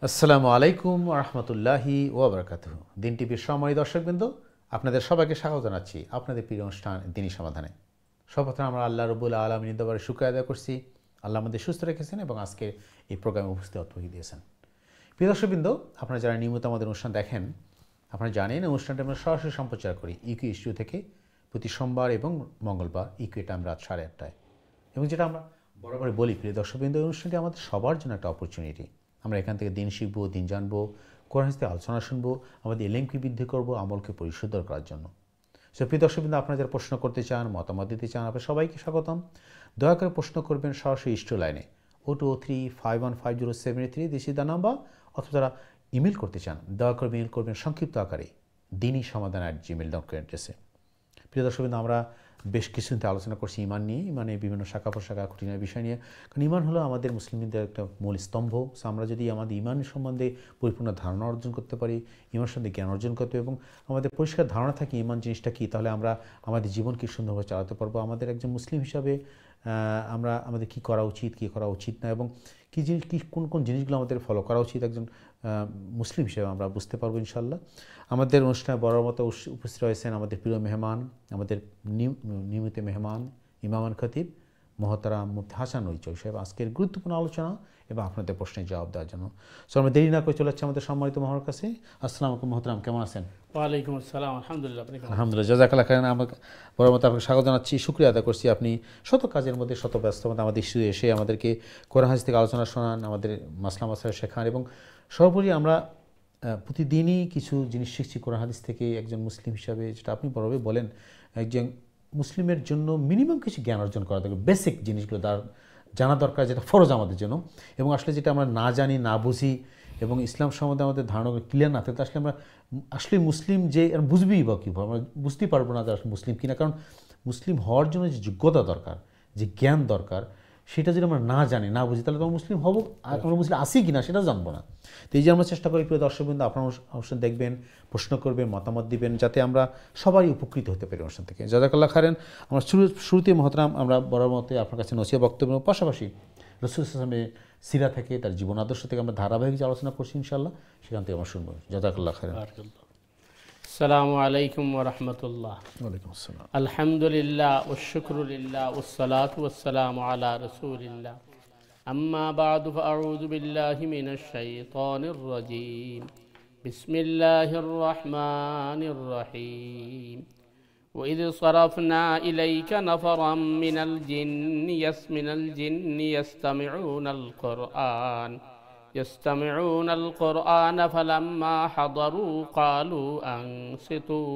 আসসালামু আলাইকুম রহমতুল্লাহি ওবরাকাতুহু। দিন টিভির সম্মানিত দর্শকবৃন্দ, আপনাদের সবাইকে স্বাগত জানাচ্ছি আপনাদের প্রিয় অনুষ্ঠান দিনী সমাধানে। সর্বপ্রথম আমরা আল্লাহ রব্বুল আলামিনের দরবারে শুকরিয়া আদায় করছি, আল্লাহ আমাদের সুস্থ রেখেছেন এবং আজকে এই প্রোগ্রামে উপস্থিত তৌফিক দিয়েছেন। প্রিয় দর্শকবৃন্দ, আপনারা যারা নিয়মিত আমাদের অনুষ্ঠান দেখেন, আপনারা জানেন অনুষ্ঠানটা আমরা সরাসরি সম্প্রচার করি ইকিউ স্টুডিও থেকে প্রতি সোমবার এবং মঙ্গলবার ইকিউ টাইম রাত 8:30টায়। এবং যেটা আমরা বরাবর বলি, প্রিয় দর্শকবৃন্দ, এই অনুষ্ঠানটি আমাদের সবার জন্য একটা অপরচুনিটি। আমরা এখান থেকে দিন শিখবো, দিন জানবো, কোরআন থেকে আলোচনা শুনবো, আমাদের এলেমকে বৃদ্ধি করবো, আমলকে পরিশুদ্ধ করার জন্য। সো প্রিয় দর্শকবৃন্দ, আপনারা যারা প্রশ্ন করতে চান, মতামত দিতে চান, আপনার সবাইকে স্বাগতম। দয়া করে প্রশ্ন করবেন সরাসরি স্টুডিও লাইনে 0235150783 দিস ইজ দ্য নাম্বার। অথবা যারা ইমেল করতে চান, দয়া করে মেইল করবেন সংক্ষিপ্ত আকারে দিনী সমাধান@gmail.com অ্যাড্রেসে। প্রিয় দর্শকবৃন্দ, আমরা বেশ কিছুদিন আলোচনা করছি ইমান নিয়ে, ইমানে বিভিন্ন শাখা প্রশাখা খুঁটিনাটি বিষয় নিয়ে। কারণ ইমান হলো আমাদের মুসলিমদের একটা মূল স্তম্ভ। সো আমরা যদি আমাদের ইমান সম্বন্ধে পরিপূর্ণ ধারণা অর্জন করতে পারি, ইমান সম্বন্ধে জ্ঞান অর্জন করতে এবং আমাদের পরিষ্কার ধারণা থাকে ইমান জিনিসটা কী, তাহলে আমরা আমাদের জীবনকে সুন্দরভাবে চালাতে পারবো। আমাদের একজন মুসলিম হিসাবে আমরা আমাদের কী করা উচিত, কী করা উচিত না, এবং কী জিনিস, কী কোন কোন জিনিসগুলো আমাদের ফলো করা উচিত একজন মুসলিম হিসেবে আমরা বুঝতে পারবো ইনশাল্লাহ। আমাদের অনুষ্ঠানে বড় মতো উপস্থিত রয়েছেন আমাদের প্রিয় মেহমান, আমাদের নিয়মিত মেহমান ইমামান খতিব মহতারাম মুফতি হাসান উইচল সাহেব আজকের গুরুত্বপূর্ণ আলোচনা এবং আপনাদের প্রশ্নের জবাব দেওয়ার জন্য। সো আমরা দেরি না করে চলে যাচ্ছি আমাদের সম্মানিত মহর কাছে। আসসালামু আলাইকুম মহতারাম, কেমন আছেন? ওয়ালাইকুম আসসালাম, আলহামদুলিল্লাহ। আলহামদুলিল্লাহ, জাযাকাল্লাহ খাইরান। আমরা বড় মতো আপনাকে স্বাগত জানাচ্ছি, শুকরিয়া আদায় করছি। আপনি শত কাজের মধ্যে, শত ব্যস্ততা আমাদের ইস্যু এসে আমাদেরকে কোরআন হাদিস থেকে আলোচনা শোনান, আমাদের মাসলা মাসালা শেখান, এবং সর্বোপরি আমরা প্রতিদিনই কিছু জিনিস শিখছি কোরআন হাদিস থেকে। একজন মুসলিম হিসাবে যেটা আপনি বড়ভাবে বলেন, একজন মুসলিমের জন্য মিনিমাম কিছু জ্ঞান অর্জন করা দরকার, বেসিক জিনিসগুলো তার জানা দরকার, যেটা ফরজ আমাদের জন্য। এবং আসলে যেটা আমরা না জানি, না বুঝি এবং ইসলাম সম্বন্ধে আমাদের ধারণা ক্লিয়ার না থাকে, আসলে আমরা আসলে মুসলিম যে বুঝবেই বা কী, আমরা বুঝতেই পারবো না যে আসলে মুসলিম কিনা। কারণ মুসলিম হওয়ার জন্য যে যোগ্যতা দরকার, যে জ্ঞান দরকার, সেটা যদি আমরা না জানি, না বুঝি, তাহলে তো আমরা মুসলিম হবো, আর আমরা মুসলিম আসি কিনা সেটাও জানবো না। তো এই যে আমরা চেষ্টা করি, প্রিয় দর্শকবৃন্দ, আপনারা অনুষ্ঠান দেখবেন, প্রশ্ন করবেন, মতামত দিবেন, যাতে আমরা সবাই উপকৃত হতে পারি অনুষ্ঠান থেকে। জাযাকাল্লাহ খাইরান। আমরা শুরুতে মহতরাম আমরা বড় মতে আপনার কাছে নসিহত বক্তব্য, পাশাপাশি রাসূল সাল্লাল্লাহু আলাইহি ওয়াসাল্লামের সিরা থেকে, তার জীবন আদর্শ থেকে আমরা ধারাবাহিক যে আলোচনা করছি ইনশাআল্লাহ, সেখান থেকে আমরা শুনবো। জাযাকাল্লাহ খাইরান। আসসালামু আলাইকুম ওয়া রাহমাতুল্লাহ। ওয়ালাইকুম আসসালাম। আলহামদুলিল্লাহ ওয়া শুকরুলিল্লাহ ওয়াস সালাতু ওয়াস সালামু আলা রাসূলিল্লাহ। আম্মা বা'দু ফাআউযু বিল্লাহি মিনাশ শাইতানির রাজীম। বিসমিল্লাহির রাহমানির রহিম। وإذ صرفنا إليك نفرا من الجن يستمعون القرآن فلما حضروا قالوا أنصتوا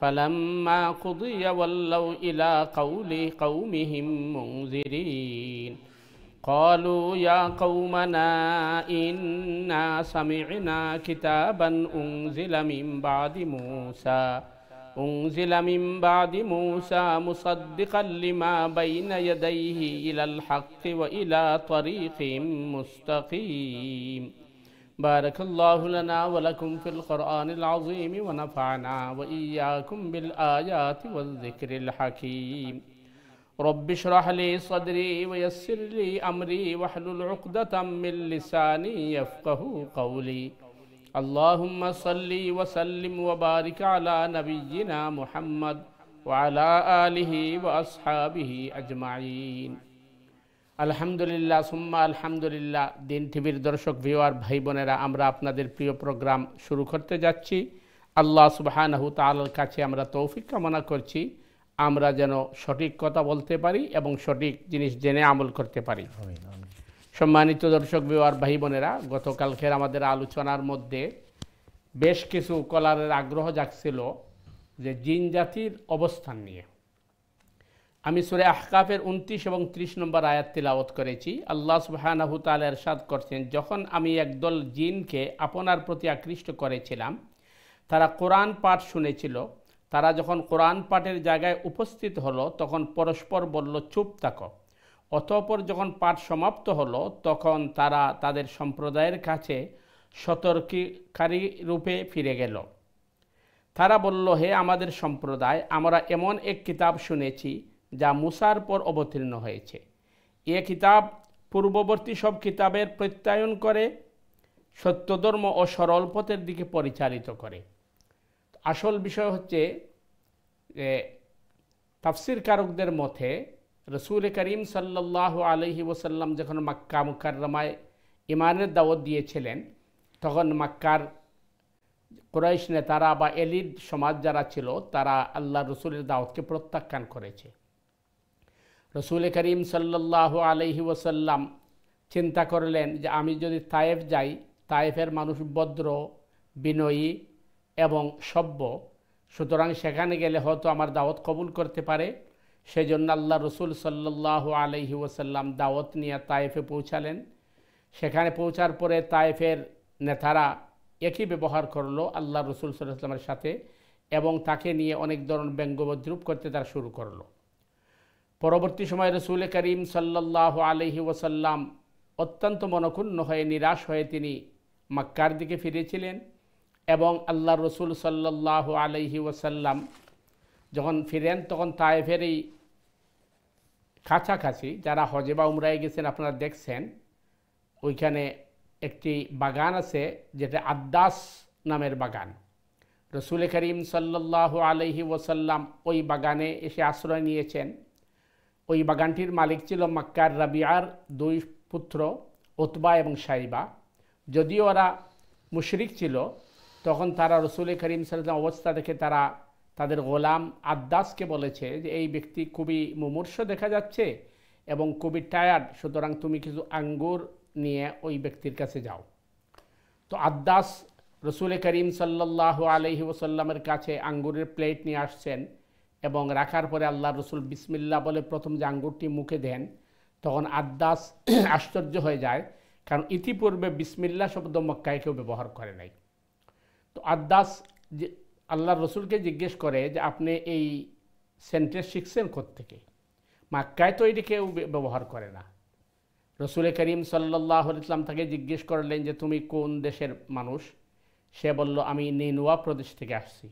فلما قضي ولوا إلى قومهم منذرين قالوا يا قومنا إنا سمعنا كتابا أنزل من بعد موسى مصدقا لما بين يديه إلى الحق وإلى طريق مستقيم. بارك الله لنا ولكم في القرآن العظيم ونفعنا وإياكم بالآيات والذكر الحكيم. رب اشرح لي صدري ويسر لي أمري واحلل عقدة من لساني يفقه قولي. اللهم صل وسلم وبارك على نبينا محمد وعلى آله وأصحابه أجمعين. আলহামদুলিল্লাহ সুম্মা আলহামদুলিল্লাহ। দিন টিভির দর্শক ভিউয়ার ভাই বোনেরা, আমরা আপনাদের প্রিয় প্রোগ্রাম শুরু করতে যাচ্ছি। আল্লাহ সুবহানাহু তাআলার কাছে আমরা তৌফিক কামনা করছি, আমরা যেন সঠিক কথা বলতে পারি এবং সঠিক জিনিস জেনে আমল করতে পারি। সম্মানিত দর্শক ভিউয়ার ভাই বোনেরা, গতকালকের আমাদের আলোচনার মধ্যে বেশ কিছু কলারের আগ্রহ জাগছিল যে জিন জাতির অবস্থান নিয়ে। আমি সূরা আহকাফের 29 এবং 30 নম্বর আয়াত তিলাওয়াত করেছি। আল্লাহ সুবহানাহু তাআলা ইরশাদ করছেন, যখন আমি একদল জিনকে আপনার প্রতি আকৃষ্ট করেছিলাম, তারা কোরআন পাঠ শুনেছিল। তারা যখন কোরআন পাঠের জায়গায় উপস্থিত হলো, তখন পরস্পর বলল, চুপ থাকো। অতঃপর যখন পাঠ সমাপ্ত হলো, তখন তারা তাদের সম্প্রদায়ের কাছে সতর্ককারী রূপে ফিরে গেল। তারা বলল, হে আমাদের সম্প্রদায়, আমরা এমন এক কিতাব শুনেছি যা মুসার পর অবতীর্ণ হয়েছে। এ কিতাব পূর্ববর্তী সব কিতাবের প্রত্যায়ন করে সত্য ধর্ম ও সরল পথের দিকে পরিচালিত করে। আসল বিষয় হচ্ছে যে তাফসির কারকদের মতে রসুল করিম সাল্লাল্লাহু আলাইহি ওয়াসাল্লাম যখন মক্কা মুকাররমায় ইমানের দাওয়াত দিয়েছিলেন, তখন মক্কার কুরাইশ নেতারা বা এলিট সমাজ যারা ছিল তারা আল্লাহ রসুলের দাওয়াতকে প্রত্যাখ্যান করেছে। রসুল করিম সাল্লাল্লাহু আলাইহি ওয়াসাল্লাম চিন্তা করলেন যে আমি যদি তায়েফ যাই, তায়েফের মানুষ ভদ্র, বিনয়ী এবং সভ্য, সুতরাং সেখানে গেলে হয়তো আমার দাওয়াত কবুল করতে পারে। সেজন্য আল্লাহ রসুল সাল্লাল্লাহু আলাইহি ওয়াসাল্লাম দাওয়াত নিয়ে তায়েফে পৌঁছালেন। সেখানে পৌঁছার পরে তায়েফের নেতারা একই ব্যবহার করলো আল্লাহ রসুল সাল্লাল্লাহু আলাইহি ওয়াসাল্লামের সাথে, এবং তাকে নিয়ে অনেক ধরনের ব্যঙ্গবিদ্রুপ করতে তারা শুরু করলো। পরবর্তী সময়ে রসুল করিম সাল্লাল্লাহু আলাইহি ওয়াসাল্লাম অত্যন্ত মনক্ষুণ্ণ হয়ে নিরাশ হয়ে তিনি মক্কার দিকে ফিরেছিলেন, এবং আল্লাহ রসুল সাল্লাল্লাহু আলাইহি ওয়াসাল্লাম যখন ফিরেন তখন তায়েফেরই কাছাকাছি যারা হজে বা উমরায় গেছেন আপনারা দেখছেন, ওইখানে একটি বাগান আছে যেটা আদ্দাস নামের বাগান। রসুল করিম সাল্লাল্লাহু আলাইহি ওয়াসাল্লাম ওই বাগানে এসে আশ্রয় নিয়েছেন। ওই বাগানটির মালিক ছিল মক্কার রাবিয়ার দুই পুত্র উতবা এবং সাইবা। যদিও ওরা মুশরিক ছিল, তখন তারা রসুল করিম সাল্লাল্লাহু আলাইহি ওয়াসাল্লাম অবস্থা দেখে তারা তাদের গোলাম আদ্দাসকে বলেছে যে এই ব্যক্তি খুবই মুমূর্ষ দেখা যাচ্ছে এবং খুবই টায়ার্ড, সুতরাং তুমি কিছু আঙ্গুর নিয়ে ওই ব্যক্তির কাছে যাও। তো আদ্দাস রসুল করিম সাল্লাল্লাহু আলাইহি ওয়াসাল্লামের কাছে আঙ্গুরের প্লেট নিয়ে আসছেন, এবং রাখার পরে আল্লাহ রসুল বিসমিল্লাহ বলে প্রথম যে আঙ্গুরটি মুখে দেন, তখন আদ্দাস আশ্চর্য হয়ে যায়, কারণ ইতিপূর্বে বিসমিল্লাহ শব্দ মক্কায় কেউ ব্যবহার করে নাই। তো আদ্দাস যে আল্লাহ রসুলকে জিজ্ঞেস করে যে আপনি এই সেন্টেন্স শিখছেন কোত্থেকে? মক্কায় তো এটি কেউ ব্যবহার করে না। রসুল করিম সাল্লাল্লাহু আলাইহি ওয়াসাল্লাম তাকে জিজ্ঞেস করলেন যে তুমি কোন দেশের মানুষ? সে বলল আমি নিনুয়া প্রদেশ থেকে আসছি।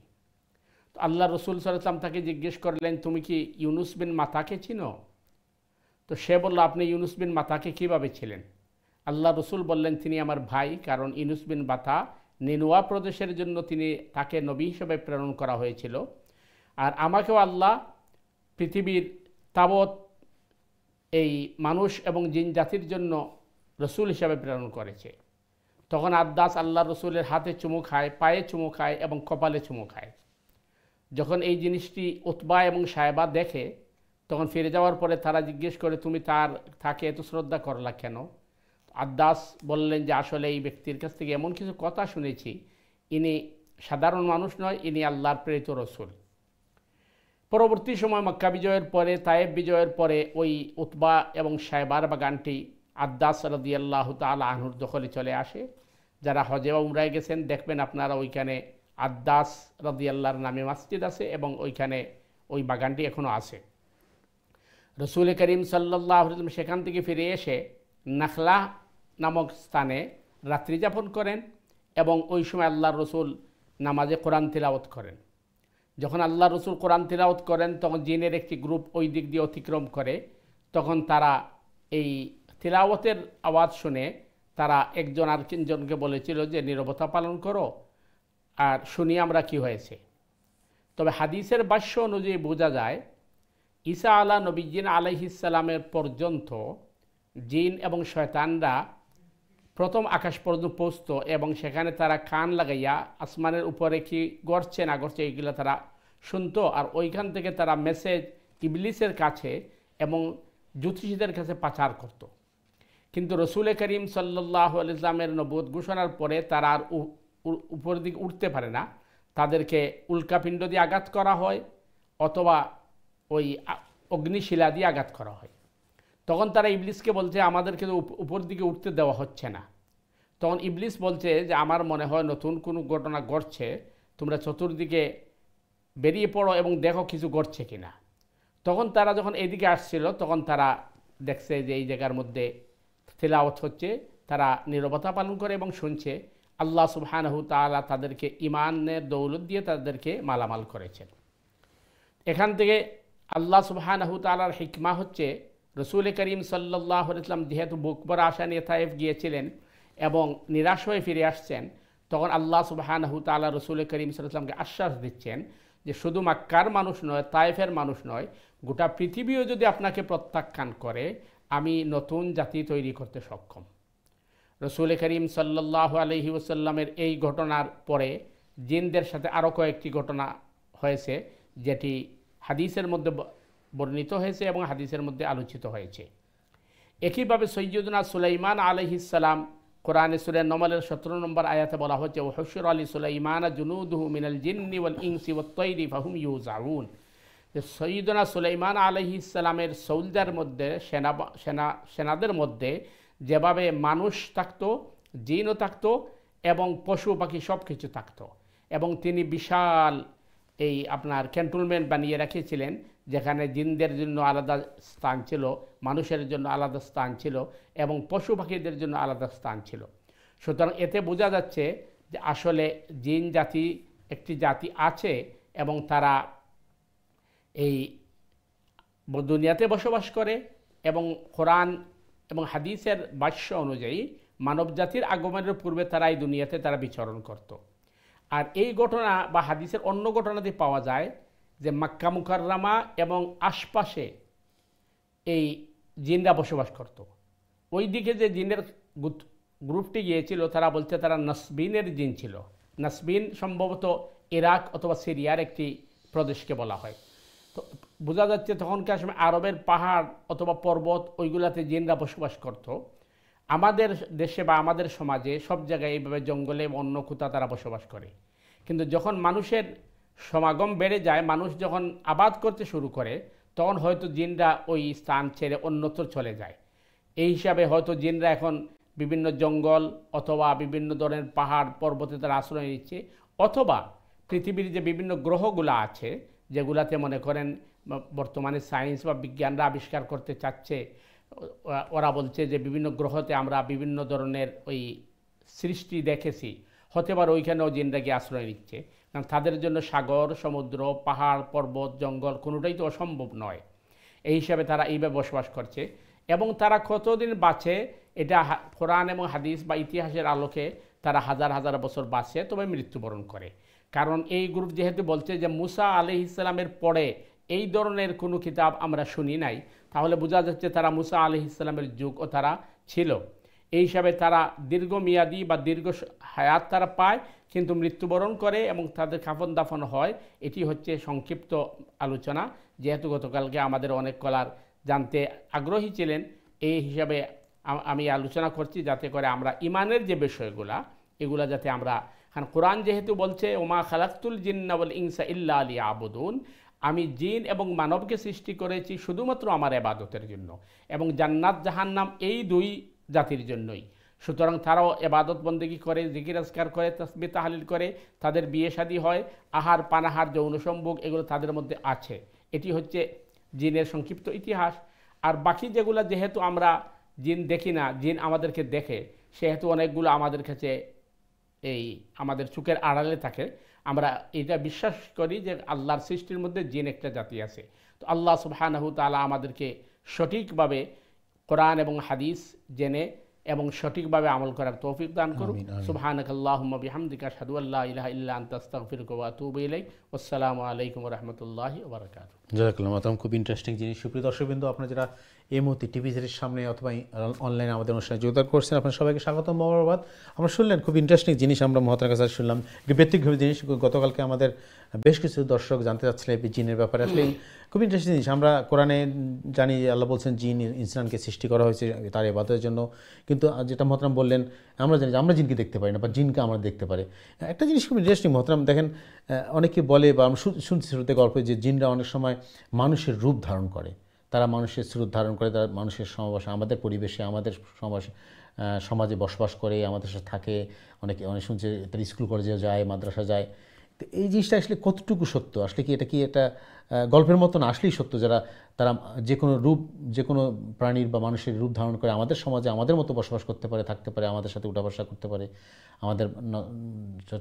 তো আল্লাহ রসুল সাল্লাল্লাহু আলাইহি ওয়াসাল্লাম তাকে জিজ্ঞেস করলেন তুমি কি ইউনুস বিন মাতাকে চিনো? তো সে বলল আপনি ইউনুস বিন মাতাকে কীভাবে ছিলেন? আল্লাহ রসুল বললেন তিনি আমার ভাই, কারণ ইউনুস বিন মাতা নিনুয়া প্রদেশের জন্য তাকে নবী হিসেবে প্রেরণ করা হয়েছিল, আর আমাকেও আল্লাহ পৃথিবীর তাবৎ এই মানুষ এবং জিন জাতির জন্য রসুল হিসাবে প্রেরণ করেছে। তখন আদ্দাস আল্লাহ রসুলের হাতে চুমু খায়, পায়ে চুমু খায় এবং কপালে চুমু খায়। যখন এই জিনিসটি উতবা এবং সাহেবা দেখে, তখন ফিরে যাওয়ার পরে তারা জিজ্ঞেস করে তুমি তাকে এত শ্রদ্ধা করলা কেন? আদ্দাস বললেন যে আসলে এই ব্যক্তির কাছ থেকে এমন কিছু কথা শুনেছি, ইনি সাধারণ মানুষ নয়, ইনি আল্লাহর প্রেরিত রসুল। পরবর্তী সময় মক্কা বিজয়ের পরে, তায়েব বিজয়ের পরে ওই উতবা এবং সাহেবার বাগানটি আদ্দাস রাদিয়াল্লাহু তাআলা আনহুর দখলে চলে আসে। যারা হজে বা উমরায় গেছেন দেখবেন আপনারা ওইখানে আদ্দাস রাদিয়াল্লাহর নামে মসজিদ আছে, এবং ওইখানে ওই বাগানটি এখনও আছে। রসুল করিম সাল্লাল্লাহু আলাইহি ওয়াসাল্লাম সেখান থেকে ফিরে এসে নাখলা নামক স্থানে রাত্রি যাপন করেন, এবং ওই সময় আল্লাহ রসুল নামাজে কোরআন তিলাওয়াত করেন। যখন আল্লাহ রসুল কোরআন তিলাওয়াত করেন তখন জিনের একটি গ্রুপ ওই দিক দিয়ে অতিক্রম করে, তখন তারা এই তিলাওয়াতের আওয়াজ শুনে তারা একজন আর তিনজনকে বলেছিল যে নীরবতা পালন করো আর শুনি আমরা কি হয়েছে। তবে হাদিসের ভাষ্য অনুযায়ী বোঝা যায় ঈসা আলা নবীন আলাইহিস সালামের পর্যন্ত জিন এবং শয়তানরা প্রথম আকাশ পর্যন্ত পৌঁছত, এবং সেখানে তারা কান লাগাইয়া আসমানের উপরে কি গড়ছে না গড়ছে এইগুলো তারা শুনতো, আর ওইখান থেকে তারা মেসেজ ইবলিসের কাছে এবং জ্যোতিষীদের কাছে পাচার করত। কিন্তু রসুল করিম সাল্লাল্লাহু আলাইহি ওয়াসাল্লামের নবুয়ত ঘোষণার পরে তারা আর উপরের দিকে উঠতে পারে না, তাদেরকে উল্কাপিণ্ড দিয়ে আঘাত করা হয় অথবা ওই অগ্নিশিলা দিয়ে আঘাত করা হয়। তখন তারা ইবলিসকে বলছে আমাদেরকে তো উপর দিকে উঠতে দেওয়া হচ্ছে না। তখন ইবলিস বলছে যে আমার মনে হয় নতুন কোনো ঘটনা ঘটছে, তোমরা চতুর্দিকে বেরিয়ে পড়ো এবং দেখো কিছু ঘটছে কিনা। তখন তারা যখন এদিকে আসছিল তখন তারা দেখছে যে এই জায়গার মধ্যে তিলাওয়াত হচ্ছে, তারা নীরবতা পালন করে এবং শুনছে। আল্লাহ সুবহানাহু তাআলা তাদেরকে ঈমানের দৌলত দিয়ে তাদেরকে মালামাল করেছেন। এখান থেকে আল্লাহ সুবহানাহু তাআলার হিকমা হচ্ছে রসুল করিম সাল্লাল্লাহু আলাইহি ওয়াসাল্লাম যেহেতু বুক ভরা আশা নিয়ে তায়েফ গিয়েছিলেন এবং নিরাশ হয়ে ফিরে আসছেন, তখন আল্লাহ সুবহানাহু তাআলা রাসূল করিম সাল্লাল্লাহু আলাইহি ওয়াসাল্লামকে আশ্বাস দিচ্ছেন যে শুধু মক্কার মানুষ নয়, তায়েফের মানুষ নয়, গোটা পৃথিবীও যদি আপনাকে প্রত্যাখ্যান করে, আমি নতুন জাতি তৈরি করতে সক্ষম। রাসূল করিম সাল্লাল্লাহু আলাইহি ওয়াসাল্লামের এই ঘটনার পরে জিনদের সাথে আরও কয়েকটি ঘটনা হয়েছে, যেটি হাদিসের মধ্যে বর্ণিত হয়েছে এবং হাদিসের মধ্যে আলোচিত হয়েছে। একইভাবে সৈয়দনা সুলাইমান আলাইহিস সালাম, কোরআনে সূরা নমলের 17 নম্বর আয়াতে বলা হচ্ছে, ওয়াহুশির আলী সুলাইমান জুনুদুহু মিনাল জিন্নি ওয়াল ইনসি ওয়াত তৈরি ফাহুম ইউজাউন। যে সৈয়দনা সুলাইমান আলাইহিস সালামের সোলজার মধ্যে, সেনাদের মধ্যে যেভাবে মানুষ থাকতো, জিনও থাকতো এবং পশু পাখি সব কিছু থাকতো, এবং তিনি বিশাল এই আপনার ক্যান্টনমেন্ট বানিয়ে রেখেছিলেন, যেখানে জিনদের জন্য আলাদা স্থান ছিল, মানুষের জন্য আলাদা স্থান ছিল এবং পশু পাখিদের জন্য আলাদা স্থান ছিল। সুতরাং এতে বোঝা যাচ্ছে যে আসলে জিন জাতি একটি জাতি আছে এবং তারা এই দুনিয়াতে বসবাস করে, এবং কোরআন এবং হাদিসের ভাষ্য অনুযায়ী মানব জাতির আগমনের পূর্বে তারা এই দুনিয়াতে তারা বিচরণ করত। আর এই ঘটনা বা হাদিসের অন্য ঘটনাতে পাওয়া যায় যে মক্কা মুকাররমা এবং আশপাশে এই জিনরা বসবাস করত। ওই দিকে যে জিনের গ্রুপটি গিয়েছিল, তারা বলছে তারা নাসবিনের জিন ছিল। নাসবিন সম্ভবত ইরাক অথবা সিরিয়ার একটি প্রদেশকে বলা হয়। তো বোঝা যাচ্ছে তখনকার সময় আরবের পাহাড় অথবা পর্বত ওইগুলাতে জিনরা বসবাস করত। আমাদের দেশে বা আমাদের সমাজে সব জায়গায় এইভাবে জঙ্গলে অন্য কোথাও তারা বসবাস করে, কিন্তু যখন মানুষের সমাগম বেড়ে যায়, মানুষ যখন আবাদ করতে শুরু করে, তখন হয়তো জিনরা ওই স্থান ছেড়ে অন্যত্র চলে যায়। এই হিসাবে হয়তো জিনরা এখন বিভিন্ন জঙ্গল অথবা বিভিন্ন ধরনের পাহাড় পর্বতে তারা আশ্রয় নিচ্ছে, অথবা পৃথিবীর যে বিভিন্ন গ্রহগুলো আছে, যেগুলাতে মনে করেন বর্তমানে সায়েন্স বা বিজ্ঞানরা আবিষ্কার করতে চাচ্ছে, ওরা বলছে যে বিভিন্ন গ্রহতে আমরা বিভিন্ন ধরনের ওই সৃষ্টি দেখেছি, হতে পারে ওইখানেও জিনরা গিয়ে আশ্রয় নিচ্ছে, কারণ তাদের জন্য সাগর, সমুদ্র, পাহাড়, পর্বত, জঙ্গল কোনোটাই তো অসম্ভব নয়। এই হিসাবে তারা এইভাবে বসবাস করছে, এবং তারা কতদিন বাঁচে এটা কোরআন এবং হাদিস বা ইতিহাসের আলোকে তারা হাজার হাজার বছর বাঁচে, তবে মৃত্যুবরণ করে। কারণ এই গ্রুপ যেহেতু বলছে যে মুসা আলাইহিস সালামের পরে এই ধরনের কোনো কিতাব আমরা শুনি নাই, তাহলে বোঝা যাচ্ছে তারা মুসা আলাইহিস সালামের যুগও তারা ছিল। এই হিসাবে তারা দীর্ঘমেয়াদী বা দীর্ঘ হায়াত তারা পায়, কিন্তু মৃত্যুবরণ করে এবং তাদের কাফন দাফন হয়। এটি হচ্ছে সংক্ষিপ্ত আলোচনা, যেহেতু গতকালকে আমাদের অনেক কলার জানতে আগ্রহী ছিলেন, এই হিসাবে আমি আলোচনা করছি, যাতে করে আমরা ইমানের যে বিষয়গুলা এগুলা যাতে আমরা, কারণ কোরআন যেহেতু বলছে ওমা খালাকতুল জিন্না ওয়াল ইনসা ইল্লা লিয়াবুদুন, আমি জিন এবং মানবকে সৃষ্টি করেছি শুধুমাত্র আমার ইবাদতের জন্য, এবং জান্নাত জাহান্নাম এই দুই জাতির জন্যই। সুতরাং তারাও ইবাদত বন্দেগী করে, জিকির আজকার করে, তাসবিহ তাহলিল করে, তাদের বিয়ে শাদী হয়, আহার পানাহার যৌন সম্ভোগ এগুলো তাদের মধ্যে আছে। এটি হচ্ছে জিনের সংক্ষিপ্ত ইতিহাস। আর বাকি যেগুলো যেহেতু আমরা জিন দেখি না, জিন আমাদেরকে দেখে, সেহেতু অনেকগুলো আমাদের কাছে এই আমাদের চোখের আড়ালে থাকে। আমরা এটা বিশ্বাস করি যে আল্লাহর সৃষ্টির মধ্যে জিন একটা জাতি আছে। তো আল্লাহ সুবহানাহু তাআলা আমাদেরকে সঠিকভাবে কোরআন এবং হাদিস জেনে এবং সঠিকভাবে আমল করার তৌফিক দান করুন। সুবহানাকাল্লাহুম্মা বিহামদিকা আশহাদু আল্লা ইলাহা ইল্লা আনতা আস্তাগফিরুকা ওয়া আতুবু ইলাইক। আসসালামু আলাইকুম ওয়া রাহমাতুল্লাহি ওয়া বারাকাতুহু। জাযাকাল্লাহু খাইরান। খুব ইন্টারেস্টিং জিনিস। সুপ্রিয় দর্শকবৃন্দ, আপনারা যারা এই মুহূর্তে টিভি এর সামনে অথবা অনলাইনে আমাদের অনুষ্ঠানে যোগদান করছেন, আপনার সবাইকে স্বাগতম, মোবারকবাদ। আমরা শুনলেন খুব ইন্টারেস্টিং জিনিস, আমরা মহতারার কাছে শুনলাম একটি ব্যক্তিগত জিনিস। গতকালকে আমাদের বেশ কিছু দর্শক জানতে চাচ্ছিলেন এই জিনের ব্যাপারে। আসলে খুব ইন্টারেস্টিং জিনিস। আমরা কোরআনে জানি আল্লাহ বলছেন জিন ইনসানকে সৃষ্টি করা হয়েছে তার ইবাদতের জন্য, কিন্তু যেটা মহতারাম বললেন, আমরা জানি যে আমরা জিনকে দেখতে পারি না, বা জিনকে আমরা দেখতে পারি। একটা জিনিস খুব ইন্টারেস্টিং মহতারাম, দেখেন অনেকে বলে বা আমরা শুনছি শুরুতে গল্প যে জিনরা অনেক সময় মানুষের রূপ ধারণ করে, তারা মানুষের রূপ ধারণ করে, তারা মানুষের সমাবেশে, আমাদের পরিবেশে, আমাদের সমাজে বসবাস করে, আমাদের সাথে থাকে। অনেক শুনছে তারা স্কুল কলেজে যায়, মাদ্রাসা যায়। তো এই জিনিসটা আসলে কতটুকু সত্য? আসলে কি এটা গল্পের মতন আসলেই সত্য, যারা তারা যে কোনো রূপ, যে কোনো প্রাণীর বা মানুষের রূপ ধারণ করে আমাদের সমাজে আমাদের মতো বসবাস করতে পারে, থাকতে পারে, আমাদের সাথে উঠা বসা করতে পারে, আমাদের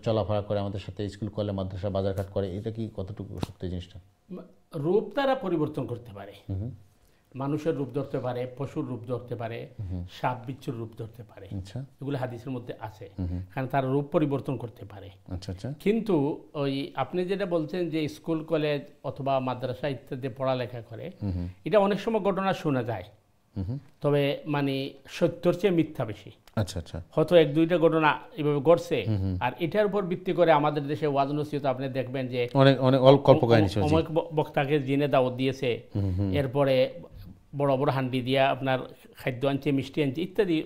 চলাফেরা করে, আমাদের সাথে স্কুল কলেজ মাদ্রাসা বাজারঘাট করে, এটা কি কতটুকু সত্য এই জিনিসটা? রূপ তারা পরিবর্তন করতে পারে, মানুষের রূপ ধরতে পারে, পশুর রূপ ধরতে পারে, সাপ বিচ্ছুর রূপ ধরতে পারে। আচ্ছা এগুলো হাদিসের মধ্যে আছে, কারণ তার রূপ পরিবর্তন করতে পারে। আচ্ছা আচ্ছা কিন্তু ওই আপনি যেটা বলছেন যে স্কুল কলেজ অথবা মাদ্রাসা ইত্যাদি পড়ালেখা করে, এটা অনেক সময় ঘটনা শোনা যায়, তবে মানে সত্যর চেয়ে মিথ্যা বেশি। আচ্ছা আচ্ছা হয়তো এক দুইটা ঘটনা এভাবে ঘটছে, আর এটার উপর ভিত্তি করে আমাদের দেশে ওয়াজ নসিহত আপনি দেখবেন যে অনেক অনেক কল্প কাহিনী ছিল। অনেক বক্তাকে জিনে দাওয়াত দিয়েছে, এরপরে বড় বড় হান্ডি দিয়া আপনার খাদ্য আনছে, মিষ্টি আনছে ইত্যাদি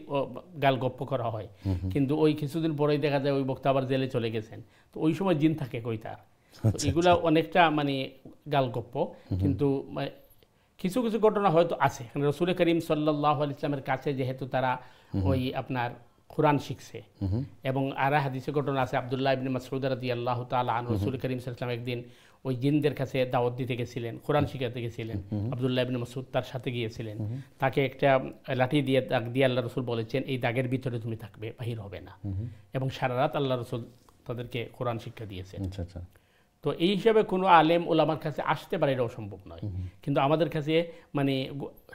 গাল গপ্প করা হয়। কিন্তু ওই কিছুদিন পরেই দেখা যায় ওই বক্তা আবার জেলে চলে গেছেন। তো ওই সময় জিন থাকে কই তার। এগুলা অনেকটা মানে গাল গপ্প, কিন্তু কিছু কিছু ঘটনা হয়তো আছে। রসুল করিম সাল্লাল্লাহু আলাইহি ওয়াসাল্লামের কাছে যেহেতু তারা ওই আপনার কোরআন শিখছে, এবং আর হাদিসে ঘটনা আছে আব্দুল্লাহ ইবনে মাসউদ রাদিয়াল্লাহু তাআলা আনহু রসুল করিম সাল্লাল্লাহু আলাইহি ওয়াসাল্লাম একদিন ওই জিনদের কাছে দাওয়াত দিতে গেছিলেন, কোরআন শিখাতে গেছিলেন। আব্দুল্লাহ ইবনে মাসউদ তার সাথে গিয়েছিলেন। তাকে একটা লাঠি দিয়ে দাগ দিয়ে আল্লাহ রসুল বলেছেন, এই দাগের ভিতরে তুমি থাকবে, বাহির হবে না। এবং সারা রাত আল্লাহ রসুল তাদেরকে কোরআন শিক্ষা দিয়েছেন। আচ্ছা আচ্ছা তো এই হিসাবে কোনো আলেম ওলামার কাছে আসতে পারে, এটাও সম্ভব নয়। কিন্তু আমাদের কাছে মানে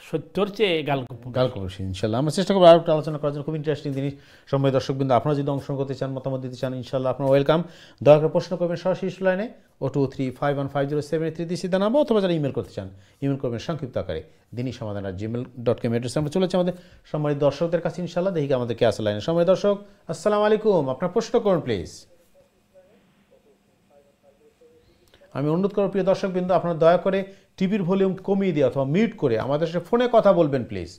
সত্যর চেয়ে গালগপ্প বেশি। ইনশাল্লাহ আমরা চেষ্টা করবো আরও একটু আলোচনা করার জন্য। খুব ইন্টারেস্টিং জিনিস। সম্মানিত দর্শকবৃন্দ, আপনারা যদি অংশগ্রহণ করতে চান, মতামত দিতে চান, ইনশাল্লাহ আপনারা ওয়েলকাম। দয়া করে প্রশ্ন করবেন সরাসরি লাইনে 0235150783 সিধা নাম্বার, অথবা যারা ইমেল করতে চান ইমেল করবেন সংক্ষিপ্ত আকারে dini@gmail.com অ্যাড্রেসে। আমরা চলেছি আমাদের সম্মানিত দর্শকদের কাছে ইনশাল্লাহ। দেখি আমাদের কে আসে লাইনে। সম্মানিত দর্শক আসসালামু আলাইকুম, আপনার প্রশ্ন করুন প্লিজ। আমি অনুরোধ করব প্রিয় দর্শকবৃন্দ, আপনারা দয়া করে টিভির ভলিউম কমিয়ে দিয়ে অথবা মিউট করে আমাদের সাথে ফোনে কথা বলবেন প্লিজ।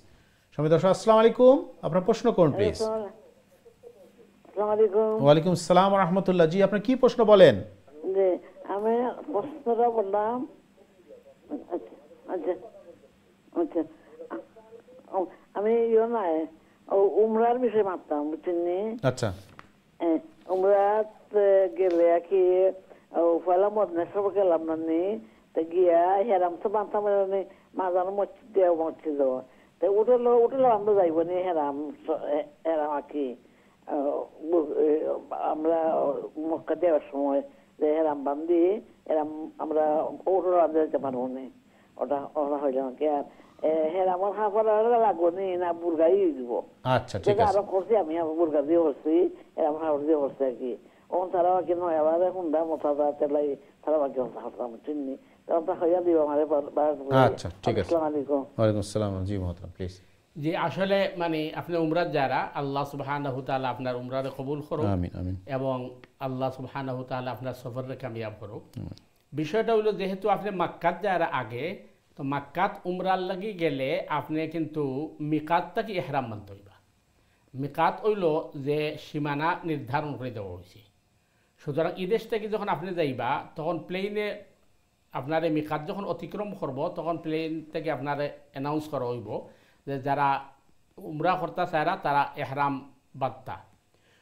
সম্মানিত দর্শক আসসালামু আলাইকুম, আপনার প্রশ্ন করুন প্লিজ। ওয়ালাইকুম আসসালাম ওয়া রাহমাতুল্লাহ। জি, আপনার কি প্রশ্ন বলেন? জি, আমি প্রশ্নটা বললাম। আচ্ছা আচ্ছা আমি নাই উমরার বিষয়ে মারতাম, বুঝছেন? আচ্ছা, উমরাত গেলে কি পয়লা মদিনা সব গেলাম না, গিয়া হেরাম তো বানতাম মাঝানো মসজিদ দেওয়া মসজিদ উঠলো আমরা যাইব নি হেরাম হেরাম আঁকি আমরা মক্কা দেওয়ার সময় যে হেরাম বান্ধি এরাম আমরা উঠলো আমরা যেতে পারবো না। ওটা ওটা হইল নাকি আর হেরামর হাফার লাগবো নি না বুর্গাই দিব। আচ্ছা ঠিক আছে, আরো করছি আমি বুর্গা দিয়ে করছি, এরাম হাফার দিয়ে করছি আর কি। ওন তারা কি নয় আবার হুন্ডা মোটা তেলাই তারা বাকি হাফতাম চিনি তা হইয়া দিব আমার। আচ্ছা ঠিক আছে, আসসালামু আলাইকুম। ওয়ালাইকুম আসসালাম। জি মোহতারাম প্লিজ। যে আসলে মানে আপনি উমরাত যারা, আল্লাহ সুবহানাহু তাআলা আপনার উমরারে কবুল করুক, আমিন আমিন, এবং আল্লাহ সুবহানাহু তাআলা আপনার সফরে কামিয়াব করুক। বিষয়টা হলো যেহেতু আপনি মাক্কাত যারা আগে, তো মাক্কাত উমরার লাগি গেলে আপনি কিন্তু মিকাত থেকে ইহরাম মানতে হইবা। মিকাত হইল যে সীমানা নির্ধারণ করে দেওয়া হয়েছে। সুতরাং ইদেশ থেকে যখন আপনি যাইবা তখন প্লেনে আপনার মিকাত যখন অতিক্রম করব তখন প্লেন থেকে আপনার অ্যানাউন্স করা হইব যে যারা উমরা করতে চায়রা তারা এহরাম বাদতা।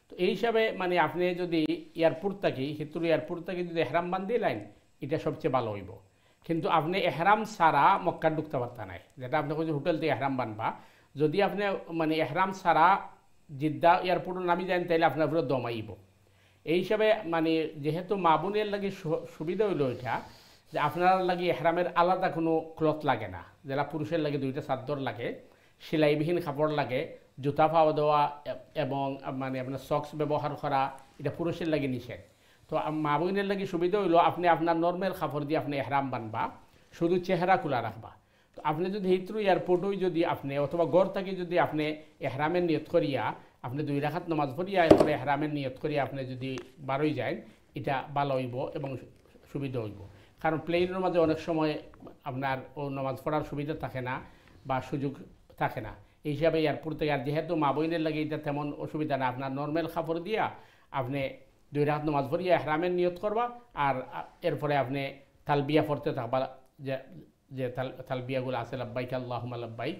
তো এই হিসাবে মানে আপনি যদি এয়ারপোর্ট থেকে হিতুর এয়ারপোর্ট থেকে যদি এহরাম বান্ধিলেন এটা সবচেয়ে ভালো হইব। কিন্তু আপনি এহরাম ছাড়া মক্কা ঢুকতে পারতা নাই, যেটা আপনি কইছেন হোটেল থেকে এহরাম বানবা। যদি আপনি মানে এহরাম ছাড়া জিদ্দা এয়ারপোর্টে নামি যান তাহলে আপনার উপরে দমাইব। এই হিসাবে মানে যেহেতু মা বোনের লাগে সুবিধা হইল এটা যে আপনার লাগে এহরামের আলাদা কোনো ক্লথ লাগে না, যারা পুরুষের লাগে দুইটা চাদর লাগে, সেলাইবিহীন কাপড় লাগে, জুতা পাওয়া দেওয়া এবং মানে আপনার সক্স ব্যবহার করা এটা পুরুষের লাগে নিষেধ। তো মা বোনের লাগে সুবিধা হইল আপনি আপনার নর্মাল কাপড় দিয়ে আপনি এহরাম বানবা, শুধু চেহারা খোলা রাখবা। তো আপনি যদি হিত্রু এয়ারপোর্টও যদি আপনি অথবা গড় থেকে যদি আপনি এহরামের নিয়ত করিয়া আপনি 2 রাকাত নামাজ পড়িয়া এরপরে এহরামের নিয়ত করিয়া আপনি যদি বারোই যায় এটা ভালো হইব এবং সুবিধা হইব। কারণ প্লেনের মাঝে অনেক সময় আপনার ও নামাজ পড়ার সুবিধা থাকে না বা সুযোগ থাকে না। এই হিসাবে এয়ারপোর্ট থেকে, আর যেহেতু মা বইনের লাগে এটা তেমন অসুবিধা না, আপনার নর্মাল কাপড় দিয়া আপনি 2 রাকাত নামাজ পড়িয়া এহরামের নিয়ত করবা, আর এরপরে আপনি তালবিয়া পড়তে থাকবা, যে তালবিয়াগুলো আছে লাব্বাইক আল্লাহুম্মা লাব্বাইক।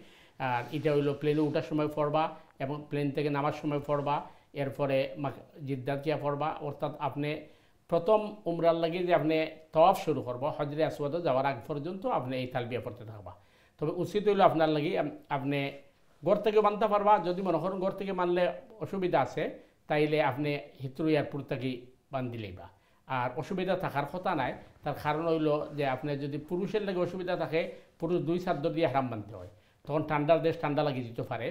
আর এটা হইলো প্লেনে ওঠার সময় পড়বা এবং প্লেন থেকে নামার সময় পড়বা, এরপরে জিদ্দাত গিয়া পড়বা। অর্থাৎ আপনি প্রথম উমরার লাগে যে আপনি তওয়াফ শুরু করবো হজরে আসওয়াদে যাওয়ার আগ পর্যন্ত আপনি এই তালবিয়া পড়তে থাকবা। তবে উচিত হইলো আপনার লাগে আপনি ঘর থেকে মানতে পারবা। যদি মনে করেন ঘর থেকে মানলে অসুবিধা আছে তাইলে আপনি হিত্রু এয়ারপোর্ট থেকে বান্ধিলেইবা। আর অসুবিধা থাকার কথা নাই। তার কারণ হইল যে আপনি যদি পুরুষের লাগে অসুবিধা থাকে, পুরুষ 2 চাদর দিয়ে এহরাম বাঁধতে হয়, তখন ঠান্ডার দেশ ঠান্ডা লাগিয়ে দিতে পারে।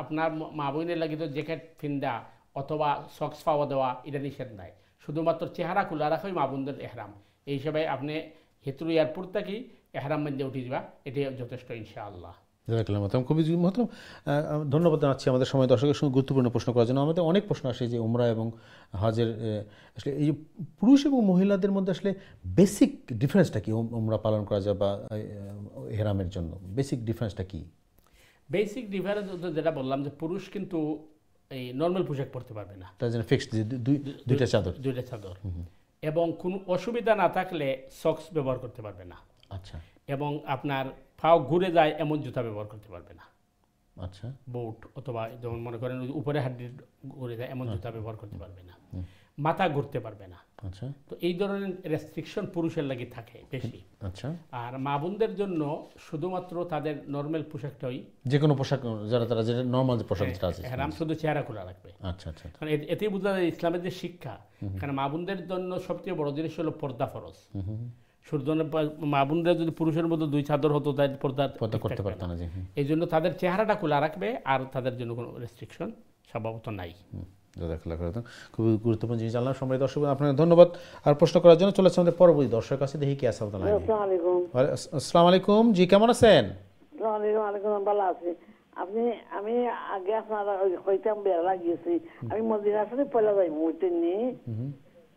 আপনার মা বোনের লাগে তো জ্যাকেট ফিন্দা অথবা সক্স পাওয়া দেওয়া এটা নিষেধ নাই, শুধুমাত্র চেহারা খোলা রাখাই মা বোনদের এহরাম। এই হিসাবে আপনি হিথ্রো এয়ারপোর্ট থেকে এহরাম বাঁধতে উঠে যাবা, এটাই যথেষ্ট ইনশাআল্লাহ। জাযাকাল্লাহু মহতারাম, খুবই মহতারাম, ধন্যবাদ জানাচ্ছি আমাদের সময় দর্শকের সঙ্গে গুরুত্বপূর্ণ প্রশ্ন করার জন্য। আমাদের অনেক প্রশ্ন আসে যে উমরা এবং হজের আসলে এই যে পুরুষ এবং মহিলাদের মধ্যে আসলে বেসিক ডিফারেন্সটা কি, উমরা পালন করা যায় বা এহরামের জন্য বেসিক ডিফারেন্সটা কি? বেসিক ডিফারেন্স যেটা বললাম যে পুরুষ কিন্তু এই নর্মাল পোশাক পরতে পারবে না, তার জন্য ফিক্সড দুইটা চাদর, এবং কোনো অসুবিধা না থাকলে সক্স ব্যবহার করতে পারবে না। আচ্ছা। এবং আপনার পাও ঘুরে যায় এমন জুতা ব্যবহার করতে পারবে না। আচ্ছা। বুট অথবা যেমন মনে করেন উপরে হাড্ডি ঘুরে যায় এমন জুতা ব্যবহার করতে পারবে না, মাথা ঘুরতে পারবে না। আচ্ছা। তো এই ধরনের রেস্ট্রিকশন পুরুষের লাগে থাকে বেশি। আচ্ছা। আর মা বোনদের জন্য শুধুমাত্র তাদের নর্মাল পোশাকটাই, যে কোনো পোশাক তারা যেটা নর্মাল যে পোশাক যেটা আছে, এহরাম শুধু চেহারা খোলা রাখবে। আচ্ছা আচ্ছা। কারণ এতেই বোঝা যায় ইসলামের যে শিক্ষা, কারণ মা বোনদের জন্য সবচেয়ে বড় জিনিস হলো পর্দা ফরজ। মা বোনদের যদি পুরুষের মধ্যে 2 চাদর হতো তাই পর্দা করতে পারত না, এই জন্য তাদের চেহারাটা খোলা রাখবে, আর তাদের জন্য কোনো রেস্ট্রিকশন স্বভাবত নাই। খুবই গুরুত্বপূর্ণ জিনিস জানলাম। সম্মানিত দর্শক, আপনাকে ধন্যবাদ। আর প্রশ্ন করার জন্য চলে আসছে আমাদের পরবর্তী দর্শক কাছে, দেখি কি আছে। আসসালামু আলাইকুম, জি কেমন আছেন? ভালো আছি। আমি আগে আপনার কইতাম বেড়া লাগিয়েছি, আমি মদিনা শরীফ পয়লা যাই মুইতেন নি,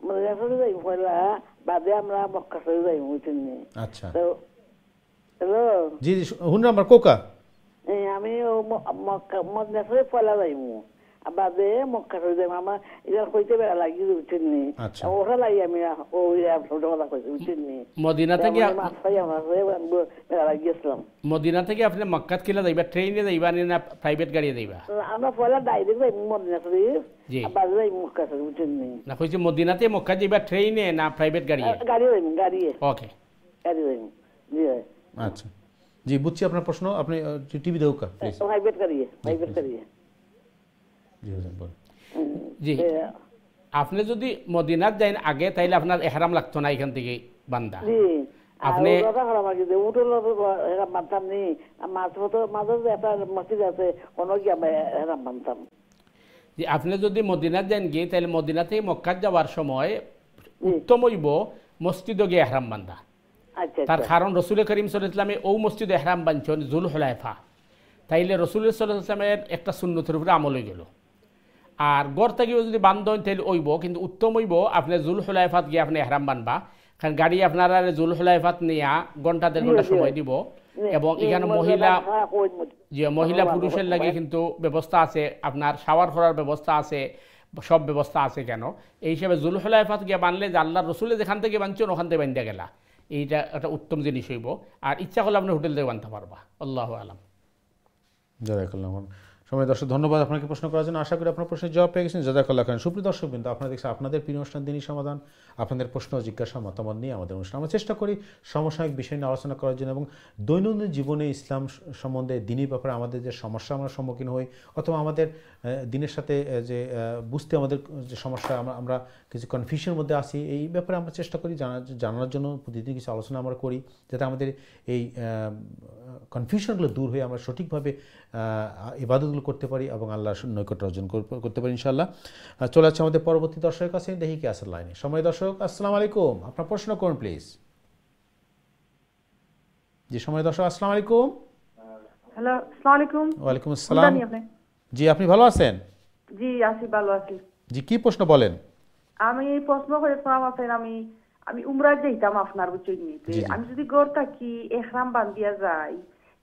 মদিনা শরীফ যাই পয়লা বাদে আমরা মক্কা শরীফ যাই মুইতেন নি। আচ্ছা। তো হ্যালো জি হুন আমার কোকা, আমি মদিনা শরীফ পয়লা যাইমু, বাদে মক্কা শরীফ যাইমু। আমার এটা কইতে বেড়া লাগিয়ে উঠেন নি, ওরা লাগি আমি ছোটবেলা কইছি উঠেন নি। মদিনা থেকে বেড়া লাগিয়েছিলাম। মদিনা থেকে আপনি মক্কাত কিলা যাইবা, ট্রেনে যাইবা না প্রাইভেট গাড়ি যাইবা? আমরা পয়লা ডাইরেক্ট যাইমু মদিনা শরীফ, বাদে যাইমু মক্কা শরীফ উঠেন নি। না কইছি মদিনাতে মক্কা যাইবা ট্রেনে না প্রাইভেট গাড়ি? গাড়ি যাইমু, গাড়ি। ওকে, গাড়ি যাইমু। জি আচ্ছা জি বুঝছি আপনার প্রশ্ন। আপনি টিভি দেও কা প্লিজ। প্রাইভেট গাড়ি, প্রাইভেট গাড়ি। জি হুজুর বল। জি আপনি যদি মদিনাত যাইন আগে, তাইলে আপনার ইহরাম লাগতো না এখান থেকে বান্দা। জি আপনি বানতাম নি, মাঝে একটা মসজিদ আছে কোনো কি আমরা এহরাম বানতাম। যে আপনি যদি মদিনাত যান গিয়ে, তাহলে মদিনা থেকে মক্কাত যাওয়ার সময় উত্তম হইব মসজিদে গিয়ে এহরাম বান্ধা। তার কারণ রসুল করিম সাল্লাল্লাহু আলাইহি ওয়াসাল্লামে ও মসজিদে এহরাম বানছেন জুল হুলাইফা, তাইলে রসুল সাল্লাল্লাহু আলাইহি ওয়াসাল্লামের একটা সুন্নতের উপরে আমল হয়ে গেল। আর গড় থেকেও যদি বান্ধন তাহলে ওইব, কিন্তু উত্তম হইব আপনি জুল হুলাইফাত গিয়ে আপনি এহরাম বানবা, কারণ গাড়ি আপনারা জুল হুলাইফাত নিয়ে ঘন্টা 1.5 ঘন্টা সময় দিব। এবং এখানে মহিলা পুরুষের লাগে কিন্তু ব্যবস্থা আছে, আপনার শাওয়ার করার ব্যবস্থা আছে, সব ব্যবস্থা আছে। কেন এই হিসাবে জুল হুলাইফাত গিয়ে বানলে যে আল্লাহর রসুলে যেখান থেকে বানছেন ওখান থেকে বান্ধা গেলা, এইটা একটা উত্তম জিনিস হইব। আর ইচ্ছা করলে আপনি হোটেল থেকে বানতে পারবা। আল্লাহু আলাম। জাযাকাল্লাহ। সময় দর্শক ধন্যবাদ আপনাকে প্রশ্ন করার জন্য। আশা করি আপনার প্রশ্নের জবাব পেয়ে গেছেন। জাযাকাল্লাহ খান। সুপ্রিয় দর্শক বিন্দু, আপনারা দেখছেন আপনাদের প্রিয় অনুষ্ঠান দিনী সমাধান। আপনাদের প্রশ্ন জিজ্ঞাসা মতামত নিয়ে আমাদের অনুষ্ঠান আমরা চেষ্টা করি সমসাময়িক বিষয় নিয়ে আলোচনা করার জন্য, এবং দৈনন্দিন জীবনে ইসলাম সম্বন্ধে দিনী ব্যাপারে আমাদের যে সমস্যা আমরা সম্মুখীন হই, অথবা আমাদের দিনের সাথে যে বুঝতে আমাদের যে সমস্যা আমরা কিছু কনফিউশনের মধ্যে আসি, এই ব্যাপারে আমরা চেষ্টা করি জানার জন্য প্রতিদিন কিছু আলোচনা আমরা করি, যাতে আমাদের এই কনফিউশনগুলো দূর হয়ে আমরা সঠিকভাবে ইবাদতগুলো করতে পারি এবং আল্লাহর নৈকট্য অর্জন করতে পারি ইনশাআল্লাহ। চলে যাচ্ছে আমাদের পরবর্তী দর্শকের কাছে, দেখি কি আছে লাইনে। সময় দর্শক আসসালামু আলাইকুম, আপনার প্রশ্ন করুন প্লিজ। জি সময় দর্শক আসসালামু আলাইকুম। হ্যালো আসসালামু আলাইকুম। ওয়ালাইকুম আসসালাম। জি আপনি ভালো আছেন? জি আছি, ভালো আছি। জি কি প্রশ্ন বলেন? আমি প্রশ্ন করেছিলাম আপনার, আমি উমরা যাইতাম আপনার বুঝছেন, আমি যদি ঘর থাকি এহরাম বান্ধিয়া যাই,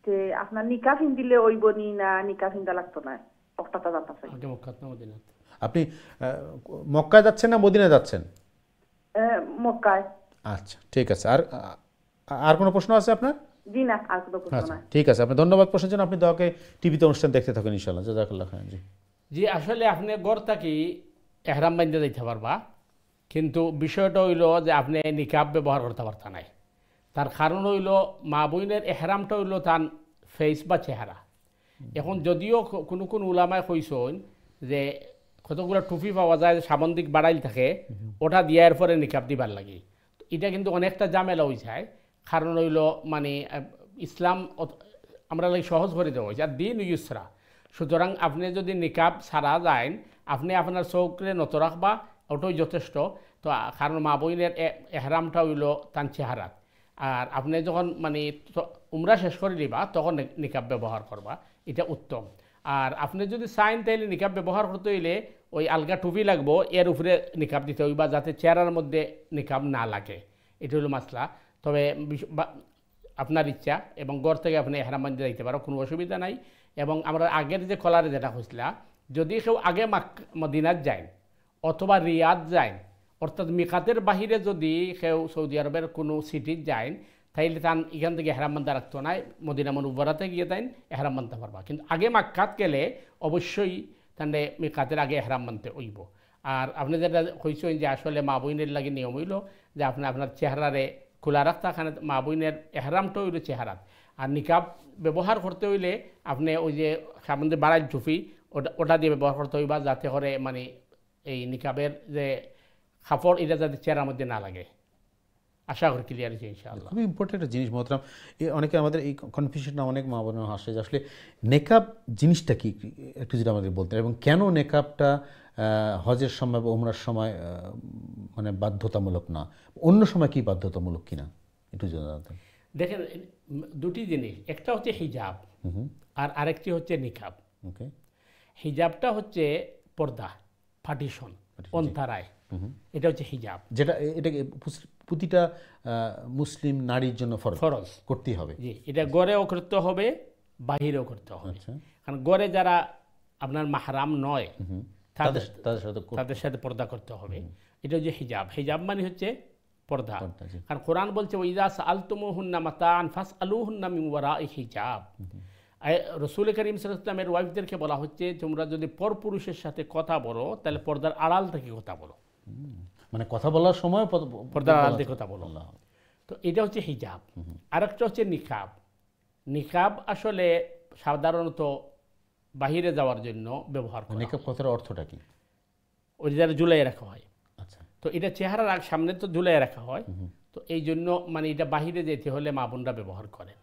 তে আপনার নিকাহ ফিন্দিলে ওইবনি না নিকাহ ফিন্দা লাগতো না? ওটাটা জানতে চাই। আপনি মক্কায় যাচ্ছেন না মদিনায় যাচ্ছেন? মক্কায়। আচ্ছা ঠিক আছে। আর কোনো প্রশ্ন আছে আপনার? জি না, আর কোনো প্রশ্ন নাই। ঠিক আছে, আপনি ধন্যবাদ প্রশ্নের জন্য। আপনি দয়াকে টিভিতে অনুষ্ঠান দেখতে থাকেন ইনশাআল্লাহ। জাযাকাল্লাহ খান। জি জি আসলে আপনি ঘর থাকি এহরাম বান্ধা যাইতে পারবা, কিন্তু বিষয়টা হইল যে আপনি নিকাব ব্যবহার করতে পারতা নাই। তার কারণ হইল মা বোনের এহরামটা হইল তার ফেস বা চেহারা। এখন যদিও কোনো উলামায় কইছেন যে কতগুলো টুপি পাওয়া যায় সাবন্দিক বাড়াইল থাকে, ওটা দিয়ার পরে নিকাব দিবার লাগে। এটা কিন্তু অনেকটা ঝামেলা হয়ে যায়, কারণ হইল মানে ইসলাম আমরা লাগে সহজ করে দেওয়া হয়েছে, আর দিন ইউসরা। সুতরাং আপনি যদি নিকাব ছাড়া যায়, আপনি আপনার চৌকরে নত রাখবা, ওটাই যথেষ্ট। তো কারণ মা বইনের এহরামটা হইল তান চেহারাত, আর আপনি যখন মানে উমরা শেষ করে দিবা তখন নিকাব ব্যবহার করবা, এটা উত্তম। আর আপনি যদি চাইন তাইলে নিকাব ব্যবহার করতে হইলে ওই আলগা টুপি লাগবো, এর উপরে নিকাব দিতে হইবা যাতে চেহারার মধ্যে নিকাব না লাগে, এটা হলো মাসলা। তবে আপনার ইচ্ছা, এবং গড় থেকে আপনি এহরাম বান্ধে যাইতে পারো, কোনো অসুবিধা নাই। এবং আমরা আগের যে কলারে যেটা হয়েছিলা, যদি কেউ আগে মদিনাত যায় অথবা রিয়াদ যায়, অর্থাৎ মিকাতের বাহিরে যদি কেউ সৌদি আরবের কোনো সিটির যায়, তাইলে তান এখান থেকে এহরাম বান্ধা রাখতো না, মদিনা মুনওয়ারাতে গিয়ে তাই এহরাম বান্ধতে পারবা। কিন্তু আগে মাক্কাত গেলে অবশ্যই তাহলে মিকাতের আগে এহরাম বান্ধতে হইব। আর আপনি যেটা কইছেন যে আসলে মা বইনের লাগে নিয়ম হইল যে আপনি আপনার চেহারারে খোলা রাখতে, এখানে মা বইনের এহরামটা হইল চেহারাত। আর নিকাব ব্যবহার করতে হইলে আপনি ওই যে সামনে বাড়াই টুপি ওটা দিয়ে ব্যবহার করতে হইবা, যাতে করে মানে এই নিকাবের যে কাপড় এটা যাতে চেহারার মধ্যে না লাগে। আশা করি ক্লিয়ার হয়েছে ইনশাআল্লাহ। খুবই ইম্পর্টেন্ট একটা জিনিস মোহতারাম, অনেকে আমাদের এই কনফিউশনটা অনেক মা বোনেরা আসে যে আসলে নেকাব জিনিসটা কি, একটু যদি আমাদের বলতেন, এবং কেন নেকাবটা হজের সময় বা উমরার সময় মানে বাধ্যতামূলক না, অন্য সময় কি বাধ্যতামূলক কিনা একটু জানাতেন। দেখেন দুটি জিনিস, একটা হচ্ছে হিজাব আর আরেকটি হচ্ছে নিকাব। ওকে, হিজাবটা হচ্ছে পর্দা, পার্টিশন, অন্তরায়, এটা হচ্ছে হিজাব, যেটা এটাকে প্রতিটা মুসলিম নারীর জন্য ফরজ করতেই হবে। জি, এটা গড়েও করতে হবে, বাহিরেও করতে হবে। কারণ গড়ে যারা আপনার মাহরাম নয় তাদের সাথে পর্দা করতে হবে, এটা হচ্ছে হিজাব। হিজাব মানে হচ্ছে পর্দা। কারণ কোরআন বলছে ওয়াইযা সাআলতুমুহুন্না মাতাআন ফাসআলুহুন্না মিন ওয়ারাই হিজাব। রসুল করিম সাল্লাল্লাহু আলাইহি ওয়াসাল্লামের ওয়াইফদেরকে বলা হচ্ছে তোমরা যদি পরপুরুষের সাথে কথা বলো তাহলে পর্দার আড়াল থেকে কথা বলো, মানে কথা বলার সময় পর্দার আড়াল থেকে কথা বলো। তো এটা হচ্ছে হিজাব। আরেকটা হচ্ছে নিকাব। নিকাব আসলে সাধারণত বাহিরে যাওয়ার জন্য ব্যবহার করা। নিকাব কথার অর্থটা কি? ওই যারা ঝুলাই রাখা হয়। আচ্ছা, তো এটা চেহারার সামনে তো ঝুলাই রাখা হয়, তো এই জন্য মানে এটা বাহিরে যেতে হলে মা বোনরা ব্যবহার করেন।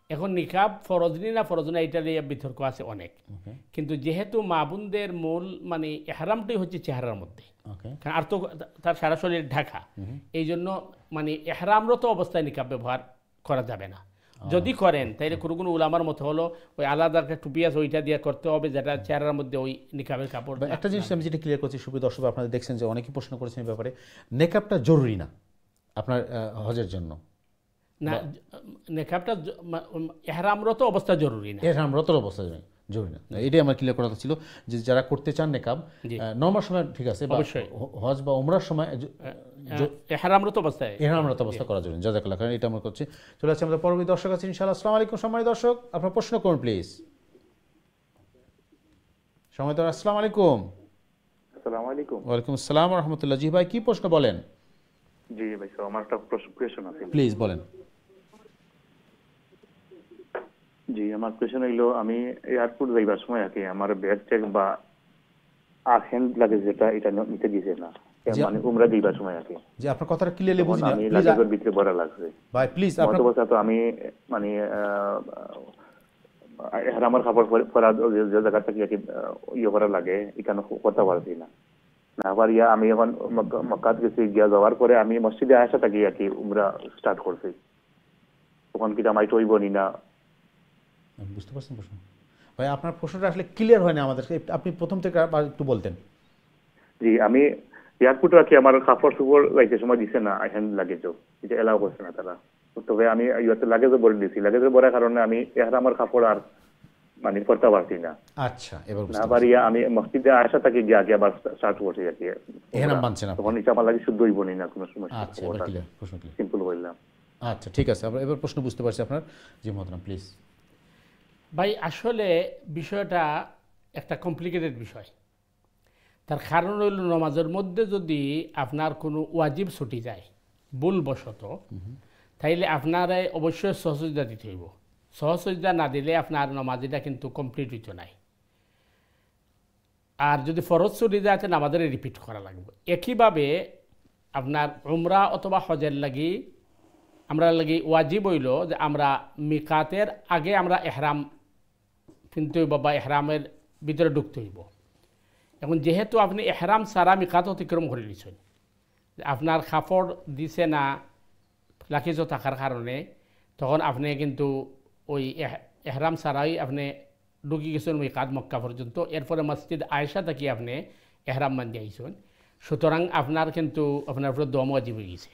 এখন নিকাব ফরজ না ফরজ না এটা নিয়ে বিতর্ক আছে অনেক, কিন্তু যেহেতু মা বোনদের মূল মানে এহরামটাই হচ্ছে চেহারার মধ্যে, আর তো তার সারা শরীর ঢাকা, এই জন্য মানে এহরামরত অবস্থায় নিকাব ব্যবহার করা যাবে না। যদি করেন তাইলে কোনো কোনো উলামার মতো হলো ওই আলাদা একটা টুপি আছে ওইটা দিয়ে করতে হবে, যেটা চেহারার মধ্যে ওই নিকাবের কাপড়। একটা জিনিস আমি যেটা ক্লিয়ার করছি, সুপ্রিয় দর্শক আপনারা দেখছেন যে অনেকেই প্রশ্ন করেছেন এই ব্যাপারে, নেকাবটা জরুরি না আপনার হজের জন্য না, নেকাবটা এহরামরত অবস্থা জরুরি না, এহরামরত অবস্থা জরুরি না, এটাই আমার ক্লিয়ার করা ছিল যে যারা করতে চান নেকাব নরমাল সময় ঠিক আছে, হজ বা উমরার সময় এহরামরত অবস্থায় করা জরুরি। জাযাকাল্লাহ খাইরান, এটা আমরা করছি। চলে আসছে আমাদের পরবর্তী দর্শক আছে ইনশাআল্লাহ। আসসালামু আলাইকুম সম্মানিত দর্শক, আপনার প্রশ্ন করুন প্লিজ। সম্মানিত আসসালামু আলাইকুম। আসসালামু আলাইকুম। ওয়ালাইকুম আসসালাম ওয়া রাহমাতুল্লাহ। জি ভাই, কি প্রশ্ন বলেন? জি ভাই, আমার একটা প্রশ্ন আছে। প্লিজ বলেন। জি, আমার কোয়েশ্চন হইলো, আমি এয়ারপোর্ট যাইবার সময় আগে আমার ব্যাগ ট্যাগ বা হ্যান্ড লাগেজ যেটা এটা নিতে দিছে না, মানে উমরা যাইবার সময় আগে। জি, আপনার কথাটা ক্লিয়ারলি বুঝি না, আমি লাগেজের ভিতরে ভরা লাগছে ভাই প্লিজ। আপনার কথা তো আমি মানে এহরামের কাপড় পরা যে জায়গা থেকে ইয়ে করা লাগে এখানে করতে পারছি না। আবার আমি এখন মক্কাত গেছি, গিয়া যাওয়ার পরে আমি মসজিদে আয়েশা থাকি আর কি উমরা স্টার্ট করছি, তখন কি জামাই টইব নি না? বুঝতে পারছেন প্রশ্ন ভাই? আপনার প্রশ্নটা আসলে ক্লিয়ার হয় না আমাদের, আপনি প্রথম থেকে একটু বলতেন। জি, আমি এয়ারপোর্টে রাখি আমার কাপড় চোপড় যাইতে সময় দিছে না, হ্যান্ড লাগেজও এটা এলাও করছে না তারা। তবে আমি ইয়াতে লাগেজও ভরে দিছি, লাগেজে ভরার কারণে আমি এহরামের কাপড় আর মানে করতে পারছি না। আচ্ছা, এবার আবার আমি মসজিদে আয়েশা থাকি গিয়ে আগে আবার স্টার্ট করছি আর কি, এহরাম বানছে না, তখন এটা আমার লাগে শুদ্ধ হইব না কোনো সমস্যা। আচ্ছা, এবার ক্লিয়ার, প্রশ্ন ক্লিয়ার, সিম্পল বললাম। আচ্ছা ঠিক আছে, আমরা এবার প্রশ্ন বুঝতে পারছি আপনার। জি মোহতারাম প্লিজ। ভাই আসলে বিষয়টা একটা কমপ্লিকেটেড বিষয়। তার কারণ হইল নামাজের মধ্যে যদি আপনার কোনো ওয়াজিব ছুটি যায় ভুলবশত, তাইলে আপনার অবশ্যই সহসজ্জা দিতে হইব। সহসজ্জা না দিলে আপনার নামাজিটা কিন্তু কমপ্লিট হইতো নাই। আর যদি ফরজ ছুটি যায় তাহলে আমাদের রিপিট করা লাগবে। একইভাবে আপনার উমরা অথবা হজের লাগি আমরা লাগি ওয়াজিব হইল যে আমরা মিকাতের আগে আমরা এহরাম কিনতে হইব বা এহরামের ভিতরে ঢুকতে হইব। এখন যেহেতু আপনি এহরাম সারা মিকাত অতিক্রম করে নিচ্ছেন, আপনার কাপড় দিছে না লাখিজ থাকার কারণে, তখন আপনি কিন্তু ওই এহরাম সারাই আপনি ঢুকি গেছেন মিকাত মক্কা পর্যন্ত। এরপরে মসজিদ আয়েশা থেকে আপনি এহরাম বান্ধি আইছেন, সুতরাং আপনার কিন্তু আপনার উপরে দম ওয়াজিব হয়ে গেছে।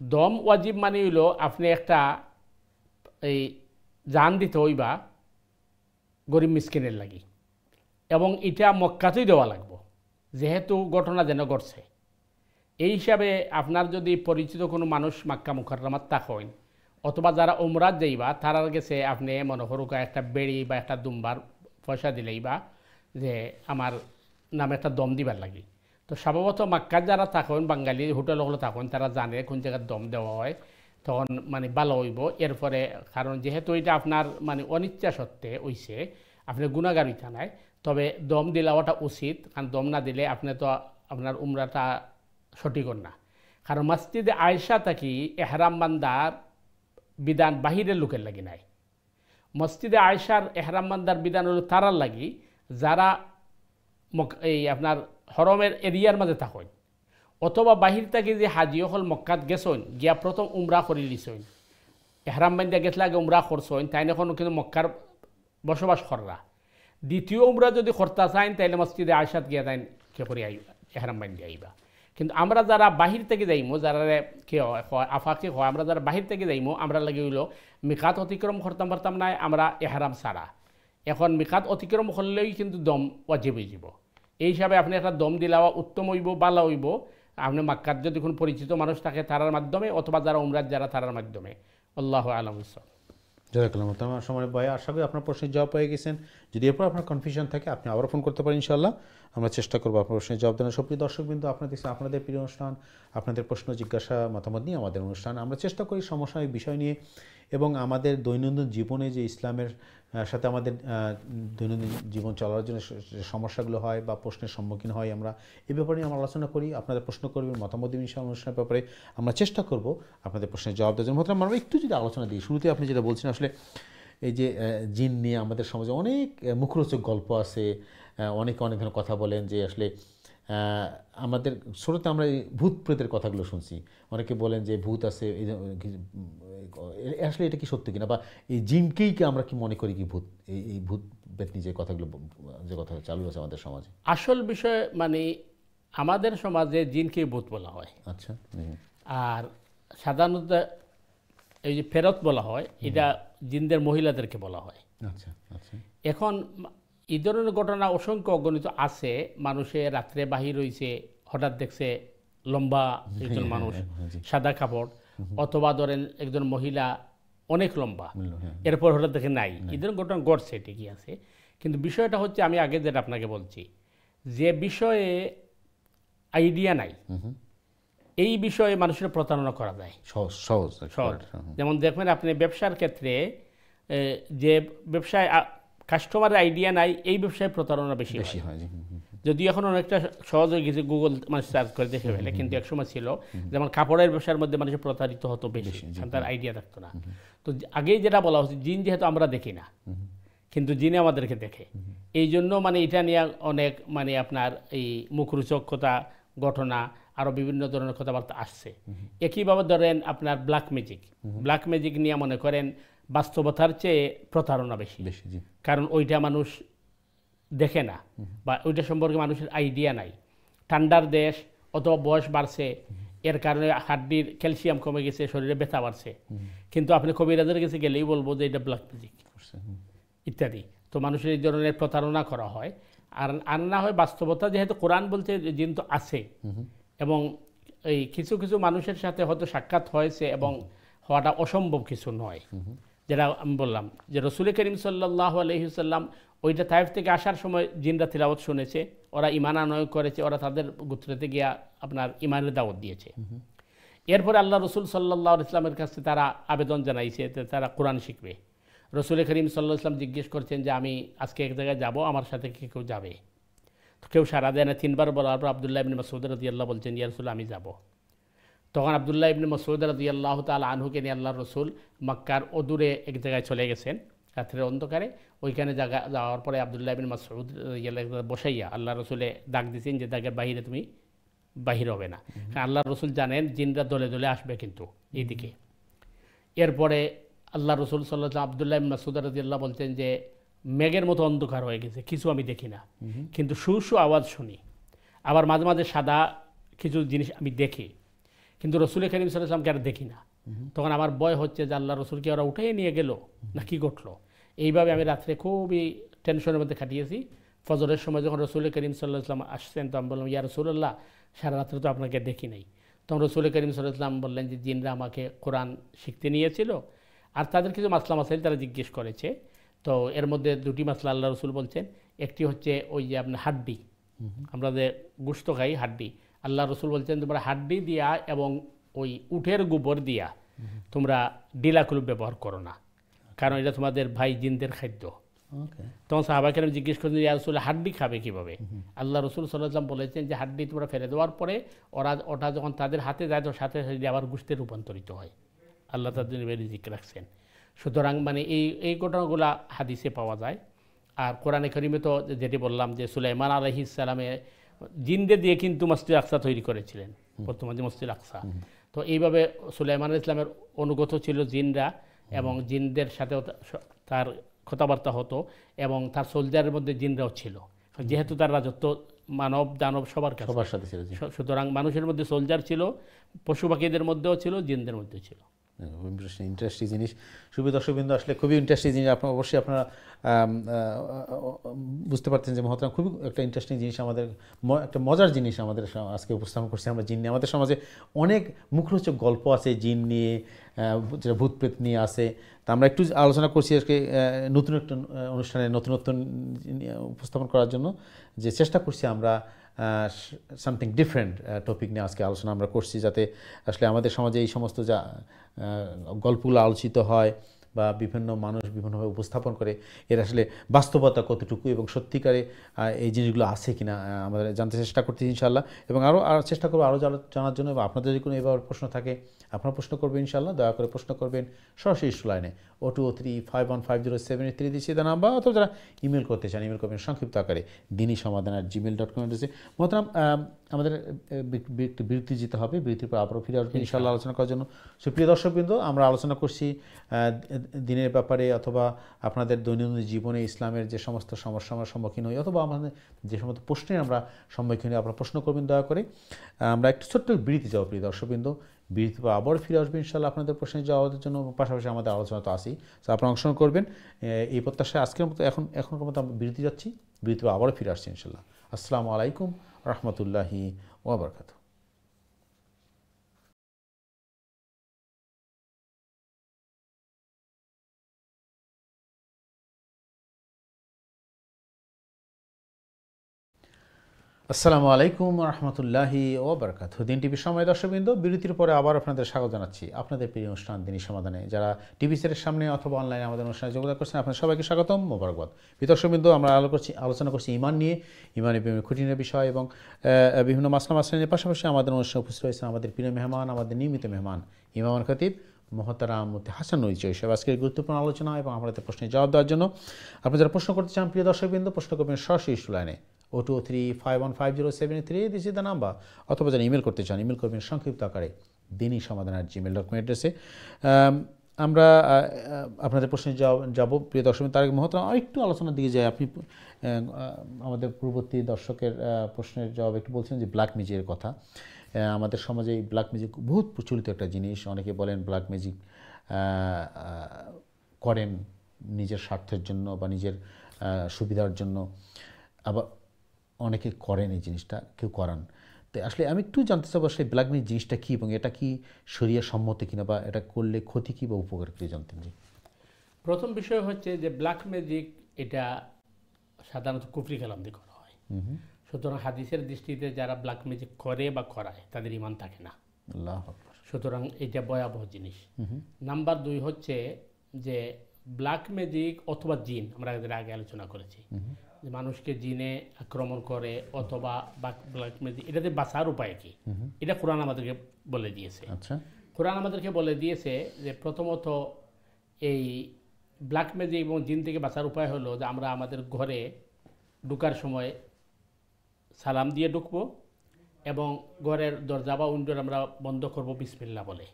দম ওয়াজিব মানে হইল আপনি একটা এই জান দিতে হইবা গরিব মিসকিনের লাগি, এবং এটা মক্কাতেই দেওয়া লাগবো যেহেতু ঘটনা যেন ঘটছে। এই হিসাবে আপনার যদি পরিচিত কোনো মানুষ মাক্কা মুকাররমাত থাকেন অথবা যারা উমরাত যাইবা তারার কাছে আপনি মনে করুকা একটা বেড়ি বা একটা দুম্বার পয়সা দিলেই বা যে আমার নামে একটা দম দিবার লাগি। তো স্বভাবত মাক্কার যারা থাকেন বাঙালি হোটেলগুলো থাকেন তারা জানে কোন জায়গায় দম দেওয়া হয়, তখন মানে ভালো হইব। এরপরে কারণ যেহেতু এটা আপনার মানে অনিচ্ছা সত্ত্বে হইছে, আপনি গুণাগার হইতা নাই, তবে দম দিলাওয়াটা উচিত, কারণ দম না দিলে আপনি তো আপনার উমরাটা সঠিক না। কারণ মসজিদে আয়েশা থাকি এহরাম বান্দার বিধান বাহিরের লোকের লাগি নাই। মসজিদে আয়েশার এহরাম বান্দার বিধান হলো তারার লাগি যারা এই আপনার হরমের এরিয়ার মাঝে থাকেন অথবা বাহির থেকে যে হাজি হল মক্কাত গেছেন গিয়া প্রথম উমরা করে লিছেন, এহরাম বান্দিয়া গেছলে আগে উমরা করছেন, তাই এখন কিন্তু মক্কার বসবাস কররা। দ্বিতীয় উমরা যদি করতে চান তাইলে মসজিদে আয়েশাত গিয়া তাই কে করে আইবা এহরাম বান্দিয়া আইবা। কিন্তু আমরা যারা বাহির থেকে যাইমো, যারা কে হয় আফাকে হয়, আমরা যারা বাহির থেকে যাইমো আমরা লাগে হইল মিকাত অতিক্রম করতাম পারতাম নাই, আমরা এহরাম সারা। এখন মিকাত অতিক্রম করলেই কিন্তু দম ওয়াজিব হয়ে যাব। এই হিসাবে আপনি একটা দম দিলাওয়া উত্তম হইব, বালা হইব। আপনি মাক্কার যদি কোনো পরিচিত মানুষ থাকে তারার মাধ্যমে অথবা যারা উমরাত যারা তারার মাধ্যমে। আল্লাহু আ'লাম। জাযাকাল্লাহু খাইরান। সময় ভাই আশা করি আপনার প্রশ্নের জবাব পেয়ে গেছেন। যদি এরপর আপনার কনফিউশন থাকে আপনি আবার ফোন করতে পারেন, ইনশাআল্লাহ আমরা চেষ্টা করবো আপনার প্রশ্নের জবাব দেওয়ার। সুপ্রিয় দর্শকবৃন্দ, আপনাদের প্রিয় অনুষ্ঠান, আপনাদের প্রশ্ন জিজ্ঞাসা মতামত নিয়ে আমাদের অনুষ্ঠান। আমরা চেষ্টা করি সমসাময়িক বিষয় নিয়ে এবং আমাদের দৈনন্দিন জীবনে যে ইসলামের সাথে আমাদের দৈনন্দিন জীবন চলার জন্য যে সমস্যাগুলো হয় বা প্রশ্নের সম্মুখীন হয় আমরা এই ব্যাপারে আমরা আলোচনা করি। আপনাদের প্রশ্ন করবেন, মতামত দিন ইনশাআল্লাহ অনুষ্ঠানের ব্যাপারে আমরা চেষ্টা করব আপনাদের প্রশ্নের জবাব দেওয়ার জন্য। মতলব আমরা একটু যদি আলোচনা দিই, শুরুতে আপনি যেটা বলছেন আসলে এই যে জিন নিয়ে আমাদের সমাজে অনেক মুখরোচক গল্প আছে, অনেক ধরনের কথা বলেন যে আসলে আমাদের ছোটোতে আমরা এই ভূত প্রেতের কথাগুলো শুনছি, অনেকে বলেন যে ভূত আছে, আসলে এটা কি সত্য কিনা, বা এই জিনকেই কি আমরা কি মনে করি কি ভূত, এই ভূত প্রেত নিয়ে যে কথাগুলো যে কথা চালু আছে আমাদের সমাজে। আসল বিষয় মানে আমাদের সমাজে জিনকে ভূত বলা হয়। আচ্ছা। আর সাধারণত এই যে ফেরত বলা হয় এটা জিনদের মহিলাদেরকে বলা হয়। আচ্ছা আচ্ছা। এখন এই ধরনের ঘটনা অসংখ্য অগণিত আছে। মানুষে রাত্রে বাহির হইছে, হঠাৎ দেখছে লম্বা একজন মানুষ সাদা কাপড়, অথবা ধরেন একজন মহিলা অনেক লম্বা, এরপর হঠাৎ দেখে নাই। এই ধরনের ঘটনা ঘটছে, ঠিকই আছে। কিন্তু বিষয়টা হচ্ছে আমি আগে যেটা আপনাকে বলছি, যে বিষয়ে আইডিয়া নাই এই বিষয়ে মানুষের প্রতারণা করা যায় সহজ। যেমন দেখবেন আপনি ব্যবসার ক্ষেত্রে যে ব্যবসায় কাস্টমারের আইডিয়া নাই, এই ব্যবসায় প্রতারণা বেশি হয়। যদি এখন অনেকটা সহজ হয়ে গেছে, গুগল মানুষ সার্চ করে দেখে ফেলে, কিন্তু একসময় ছিল যেমন কাপড়ের ব্যবসার মধ্যে মানুষ প্রতারিত হতো বেশি, তার আইডিয়া থাকতো না। তো আগেই যেটা বলা হচ্ছে, জিন যেহেতু আমরা দেখি না কিন্তু জিনে আমাদেরকে দেখে, এই জন্য মানে এটা নিয়ে অনেক মানে আপনার এই মুখরোচক কথা ঘটনা আরও বিভিন্ন ধরনের কথাবার্তা আসছে। একইভাবে ধরেন আপনার ব্ল্যাক ম্যাজিক নিয়ে মনে করেন বাস্তবতার চেয়ে প্রতারণা বেশি, কারণ ওইটা মানুষ দেখে না বা ওইটা সম্পর্কে মানুষের আইডিয়া নাই। ঠান্ডার দেশ, অথবা বয়স বাড়ছে, এর কারণে হাড্ডির ক্যালসিয়াম কমে গেছে, শরীরে ব্যথা বাড়ছে, কিন্তু আপনি কবিরাজের কাছে গেলেই বলবো যে এটা ব্ল্যাক ম্যাজিক ইত্যাদি। তো মানুষের এই ধরনের প্রতারণা করা হয়। আর না হয় বাস্তবতা, যেহেতু কোরআন বলছে জিন তো আছে, এবং এই কিছু কিছু মানুষের সাথে হয়তো সাক্ষাৎ হয়েছে এবং হওয়াটা অসম্ভব কিছু নয়। যেটা আমি বললাম যে রসুল করিম সাল্লাল্লাহু আলাইহি ওয়াসাল্লাম ওইটা তাইফ থেকে আসার সময় জিনরা তিলাওয়াত শুনেছে, ওরা ঈমান আনয়ন করেছে, ওরা তাদের গোত্রতে গিয়া আপনার ঈমানের দাওয়াত দিয়েছে। এরপরে আল্লাহ রসুল সাল্লাল্লাহু আলাইহি ওয়াসাল্লামের কাছে তারা আবেদন জানাইছে যে তারা কোরআন শিখবে। রসুল করিম সাল্লাল্লাহু আলাইহি ওয়াসাল্লাম জিজ্ঞেস করছেন যে আমি আজকে এক জায়গায় যাব, আমার সাথে কে কেউ যাবে? তো কেউ সারা দেয় না। 3বার বলার পর আব্দুল্লাহ ইবনে মাসউদ রাদিয়াল্লাহু বলছেন, ইয়া রাসূলুল্লাহ আমি যাব। তখন আব্দুল্লাহ ইবনে মাসউদ রাদিয়াল্লাহু তাআলা আনহুকে নিয়ে আল্লাহর রাসূল মক্কার অদূরে এক জায়গায় চলে গেছেন রাত্রের অন্ধকারে। ওইখানে যাওয়ার পরে আব্দুল্লাহ ইবনে মাসউদ রাদিয়াল্লাহু বসাইয়া আল্লাহ রাসূলে ডাক দিয়েছেন যে দাগের বাইরে তুমি বাহির হবে না। আল্লাহ রসুল জানেন জিনরা দলে দলে আসবে কিন্তু এইদিকে। এরপরে আল্লাহ রসুল সাল্লাল্লাহু আব্দুল্লাহ ইবনে মাসউদ রাদিয়াল্লাহু বলছেন যে মেঘের মতো অন্ধকার হয়ে গেছে, কিছু আমি দেখি না, কিন্তু শু আওয়াজ শুনি। আবার মাঝে মাঝে সাদা কিছু জিনিস আমি দেখি, কিন্তু রসুল করিম সাল্লাল্লাহু আলাইহি ওয়াসাল্লামকে আর দেখি না। তখন আমার ভয় হচ্ছে যে আল্লাহ রসুলকে ওরা উঠাই নিয়ে গেল না কি ঘটলো। এইভাবে আমি রাত্রে খুবই টেনশনের মধ্যে কাটিয়েছি। ফজরের সময় যখন রসুল করিম সাল্লাল্লাহু আলাইহি ওয়াসাল্লাম আসছেন, তো আমি বললাম, ইয়া রাসূলুল্লাহ সারা রাত্রে তো আপনাকে দেখি নাই। তখন রসুল করিম সাল্লাল্লাহু আলাইহি ওয়াসাল্লাম বললেন যে জিনরা আমাকে কোরআন শিখতে নিয়েছিল, আর তাদের কিছু মাসলা মাসাইল তারা জিজ্ঞেস করেছে। তো এর মধ্যে 2টি মাসলা আল্লাহ রসুল বলছেন। একটি হচ্ছে ওই যে আপনার হাড্ডি, আমরা যে গোশত খাই হাড্ডি, আল্লাহ রসুল বলছেন তোমরা হাড্ডি দিয়া এবং ওই উটের গোবর দিয়া তোমরা ডিলাকুলুপ ব্যবহার করো না, কারণ এটা তোমাদের ভাই জিনদের খাদ্য। তখন সাহাবা কেরাম জিজ্ঞেস করেন, ইয়া রাসূলুল্লাহ হাড্ডি খাবে কীভাবে? আল্লাহ রসুল সাল্লাল্লাহু আলাইহি ওয়াসাল্লাম বলেছেন যে হাড্ডি তোমরা ফেলে দেওয়ার পরে ওটা যখন তাদের হাতে যায় তো সাথে সাথে আবার গোশতে রূপান্তরিত হয়। আল্লাহ তাদের রিজিক রাখছেন। সুতরাং মানে এই ঘটনাগুলো হাদিসে পাওয়া যায়। আর কোরআনে কারিমে তো যেটি বললাম যে সুলাইমান আলাইহিস সালামে জিনদের দিয়ে কিন্তু মসজিদ আকসা তৈরি করেছিলেন, বর্তমানে মসজিদ আকসা। তো এইভাবে সুলাইমান আলাইহিস সালামের অনুগত ছিল জিনরা, এবং জিনদের সাথেও তার কথাবার্তা হতো, এবং তার সোলজারের মধ্যে জিনরাও ছিল, যেহেতু তার রাজত্ব মানব দানব সবার সাথে ছিল। সুতরাং মানুষের মধ্যে সোলজার ছিল, পশু পাখিদের মধ্যেও ছিল, জিনদের মধ্যেও ছিল। ইন্টারেস্টিং জিনিস। সুপ্রিয় দর্শকবৃন্দ, আসলে খুবই ইন্টারেস্টিং জিনিস। আপনার অবশ্যই আপনারা বুঝতে পারতেন যে মহতরম খুবই একটা ইন্টারেস্টিং জিনিস, আমাদের একটা মজার জিনিস আমাদের আজকে উপস্থাপন করছি আমরা জিন নিয়ে। আমাদের সমাজে অনেক মুখরোচক গল্প আছে জিন নিয়ে, যেটা ভূত প্রেত নিয়ে আছে। তা আমরা একটু আলোচনা করছি আজকে নতুন একটা অনুষ্ঠানে নতুনত্ব উপস্থাপন করার জন্য, যে চেষ্টা করছি আমরা সামথিং ডিফারেন্ট টপিক নিয়ে আজকে আলোচনা আমরা করছি, যাতে আসলে আমাদের সমাজে এই সমস্ত যা গল্পগুলো আলোচিত হয় বা বিভিন্ন মানুষ বিভিন্নভাবে উপস্থাপন করে, এর আসলে বাস্তবতা কতটুকু এবং সত্যিকারে এই জিনিসগুলো আছে কিনা আমাদের জানতে চেষ্টা করতেছি ইনশাআল্লাহ। এবং আরও চেষ্টা করবো আরও জানার জন্য। এবং আপনাদের যদি কোনো এবার প্রশ্ন থাকে আপনারা প্রশ্ন করবেন ইনশাআল্লাহ, দয়া করে প্রশ্ন করবেন সরাসরি লাইনে 0203515073 দিচ্ছি তার নাম্বার, অথবা যারা ইমেল করতে চান ইমেল করবেন সংক্ষিপ্ত আকারে dini@gmail.com এড্রেসে। মহতরম, আমাদের একটু বিরতি যেতে হবে, বিরতির পর আবারও ফিরে আসবেন ইনশাআল্লাহ আলোচনা করার জন্য। সুপ্রিয় দর্শকবৃন্দ, আমরা আলোচনা করছি দিনের ব্যাপারে, অথবা আপনাদের দৈনন্দিন জীবনে ইসলামের যে সমস্ত সমস্যার সম্মুখীন হই, অথবা আমাদের যে সমস্ত প্রশ্নের আমরা সম্মুখীন হই, আপনারা প্রশ্ন করবেন দয়া করে। আমরা একটু ছোট্ট বিরতি যাবো প্রিয় দর্শকবৃন্দ, বিরতি পর আবার ফিরে আসবেন ইনশাআল্লাহ আপনাদের প্রশ্নের জবাবের জন্য। পাশাপাশি আমাদের আলোচনা তো আসি, তো আপনারা অংশগ্রহণ করবেন এই প্রত্যাশায়। আজকের মতো এখনকার মতো আমরা বিরতি যাচ্ছি, বিরতি পর আবারও ফিরে আসছি ইনশাআল্লাহ। আসসালামু আলাইকুম রহমতুল্লাহি ওয়া বারাকাতুহু। আসসালামু আলাইকুম রহমতুল্লাহি ওয়া বারাকাতুহু। দিন টিভির সময় দর্শকবৃন্দ, বিরতির পরে আবার আপনাদের স্বাগত জানাচ্ছি আপনাদের প্রিয় অনুষ্ঠান দিনী সমাধানে। যারা টিভি সেটের সামনে অথবা অনলাইনে আমাদের অনুষ্ঠানে যোগদান করছেন, আপনাদের সবাইকে স্বাগতম, মোবারকবাদ। প্রিয় দর্শকবৃন্দ, আমরা আলোচনা করছি ইমান নিয়ে, ইমানের খুঁটিনাটি বিষয় এবং বিভিন্ন মাসলা মাসলানের পাশাপাশি আমাদের অনুষ্ঠানে উপস্থিত রয়েছেন আমাদের প্রিয় মেহমান, আমাদের নিয়মিত মেহমান ইমাম খতিব মোহতারাম মুফতি হাসান নুরী চৌধুরী। আজকের গুরুত্বপূর্ণ আলোচনা এবং আমাদের প্রশ্নের জবাব দেওয়ার জন্য আপনারা যারা প্রশ্ন করতে চান প্রিয় দর্শকবৃন্দ, প্রশ্ন করবেন সরাসরি লাইনে 0235155073 দিস ইজ দ্য নাম্বার, অথবা যারা ইমেল করতে চান ইমেল করবেন সংক্ষিপ্ত আকারে dini@gmail.com এড্রেসে। আমরা আপনাদের প্রশ্নের যাব প্রিয় দর্শক। তার আগে মহতরম আরেকটু আলোচনার দিকে যায়। আপনি আমাদের পূর্ববর্তী দর্শকের প্রশ্নের জবাব একটু বলছেন যে ব্ল্যাক ম্যাজিকের কথা। আমাদের সমাজে এই ব্ল্যাক ম্যাজিক বহুত প্রচলিত একটা জিনিস। অনেকে বলেন ব্ল্যাক ম্যাজিক করেন নিজের স্বার্থের জন্য বা নিজের সুবিধার জন্য, আবার অনেকে করেন এই জিনিসটা, কেউ করান। তো আসলে আমি একটু জানতে চাবো আসলে ব্ল্যাক ম্যাজিক জিনিসটা কী এবং এটা কি শরিয়া সম্মত কিনা, বা এটা করলে ক্ষতি কী বা উপকার কী জানতেন? জি, প্রথম বিষয় হচ্ছে যে ব্ল্যাক ম্যাজিক এটা সাধারণত কুফরি কালাম দিয়ে করা হয়। সুতরাং হাদিসের দৃষ্টিতে যারা ব্ল্যাক ম্যাজিক করে বা করায় তাদের ইমান থাকে না। আল্লাহু আকবার। সুতরাং এটা ভয়াবহ জিনিস। নাম্বার 2 হচ্ছে যে ব্ল্যাক ম্যাজিক অথবা জিন, আমরা এদের আগে আলোচনা করেছি, যে মানুষকে জিনে আক্রমণ করে অথবা ব্ল্যাক ম্যাজিক, এটাতে বাঁচার উপায় কি, এটা কোরআন আমাদেরকে বলে দিয়েছে। আচ্ছা, কোরআন আমাদেরকে বলে দিয়েছে যে প্রথমত এই ব্ল্যাক ম্যাজিক এবং জিন থেকে বাঁচার উপায় হলো যে আমরা আমাদের ঘরে ঢুকার সময় সালাম দিয়ে ঢুকবো এবং ঘরের দরজা বা উইন্ডোর আমরা বন্ধ করব বিসমিল্লাহ বলে,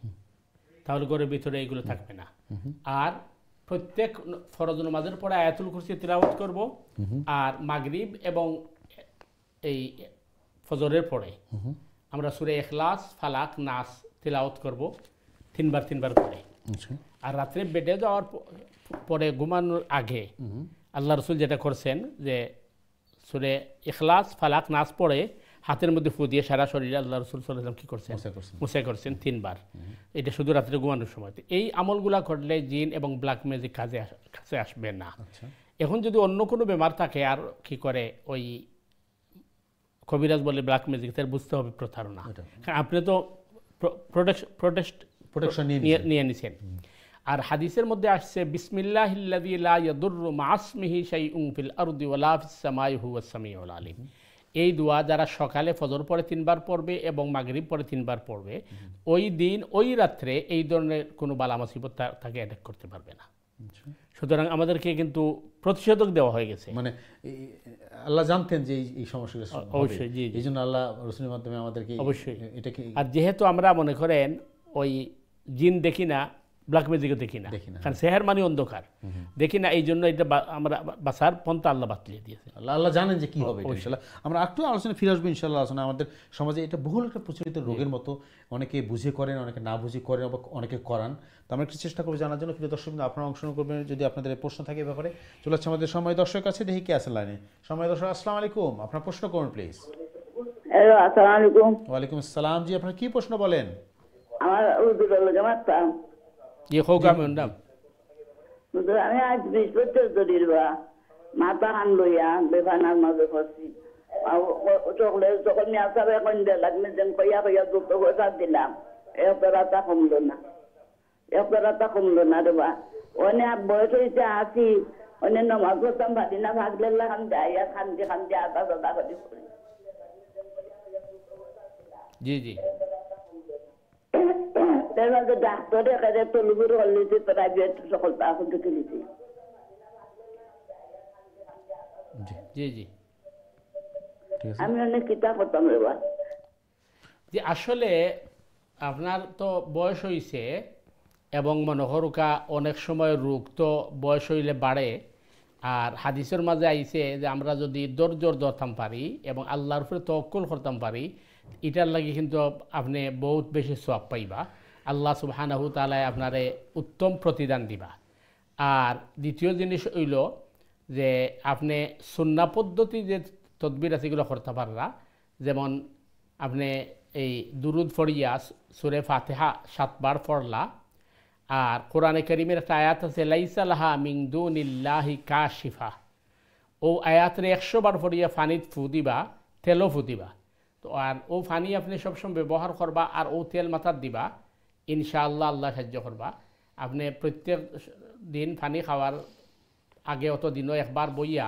তাহলে ঘরের ভিতরে এগুলো থাকবে না। আর প্রত্যেক ফরজ নামাজের পরে আয়াতুল কুরসি তিলাওয়াত করব, আর মাগরিব এবং এই ফজরের পরে আমরা সূরা ইখলাস, ফালাক, নাস তিলাওয়াত করব 3 বার করে। আচ্ছা, আর রাত্রে বেডে যাওয়ার পরে ঘুমানোর আগে আল্লাহ রসুল যেটা করছেন যে সূরা ইখলাস, ফালাক, নাস পড়ে হাতের মধ্যে ফু দিয়ে সারা শরীরে আল্লাহ রসুল সাল্লাল্লাহু আলাইহি ওয়াসাল্লাম কি করছেন, মুছা করছেন 3 বার। এটা শুধু রাত্রে ঘুমানোর সময়। এই আমলগুলা করলে জিন এবং ব্ল্যাক ম্যাজিক কাছে আসবে না। এখন যদি অন্য কোনো বেমার থাকে আর কি করে ওই কবিরাজ বলে ব্ল্যাক ম্যাজিক, তার বুঝতে হবে প্রতারণা। কারণ আপনি তো প্রোটেকশন নিয়ে নিছেন। আর হাদিসের মধ্যে আসছে বিসমিল্লাহিল্লাযী লা ইয়াদুররু মা ইসমিহি শাইউন ফিল আরদি ওয়ালা ফিস সামাই হুয়াস সামিউল আলিম। এই দোয়া যারা সকালে ফজর পরে 3 বার পড়বে এবং মাগরিব পরে 3 বার পড়বে, ওই দিন ওই রাত্রে এই ধরনের কোনো বালা মুসিবত তাকে অ্যাটাক করতে পারবে না। সুতরাং আমাদেরকে কিন্তু প্রতিষেধক দেওয়া হয়ে গেছে। মানে আল্লাহ জানতেন যে এই সমস্যাগুলো অবশ্যই, জি, এই জন্য আল্লাহ রসুলের মাধ্যমে আমাদেরকে অবশ্যই এটা কি। আর যেহেতু আমরা মনে করেন ওই জিন দেখি না, ব্ল্যাক ম্যাজিকও দেখি না, কারণ সেহের মানে অন্ধকার দেখি না, এই জন্য এটা আমরা বাঁচার পন্থা আল্লাহ বাতলিয়ে দিয়েছে। আল্লাহ জানেন যে কি হবে। ইনশাআল্লাহ আমরা একটু আলোচনা ফিরে আসবো ইনশাআল্লাহ। আলোচনা আমাদের সমাজে এটা বহুল একটা প্রচলিত রোগের মতো, অনেকে বুঝে করেন, অনেকে না বুঝে করেন, আবার অনেকে করান। তো আমরা একটু চেষ্টা করবো জানার জন্য। প্রিয় দর্শক, আপনারা অংশগ্রহণ করবেন যদি আপনাদের প্রশ্ন থাকে ব্যাপারে। চলে আসছে আমাদের সময় দর্শক আছে, দেখি কে আছে লাইনে। সময় দর্শক, আসসালামু আলাইকুম, আপনার প্রশ্ন করুন প্লিজ। হ্যালো, আসসালামু আলাইকুম। ওয়ালাইকুম আসসালাম। জি, আপনার কি প্রশ্ন বলেন? আমার উর্দুর লগে মারতাম। ইয়ে হোক আমি নাম আমি আজ 20 বছর ধরে মাথা হান লইয়া বেভানার মাঝে পড়ছি। চকলেট যখন মেয়াসাবে এখন লাগবে যেন কইয়া দুটো পয়সা দিলাম, একটা কমলো না, একটা কমলো না রে বা। অনেক বয়স হয়েছে 80, অনেক নমাজ পড়তাম ভাবি না, ভাগলে খান যাইয়া খান্দি আধা দাদা করি। জি জি, ডাক্তার এখানে তলুগুর হলিতে প্রাইভেট সকল এখন দেখে নিছি। জি জি, আমি অনেক কিতাব করতাম এবার। যে আসলে আপনার তো বয়স হয়েছে এবং মনোহরুকা অনেক সময় রোগ তো বয়স হইলে বাড়ে। আর হাদিসের মাঝে আইছে যে আমরা যদি ধৈর্য ধরতাম পারি এবং আল্লাহর উপরে তওয়াক্কুল করতাম পারি, এটার লাগে কিন্তু আপনি বহুত বেশি সওয়াব পাইবা। আল্লাহ সুবহানাহু তাআলা আপনারে উত্তম প্রতিদান দিবা। আর দ্বিতীয় জিনিস হইল যে আপনি সুন্নাহ পদ্ধতি যে তদবির আছে এগুলো করতে পাররা। যেমন আপনি এই দুরুদ ফড়িয়া সূরা ফাতিহা 7 বার পড়লা। আর কোরআনে কারীমের একটা আয়াত আছে লাইসা লাহা মিন দুনিল্লাহি কাশিফা, ও আয়াতের 100 বার পড়িয়া ফানিত ফু দিবা, তেলও ফু দিবা। তো আর ও ফানি আপনি সবসময় ব্যবহার করবা আর ও তেল মাথার দিবা, ইনশাআল্লাহ আল্লাহ সাহায্য করবা। আপনি প্রত্যেক দিন ফানি খাওয়ার আগে অত দিনও একবার বইয়া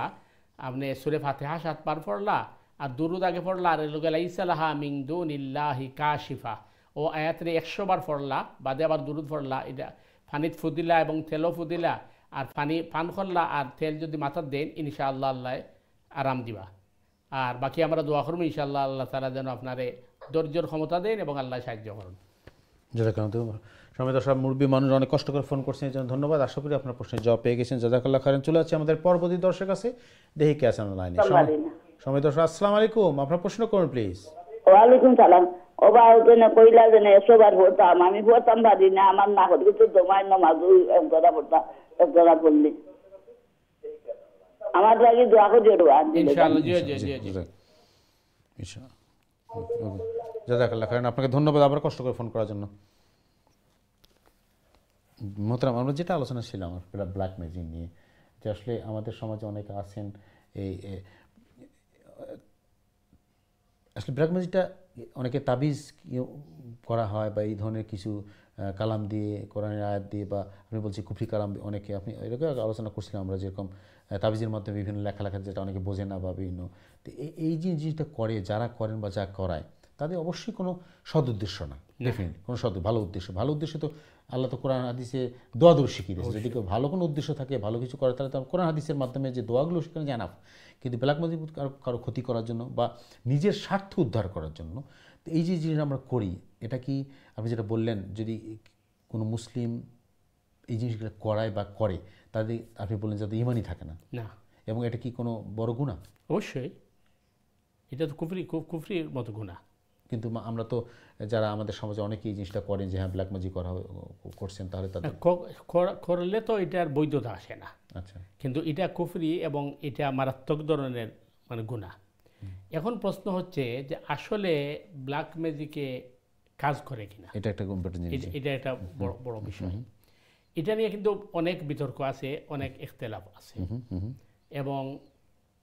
আপনি সূরা ফাতিহা 7 বার পড়লা আর দুরুদ আগে পড়লা, আর লোকে লাইসা লাহা মিন দুনিল্লাহি কাশিফা, ও আয়াতের 100 বার পড়লা, বাদে আবার দুরুদ পড়লা, এটা ফানিত ফুদিলা এবং তেলও ফুদিলা, আর ফানি পান করলা আর তেল যদি মাথার দেন, ইনশাআল্লাহ আল্লাহ আরাম দিবা। আর বাকি আমরা দোয়া করবো ইনশাআল্লাহ আল্লাহ তাআলা যেন আপনারে ধৈর্যের ক্ষমতা দেন এবং আল্লাহ সাহায্য করুন। জাযাকাল্লাহ। সময় দর্শক, মুরব্বী মানুষ অনেক কষ্ট করে ফোন করছেন, এই জন্য ধন্যবাদ। আশা করি আপনার প্রশ্নের জবাব পেয়ে গেছেন। জাযাকাল্লাহ খাইরান। চলে যাচ্ছে আমাদের পরবর্তী দর্শক আছে, দেখি কে আছেন লাইনে। সময় দর্শক, আসসালামু আলাইকুম, আপনার প্রশ্ন করুন প্লিজ। ওয়ালাইকুম সালাম। ও বা ওখানে কইলা যে 100 বার পড়তাম, আমি পড়তাম পারি না, আমার না হলে কিছু জমায় নামাজ একজোড়া পড়তাম, একজোড়া পড়লি আমার লাগি দোয়া করে দেওয়া ইনশাআল্লাহ। জি জি জি জি, ইনশাআল্লাহ। জাযাকাল্লাহ খাইরান, আপনাকে ধন্যবাদ আবার কষ্ট করে ফোন করার জন্য। মোহতারাম, আমরা যেটা আলোচনা ছিল আমার ব্ল্যাক ম্যাজিক নিয়ে, যে আসলে আমাদের সমাজে অনেকে আছেন এই আসলে ব্ল্যাক ম্যাজিকটা অনেকে তাবিজ করা হয় বা এই ধরনের কিছু কালাম দিয়ে, কোরআনের আয়াত দিয়ে, বা আমি বলছি কুফরি কালাম, অনেকে আপনি এরকম আলোচনা করছিলাম আমরা, যেরকম তাবিজের মাধ্যমে বিভিন্ন লেখালেখা যেটা অনেকে বোঝে না বা বিভিন্ন, তো এই যে জিনিসটা করে, যারা করেন বা যা করায়, তাদের অবশ্যই কোনো সদ উদ্দেশ্য না, ডেফিনেটলি কোনো ভালো উদ্দেশ্য তো আল্লাহ তো কোরআন হাদিসে দোয়া দূর শিখিয়ে দিয়েছে। যদি কেউ ভালো কোনো উদ্দেশ্য থাকে, ভালো কিছু করে, তাহলে তার কোরআন হাদিসের মাধ্যমে যে দোয়াগুলো সেখানে জানাফ। কিন্তু ব্ল্যাক ম্যাজিক কারো ক্ষতি করার জন্য বা নিজের স্বার্থ উদ্ধার করার জন্য, তো এই যে জিনিস আমরা করি, এটা কি আপনি যেটা বললেন, যদি কোনো মুসলিম এই জিনিসগুলো করায় বা করে, তাদের আপনি বললেন যাদের ইমানই থাকে না, না, এবং এটা কি কোনো বড় গুনাহ? অবশ্যই এটা তো কুফরির মতো গুনাহ। কিন্তু আমরা তো, যারা আমাদের সমাজে অনেকেই এই জিনিসটা করেন যে হ্যাঁ ব্ল্যাক ম্যাজিক করছেন, তাহলে তাদের করলে তো এটার বৈধতা আসে না। আচ্ছা, কিন্তু এটা কুফরি এবং এটা মারাত্মক ধরনের মানে গুনাহ। এখন প্রশ্ন হচ্ছে যে আসলে ব্ল্যাক ম্যাজিকে কাজ করে কিনা, এটা একটা ইম্পর্টেন্ট জিনিস। এটা একটা বড় বিষয়। এটা নিয়ে কিন্তু অনেক বিতর্ক আছে, অনেক ইখতিলাফ আছে, এবং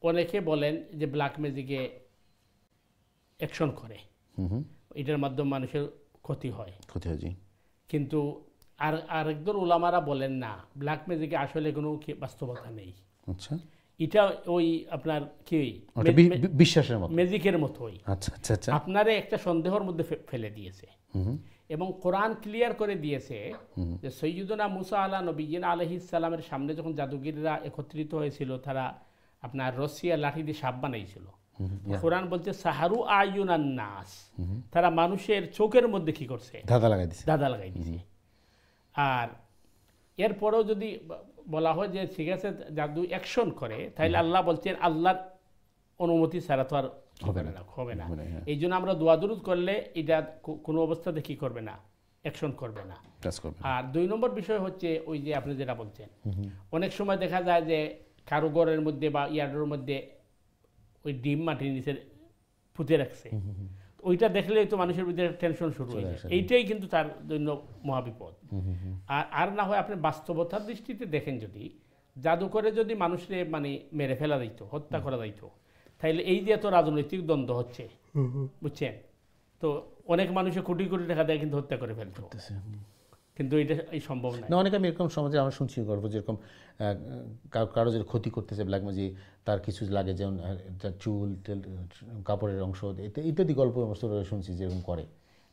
অনেকে বলেন যে ব্ল্যাক ম্যাজিকে অ্যাকশন করে, এটার মাধ্যমে মানুষের ক্ষতি হয়। কিন্তু আরেকজন উলামারা বলেন না, ব্ল্যাক ম্যাজিকে আসলে কোনো বাস্তবতা নেই। আচ্ছা, এটা ওই আপনার কি বিশ্বাসের মতো, ম্যাজিকের মতোই। আচ্ছা আচ্ছা আচ্ছা, আপনারে একটা সন্দেহের মধ্যে ফেলে দিয়েছে। এবং কোরআন ক্লিয়ার করে দিয়েছে যে সৈয়দনা মুসা আলা নবীন আলাইহিস সালামের সামনে যখন জাদুগিররা একত্রিত হয়েছিল, তারা আপনার রসিয়া লাঠি দিয়ে সাপ বানাইছিল। কোরআন বলছে সাহারু আয়ুনান নাস, তারা মানুষের চোখের মধ্যে কি করছে, ধাঁধা লাগাই দিছে। আর এরপরেও যদি বলা হয় যে ঠিক আছে জাদু অ্যাকশন করে, তাহলে আল্লাহ বলছেন আল্লাহর অনুমতি ছাড়া তো আর হবে না। এই জন্য আমরা দোয়া দুরুদ করলে এটা কোনো অবস্থাতে কি করবে না, অ্যাকশন করবে না। আর 2 নম্বর বিষয় হচ্ছে ওই যে আপনি যেটা বলছেন, অনেক সময় দেখা যায় যে কারো ঘরের মধ্যে বা ইয়ার্ডের মধ্যে ওই ডিম মাটির নিচে পুঁতে রাখছে, ওইটা দেখলেই তো মানুষের ভিতরে টেনশন শুরু হয়ে যায়। এইটাই কিন্তু তার জন্য মহাবিপদ। আর না হয় আপনি বাস্তবতার দৃষ্টিতে দেখেন, যদি জাদু করে যদি মানুষের মানে মেরে ফেলা দিত, হত্যা করা দিত, তাইলে এই যে এত রাজনৈতিক দ্বন্দ্ব হচ্ছে, বুঝছেন, তো অনেক মানুষের কোটি কোটি টাকা দেয় কিন্তু হত্যা করে ফেলতে, কিন্তু এটা সম্ভব না। অনেক আমি এরকম সমাজে আমরা শুনছি গল্প, যেরকম কারো যদি ক্ষতি করতেছে ব্ল্যাক ম্যাজিক, তার কিছু লাগে, যেমন চুল, কাপড়ের অংশ ইত্যাদি গল্প শুনছি যেরকম করে।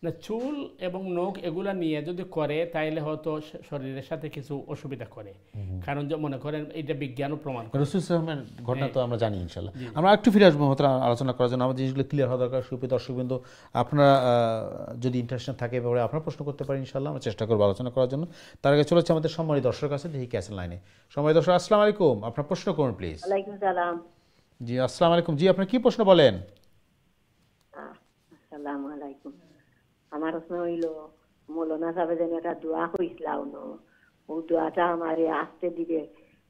না, চুল এবং নখ এগুলা নিয়ে যদি করে, তাইলে হয়তো শরীরের সাথে কিছু অসুবিধা করে, কারণ যে মনে করেন এটা বিজ্ঞানও প্রমাণ করে। রাসূল সাল্লাল্লাহু আলাইহি ওয়াসাল্লামের ঘটনা তো আমরা জানি ইনশাআল্লাহ। আমরা একটু ফিরে আসবো আলোচনা করার জন্য, আমাদের জিনিসগুলো ক্লিয়ার হওয়া দরকার। সুপ্রিয় দর্শকবৃন্দ, আপনারা যদি ইন্টারেস্ট থাকে এবারে আপনারা প্রশ্ন করতে পারেন, ইনশাআল্লাহ আমরা চেষ্টা করবো আলোচনা করার জন্য। তার আগে চলেছে আমাদের সম্মানিত দর্শকের কাছে, দেখি ক্যাসেল লাইনে। সম্মানিত দর্শক, আসসালামু আলাইকুম, আপনার প্রশ্ন করুন প্লিজ। ওয়ালাইকুম সালাম। জি আসসালামু আলাইকুম। জি, আপনার কি প্রশ্ন বলেন? আসসালামু আলাইকুম। আমার প্রশ্ন হইল, মৌলানা সাহেব যেন একটা দোয়া কইছিলাম, ও দোয়াটা আমার আসতে দিবে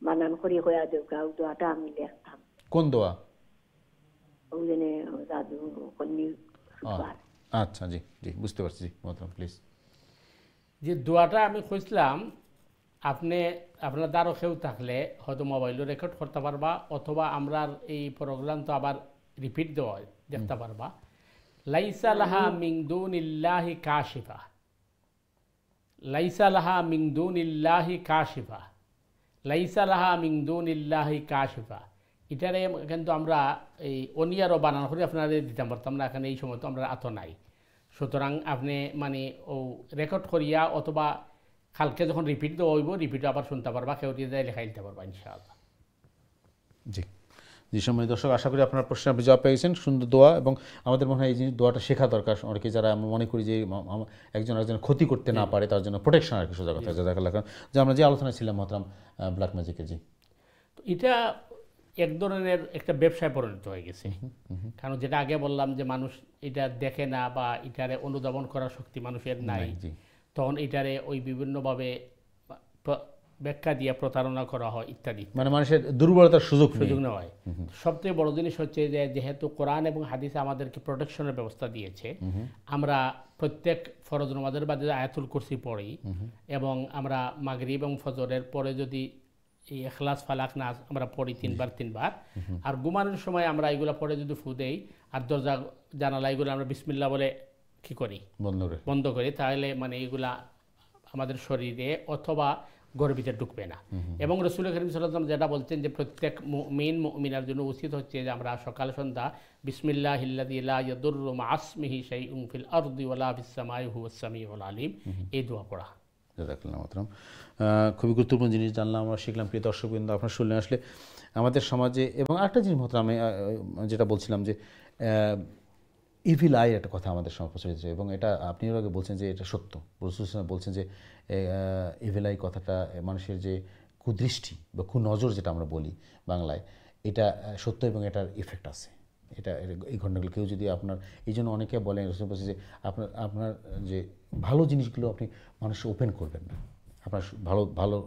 বানান করি হইয়া দেবকা, ও দোয়াটা আমি লিখতাম। কোন দোয়া? ও যেন জাদু কন্যা। আচ্ছা, জি জি বুঝতে পারছি। জি মোহতারাম প্লিজ। যে দোয়াটা আমি খুঁজলাম, আপনার দ্বারও কেউ থাকলে হয়তো মোবাইলও রেকর্ড করতে পারবা, অথবা আমরা এই প্রোগ্রাম তো আবার রিপিট দেওয়া দেখতে পারবা। লাইসা লাহা মিন দুনিল্লাহি কাশিফা, লাইসা লাহা মিন দুনিল্লাহি কাশিফা, লাইসা লাহা মিন দুনিল্লাহি কাশিফা। এটারে কিন্তু আমরা এই অনিয়ারও বানান করে আপনাদের দিতাম পারতাম না, এখানে এই সময় তো আমরা আত নাই। সুতরাং আপনি মানে ও রেকর্ড করিয়া অথবা কালকে যখন রিপিট দেওয়া হইব, রিপিটও আবার শুনতে পারবা, কেউ দিয়ে যায় লেখা দিতে পারবা ইনশাআল্লাহ। জি জি, সম্মানিত দর্শক, আশা করি আপনার প্রশ্নের আপনি জবাব পেয়েছেন। সুন্দর দোয়া, এবং আমাদের মনে হয় এই জিনিস দোয়াটা শেখা দরকার। অনেকে যারা আমরা মনে করি যে একজন ক্ষতি করতে না পারে, তার জন্য প্রোটেকশন আর কি, সোজা কথা জাযাকাল্লাহ খান। যে আমরা যে আলোচনায় ছিলাম মহতারাম ব্ল্যাক ম্যাজিকের, জি তো এটা এক ধরনের একটা ব্যবসায় পরিণত হয়ে গেছে। কারণ যেটা আগে বললাম যে মানুষ এটা দেখে না বা এটারে অনুধাবন করার শক্তি মানুষের নাই, তখন এটারে ওই বিভিন্নভাবে ব্যাখ্যা দিয়ে প্রতারণা করা হয় ইত্যাদি, মানে মানুষের দুর্বলতার সুযোগ নেওয়া হয়। সবথেকে বড় জিনিস হচ্ছে যে যেহেতু কোরআন এবং হাদিসে আমাদেরকে প্রোটেকশনের ব্যবস্থা দিয়েছে, আমরা প্রত্যেক ফরজ নামাজের বাদে আয়াতুল কুরসি পড়ি, এবং আমরা মাগরিব এবং ফজরের পরে যদি এই ইখলাস ফালাক নাস আমরা পড়ি 3 বার, আর ঘুমানোর সময় আমরা এগুলো পড়ে যদি ফু দেই, আর দরজা জানালা এগুলো আমরা বিসমিল্লাহ বলে কি করি, বন্ধ করি, তাহলে মানে এগুলা আমাদের শরীরে অথবা ঘরের ভিতরে ঢুকবে না। এবং রাসূল করিম সাল্লাল্লাহু আলাইহি ওয়াসাল্লাম যেটা বলছেন যে প্রত্যেক মুমিন মুমিনার জন্য উচিত হচ্ছে যে আমরা সকাল সন্ধ্যা বিসমিল্লাহিল্লাযী লা ইয়াদুররু মা ইসমিহি শাইউন ফিল আরদি ওয়ালা ফিস সামাই হুয়াস সামিউল আলিম, এই দোয়া পড়া। জাযাকাল্লাহু মাতরম। খুবই গুরুত্বপূর্ণ জিনিস জানলাম, আমরা শিখলাম। প্রিয় দর্শকবৃন্দ, আপনার শুনলেন আসলে আমাদের সমাজে, এবং আরেকটা জিনিস মতো আমি যেটা বলছিলাম যে ইভিল আই একটা কথা আমাদের সমাজ প্রচলিত, এবং এটা আপনিও আগে বলছেন যে এটা সত্য। রাসূল বলছেন যে ইভিল আই কথাটা মানুষের যে কুদৃষ্টি বা কুনজর যেটা আমরা বলি বাংলায়, এটা সত্য এবং এটার ইফেক্ট আছে। এটা এই ঘটনাগুলো কেউ যদি আপনার, এই জন্য অনেকে বলেন রাসূল বলছে যে আপনার যে ভালো জিনিসগুলো আপনি মানুষকে ওপেন করবেন না। আপনার ভালো ভালো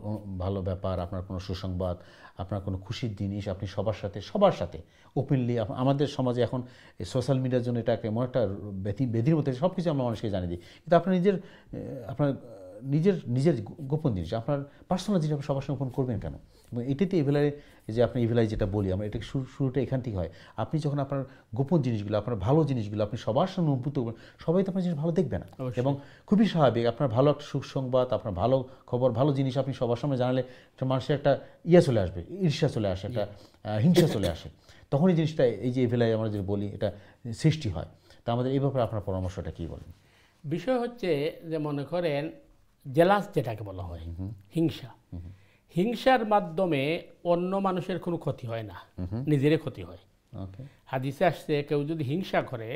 ভালো ব্যাপার, আপনার কোনো সুসংবাদ, আপনার কোনো খুশির জিনিস আপনি সবার সাথে ওপেনলি, আমাদের সমাজে এখন সোশ্যাল মিডিয়ার জন্য এটা এমন একটা বেধির মধ্যে সব কিছু আমরা মানুষকে জানিয়ে দিই, কিন্তু আপনার নিজের গোপন জিনিস, আপনার পার্সোনাল জিনিস আপনি সবার সঙ্গে ওপেন করবেন কেন? এবং এটাতে ইভিলাই, যে আপনি ইভিলাই যেটা বলি আমরা, এটা শুরুটা এখান থেকে হয়। আপনি যখন আপনার গোপন জিনিসগুলো, আপনার ভালো জিনিসগুলো আপনি সবার সঙ্গে উন্মুক্ত করবেন, সবাই তো আপনার জিনিস ভালো দেখবে না। এবং খুবই স্বাভাবিক, আপনার ভালো একটা সুসংবাদ, আপনার ভালো খবর, ভালো জিনিস আপনি সবার সামনে জানালে মানুষের একটা চলে আসবে, ঈর্ষা চলে আসে, একটা হিংসা চলে আসে। তখন এই জিনিসটা, এই যে ইভিলাই আমরা যে বলি, এটা সৃষ্টি হয়। তা আমাদের এই ব্যাপারে আপনার পরামর্শটা কী বলেন? বিষয় হচ্ছে যে মনে করেন জেলাস যেটাকে বলা হয়, হিংসা, হিংসার মাধ্যমে অন্য মানুষের কোনো ক্ষতি হয় না, নিজেরই ক্ষতি হয়। হাদিসে আসছে কেউ যদি হিংসা করে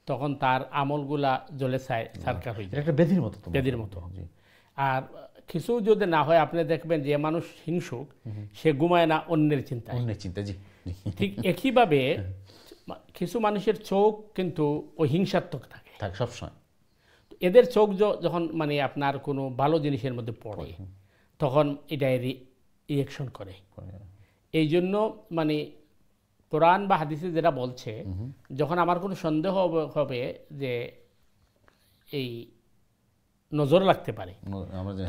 তখন তার আমলগুলা জলে সারকার হয়ে যায়, একটা বেধির মতো, বেধির মতো। আর কিছু যদি না হয়, আপনি দেখবেন যে মানুষ হিংসুক, সে ঘুমায় না অন্যের চিন্তা। জি। ঠিক একইভাবে কিছু মানুষের চোখ কিন্তু ওই হিংসাত্মক থাকে সবসময়। এদের চোখ যখন মানে আপনার কোনো ভালো জিনিসের মধ্যে পড়ে, তখন এটা রিয়েকশন করে। এই জন্য মানে কোরআন বা হাদিসে যেটা বলছে, যখন আমার কোনো সন্দেহ হবে যে এই নজর লাগতে পারে,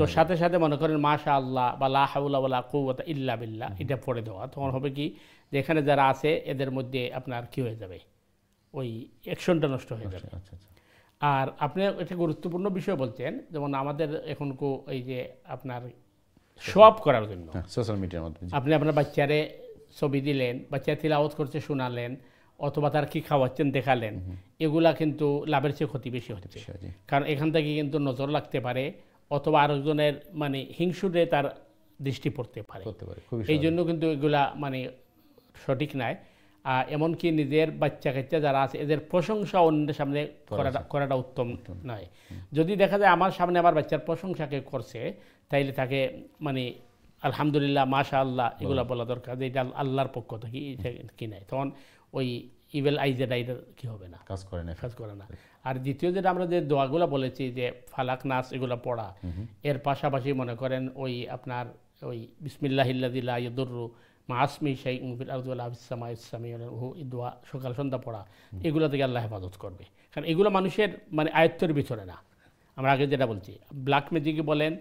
তো সাথে সাথে মনে করেন মাশা আল্লাহ বা লা হাওলা ওয়ালা কুওয়াতা ইল্লা বিল্লাহ এটা পড়ে দেওয়া। তখন হবে কি, যে এখানে যারা আছে এদের মধ্যে আপনার কি হয়ে যাবে, ওই অ্যাকশনটা নষ্ট হয়ে যাবে। আর আপনি একটা গুরুত্বপূর্ণ বিষয় বলছেন, যেমন আমাদের এখন এই যে আপনার শো আপ করার জন্য সোশ্যাল মিডিয়ার মাধ্যমে আপনি আপনার বাচ্চারে ছবি দিলেন, বাচ্চা তিলাওয়াত করছে শোনালেন, অথবা তার কি খাওয়াচ্ছেন দেখালেন, এগুলা কিন্তু লাভের চেয়ে ক্ষতি বেশি হচ্ছে। কারণ এখান থেকে কিন্তু নজর লাগতে পারে, অথবা আরেকজনের মানে হিংসুরে তার দৃষ্টি পড়তে পারে। এই জন্য কিন্তু এগুলা মানে সঠিক নয়। এমনকি নিজের বাচ্চা কাচ্চা যারা আছে এদের প্রশংসা অন্যের সামনে করাটা উত্তম নয়। যদি দেখা যায় আমার সামনে আমার বাচ্চার প্রশংসাকে করছে, তাইলে তাকে মানে আলহামদুলিল্লাহ মাশা আল্লাহ এগুলা বলা দরকার, যে এটা আল্লাহর পক্ষ থেকে কি নাই। তখন ওই ইভেল আই যেটা এটা কি হবে না, কাজ করে না। আর দ্বিতীয় যেটা আমরা যে দোয়াগুলো বলেছি, যে ফালাক নাস এগুলো পড়া, এর পাশাপাশি মনে করেন ওই আপনার ওই বিসমিল্লাহিল্লাযী লা ইয়াদুররু মা ইসমিহি শাইউন ফিল আরদি ওয়ালা ফিস সামাই দোয়া সকাল সন্ধ্যা পড়া, এগুলো থেকে আল্লাহ হেফাজত করবে। কারণ এগুলো মানুষের মানে আয়ত্তের ভিতরে না। আমরা আগে যেটা বলছি, ব্ল্যাক ম্যাজিক বলেন,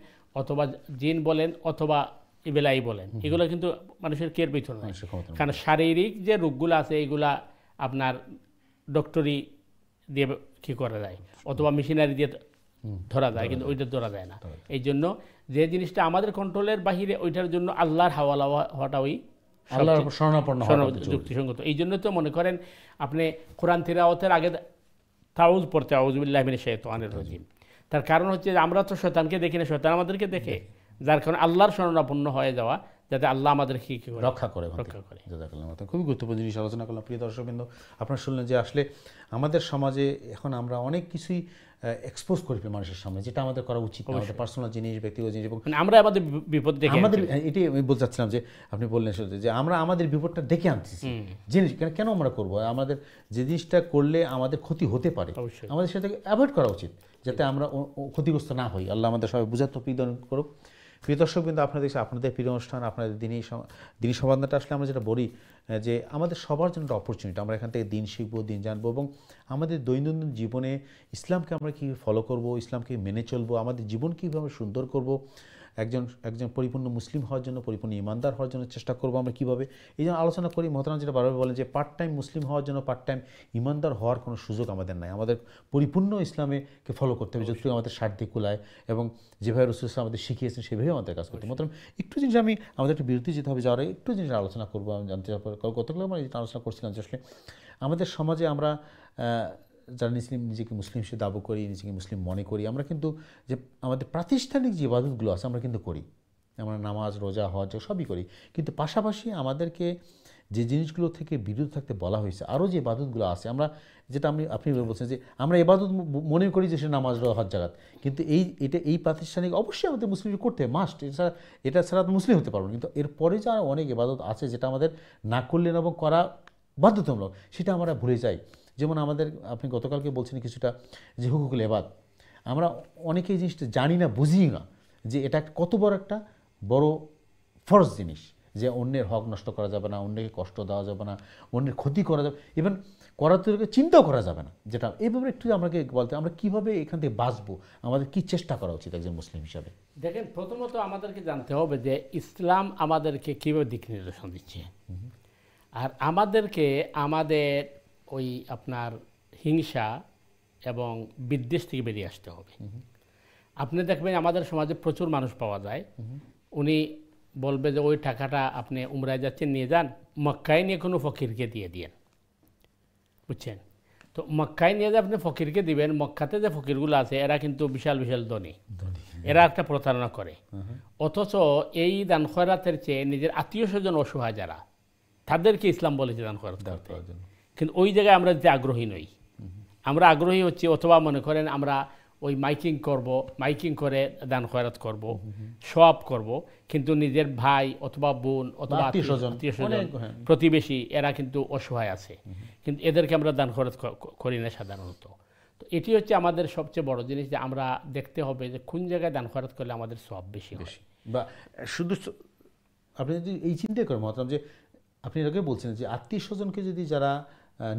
অথবা জিন বলেন, অথবা ইবেলাই বলেন, এগুলো কিন্তু মানুষের কেয়ার ভিতরে নয়। কারণ শারীরিক যে রোগগুলো আছে এগুলা আপনার ডক্টরি দিয়ে কী করা যায়, অথবা মেশিনারি দিয়ে ধরা যায়, কিন্তু ওইটা ধরা যায় না। এই জন্য যে জিনিসটা আমাদের কন্ট্রোলের বাহিরে, ওইটার জন্য আল্লাহর হাওয়ালা হওয়াটা ওই যুক্তিসঙ্গত। এই জন্য তো মনে করেন আপনি কোরআন তিলাওয়াতের আগে তাউজ পড়তে, আউযু বিল্লাহি মিনাশ শাইতানির রাজিম। তার কারণ হচ্ছে যে আমরা তো শয়তানকে দেখি না, শয়তান আমাদেরকে দেখে, যার কারণে আল্লাহর শরণাপন্ন হয়ে যাওয়া, যাতে আল্লাহ আমাদের কি রক্ষা করে। খুবই গুরুত্বপূর্ণ জিনিস আলোচনা করলাম। প্রিয় দর্শকবৃন্দ, আপনারা শুনলেন যে আসলে আমাদের সমাজে এখন আমরা অনেক কিছুই এক্সপোজ করি মানুষের সামনে, যেটা আমাদের করা উচিত, আমাদের পার্সোনাল জিনিস, ব্যক্তিগত জিনিস, এবং আমরা আমাদের বিপদ দেখে, আমাদের এটাই আমি বলতে চাচ্ছিলাম যে আপনি বললেন যে আমরা আমাদের বিপদটা ডেকে আনতেছি। জিনিস কেন আমরা করবো? আমাদের যে জিনিসটা করলে আমাদের ক্ষতি হতে পারে, আমাদের সেটাকে অ্যাভয়েড করা উচিত, যাতে আমরা ক্ষতিগ্রস্ত না হই। আল্লাহ আমাদের সবাই বুঝার তৌফিক দান করুক। প্রিয় দর্শক কিন্তু আপনারা দেখছি আপনাদের প্রিয় অনুষ্ঠান, আপনাদের দিনই সমাধানটা আসলে আমরা যেটা বলি যে আমাদের সবার জন্য একটা অপরচুনিটি, আমরা এখান থেকে দিন শিখবো, দিন জানবো, এবং আমাদের দৈনন্দিন জীবনে ইসলামকে আমরা কীভাবে ফলো করবো, ইসলামকে মেনে চলবো, আমাদের জীবন কীভাবে আমরা সুন্দর করবো, একজন একজন পরিপূর্ণ মুসলিম হওয়ার জন্য, পরিপূর্ণ ইমানদার হওয়ার জন্য চেষ্টা করবো আমরা কীভাবে। এই জন্য আলোচনা করি, মোহতারাম যেটা বারবার বলেন যে পার্ট টাইম মুসলিম হওয়ার জন্য পার্ট টাইম ইমানদার হওয়ার কোনো সুযোগ আমাদের নাই। আমাদের পরিপূর্ণ ইসলামকে ফলো করতে হবে, যতটুকু আমাদের স্বার্থে কুলায় এবং যেভাবে রাসূল সাল্লাল্লাহু আলাইহি ওয়াসাল্লাম আমাদের শিখিয়েছেন সেভাবে আমাদের কাজ করতে হবে। মোহতারাম একটু জিনিস আমাদের একটু বিরতি যেতে হবে, যাওয়ার একটু জিনিস আলোচনা করবো। আমি জানতে চাই গতকাল আমরা যেটা আলোচনা করছিলাম যে আসলে আমাদের সমাজে আমরা যারা নিজেকে মুসলিম হিসেবে দাবি করি, নিজেকে মুসলিম মনে করি, আমরা কিন্তু যে আমাদের প্রাতিষ্ঠানিক যে ইবাদতগুলো আছে আমরা কিন্তু করি, আমরা নামাজ, রোজা, হজ সবই করি, কিন্তু পাশাপাশি আমাদেরকে যে জিনিসগুলো থেকে বিরত থাকতে বলা হয়েছে, আরও যে ইবাদতগুলো আছে আমরা যেটা আপনি বলছেন যে আমরা ইবাদত মনে করি যে সে নামাজ, হজ, জাকাত, কিন্তু এই প্রাতিষ্ঠানিক অবশ্যই আমাদের মুসলিম করতে মাস্ট, এটা ছাড়া মুসলিম হতে পারবো। কিন্তু এরপরে যা অনেক ইবাদত আছে যেটা আমাদের না করলে এবং করা বাধ্যতামূলক, সেটা আমরা ভুলে যাই। যেমন আমাদের আপনি গতকালকে বলছেন কিছুটা যে হুকুকুল ইবাদ, আমরা অনেকে এই জিনিসটা জানি না, বুঝি না যে এটা কত বড় একটা বড় ফরজ জিনিস, যে অন্যের হক নষ্ট করা যাবে না, অন্যকে কষ্ট দেওয়া যাবে না, অন্যের ক্ষতি করা যাবে, ইভেন করার থেকে চিন্তাও করা যাবে না। যেটা এই ব্যাপারে একটু আমাকে বলতে, আমরা কীভাবে এখান থেকে বাঁচবো, আমাদের কী চেষ্টা করা উচিত একজন মুসলিম হিসাবে? দেখেন, প্রথমত আমাদেরকে জানতে হবে যে ইসলাম আমাদেরকে কীভাবে দিক নির্দেশন দিচ্ছে, আর আমাদেরকে আমাদের ওই আপনার হিংসা এবং বিদ্বেষ থেকে বেরিয়ে আসতে হবে। আপনি দেখবেন আমাদের সমাজে প্রচুর মানুষ পাওয়া যায়, উনি বলবে যে ওই টাকাটা আপনি উমরায় যাচ্ছেন নিয়ে যান, মক্কায় নিয়ে কোনো ফকিরকে দিয়ে দিয়েন, বুঝছেন? তো মক্কায় নিয়ে যে আপনি ফকিরকে দিবেন, মক্কাতে যে ফকিরগুলো আছে এরা কিন্তু বিশাল বিশাল ধনী, এরা একটা প্রতারণা করে। অথচ এই দান খয়রাতের চেয়ে নিজের আত্মীয় স্বজন অসহায় যারা, তাদেরকে ইসলাম বলেছে দান খয়রাত করতে। কিন্তু ওই জায়গায় আমরা যে আগ্রহী নই, আমরা আগ্রহী হচ্ছি অথবা মনে করেন আমরা ওই মাইকিং করে দান খয়রাত করব, সওয়াব করব, কিন্তু নিজের ভাই অথবা বোন অথবা আত্মীয় স্বজন, প্রতিবেশী এরা কিন্তু অসহায় আছে, কিন্তু এদেরকে আমরা দান খয়রাত করি না সাধারণত। তো এটি হচ্ছে আমাদের সবচেয়ে বড় জিনিস, যে আমরা দেখতে হবে যে কোন জায়গায় দান খয়রাত করলে আমাদের সওয়াব বেশি হয়। বা শুধু আপনি যদি এই চিন্তা করেন মহতারাম, যে আপনি এটাকে বলছেন যে আত্মীয় স্বজনকে যদি যারা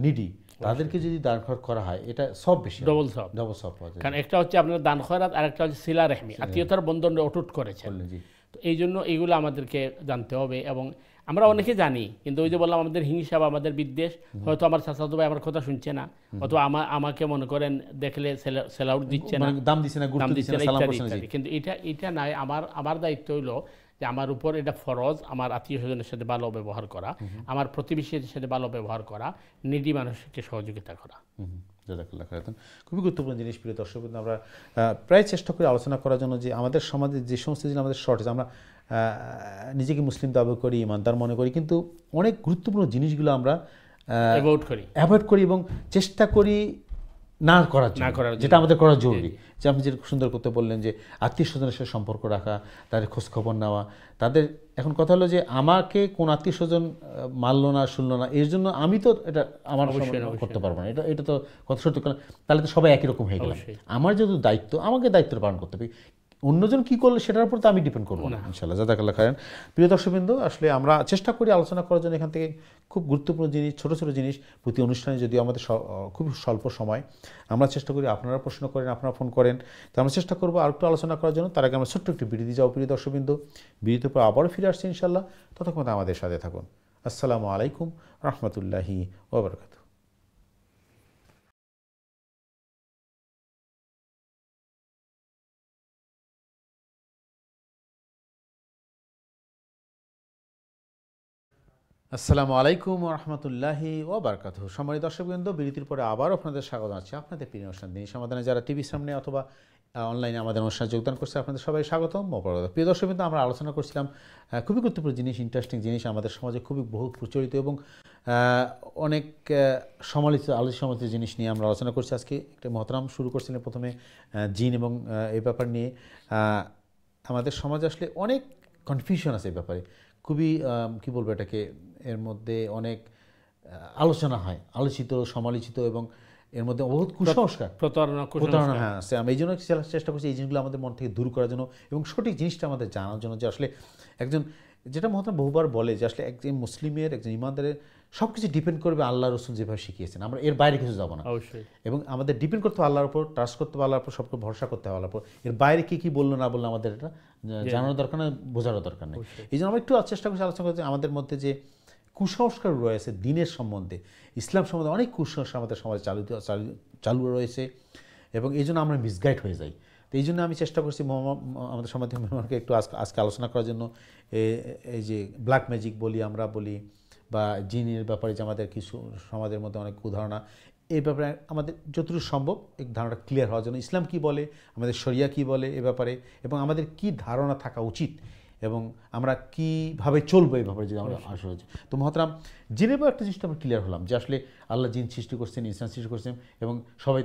নিডি তাদেরকে যদি দান খয়রাত করা হয়, এটা সব বেশি ডবল সব পাওয়া যায়। কারণ একটা হচ্ছে আপনার দান খয়রাত, আর একটা হচ্ছে সিলা রেহমি, আত্মীয়তার বন্ধন অটুট করেছেন। তো এই জন্য এইগুলো আমাদেরকে জানতে হবে। এবং আমরা অনেকে জানি, কিন্তু ওই যে বললাম আমাদের হিংসা বা আমাদের বিদ্বেষ, হয়তো আমার চাচাতো ভাই আমার কথা শুনছে না, অথবা আমাকে মনে করেন দেখলে সেল আউট দিচ্ছে না, দাম দিচ্ছে না, কিন্তু এটা নাই। আমার দায়িত্ব হইলো যে আমার উপর এটা ফরজ, আমার আত্মীয় স্বজনের সাথে ভালো ব্যবহার করা, আমার প্রতিবেশীর সাথে ভালো ব্যবহার করা, নিডি মানুষকে সহযোগিতা করা। জাযাকাল্লাহ খাইরান। খুবই গুরুত্বপূর্ণ জিনিস। প্রিয় দর্শক, আমরা প্রায় চেষ্টা করি আলোচনা করার জন্য যে আমাদের সমাজে যে সমস্ত জিনিস আমাদের শর্টেজ, আমরা নিজেকে মুসলিম দাবি করি, ইমানদার মনে করি, কিন্তু অনেক গুরুত্বপূর্ণ জিনিসগুলো আমরা অ্যাভয়েড করি এবং চেষ্টা করি না করার জন্য, যেটা আমাদের করা জরুরি। যে আপনি যেটা সুন্দর করতে বললেন যে আত্মীয় স্বজনের সাথে সম্পর্ক রাখা, তাদের খোঁজখবর নেওয়া, তাদের এখন কথা হলো যে আমাকে কোন আত্মীয় স্বজন মানলো না, শুনলো না, এর জন্য আমি তো এটা আমার করতে পারবো না, এটা তো কথা সত্যি, তাহলে তো সবাই একই রকম হয়ে গেল। আমার যেহেতু দায়িত্ব, আমাকে দায়িত্বটা পালন করতে হবে, অন্যজন কী করলে সেটার উপর তো আমি ডিপেন্ড করবো না, ইনশাআল্লাহ। জাযাকাল্লাহ খাইরান। প্রিয় দর্শকবৃন্দ, আসলে আমরা চেষ্টা করি আলোচনা করার জন্য এখান থেকে খুব গুরুত্বপূর্ণ জিনিস, ছোটো ছোটো জিনিস প্রতি অনুষ্ঠানে, যদিও আমাদের খুব স্বল্প সময়, আমরা চেষ্টা করি, আপনারা প্রশ্ন করেন, আপনারা ফোন করেন, তো আমরা চেষ্টা করবো আর একটু আলোচনা করার জন্য। তার আগে আমরা ছোট্ট একটু বিরতি যাও। প্রিয় দর্শকবৃন্দ, বিরতির পর আবারও ফিরে আসছি ইনশাআল্লাহ, ততক্ষণ আমাদের সাথে থাকুন। আসসালামু আলাইকুম রহমতুল্লাহি ওয়া বারাকাতুহু। আসসালামু আলাইকুম রহমতুল্লাহি ওয়া বারাকাতুহু। সম্মানিত দর্শকবৃন্দ, বিরতির পরে আবার আপনাদের স্বাগত জানাচ্ছি আপনাদের প্রিয় অনুষ্ঠান দিনী সমাধানে। যারা টিভির সামনে অথবা অনলাইনে আমাদের অনুষ্ঠানে যোগদান করছে, আপনাদের সবাই স্বাগতম। প্রিয় দর্শকবৃন্দ, আমরা আলোচনা করছিলাম খুবই গুরুত্বপূর্ণ জিনিস, ইন্টারেস্টিং জিনিস, আমাদের সমাজে খুবই বহু প্রচলিত এবং অনেক আলোচিত জিনিস নিয়ে আমরা আলোচনা করছি। আজকে একটা মহতরাম শুরু করছিলেন প্রথমে জিন এবং এই ব্যাপার নিয়ে। আমাদের সমাজে আসলে অনেক কনফিউশন আছে এই ব্যাপারে, খুবই কী বলবো এটাকে, এর মধ্যে অনেক আলোচনা হয়, আলোচিত, সমালোচিত, এবং এর মধ্যে বহুত কুসংস্কার, প্রতারণা হ্যাঁ আছে। আমি এই জন্য চেষ্টা করছি এই জিনিসগুলো আমাদের মন থেকে দূর করার জন্য এবং সঠিক জিনিসটা আমাদের জানার জন্য, যে আসলে একজন, যেটা মহাত্মা বহুবার বলে যে আসলে একজন মুসলিমের, একজন ইমানদারের সব কিছু ডিপেন্ড করবে আল্লাহ রসুল যেভাবে শিখিয়েছেন, আমরা এর বাইরে কিছু যাবো না। অবশ্যই। এবং আমাদের ডিপেন্ড করতে হবে আল্লাহর উপর, ট্রাস্ট করতে হবে আল্লাহর উপর, সবকে ভরসা করতে হবে আল্লাহর উপর। এর বাইরে কী বললো না বললো আমাদের এটা জানানোর দরকার নেই, বোঝারও দরকার নেই। এই জন্য আমরা একটু চেষ্টা করছি আলোচনা করতে, আমাদের মধ্যে যে কুসংস্কার রয়েছে দিনের সম্বন্ধে, ইসলাম সম্বন্ধে অনেক কুসংস্কার আমাদের সমাজে চালু রয়েছে, এবং এই জন্য আমরা মিসগাইড হয়ে যাই। তো এই জন্য আমি চেষ্টা করছি আমাদের সমাজে মেহমানকে একটু আজকে আলোচনা করার জন্য এই যে ব্ল্যাক ম্যাজিক আমরা বলি, বা জিনের ব্যাপারে যে আমাদের কিছু সমাজের মধ্যে অনেক কুধারণা, এই ব্যাপারে আমাদের যতটুকু সম্ভব এই ধারণাটা ক্লিয়ার হওয়ার জন্য, ইসলাম কি বলে, আমাদের শরিয়া কি বলে এ ব্যাপারে, এবং আমাদের কি ধারণা থাকা উচিত, এবং আমরা কীভাবে চলবো এই ব্যাপারে যদি আমরা আসলে। তো মহতরাম, জিনের একটা জিনিসটা আমরা ক্লিয়ার হলাম যে আসলে আল্লাহ জিন সৃষ্টি করছেন, ইনসান সৃষ্টি করছেন, এবং সবাই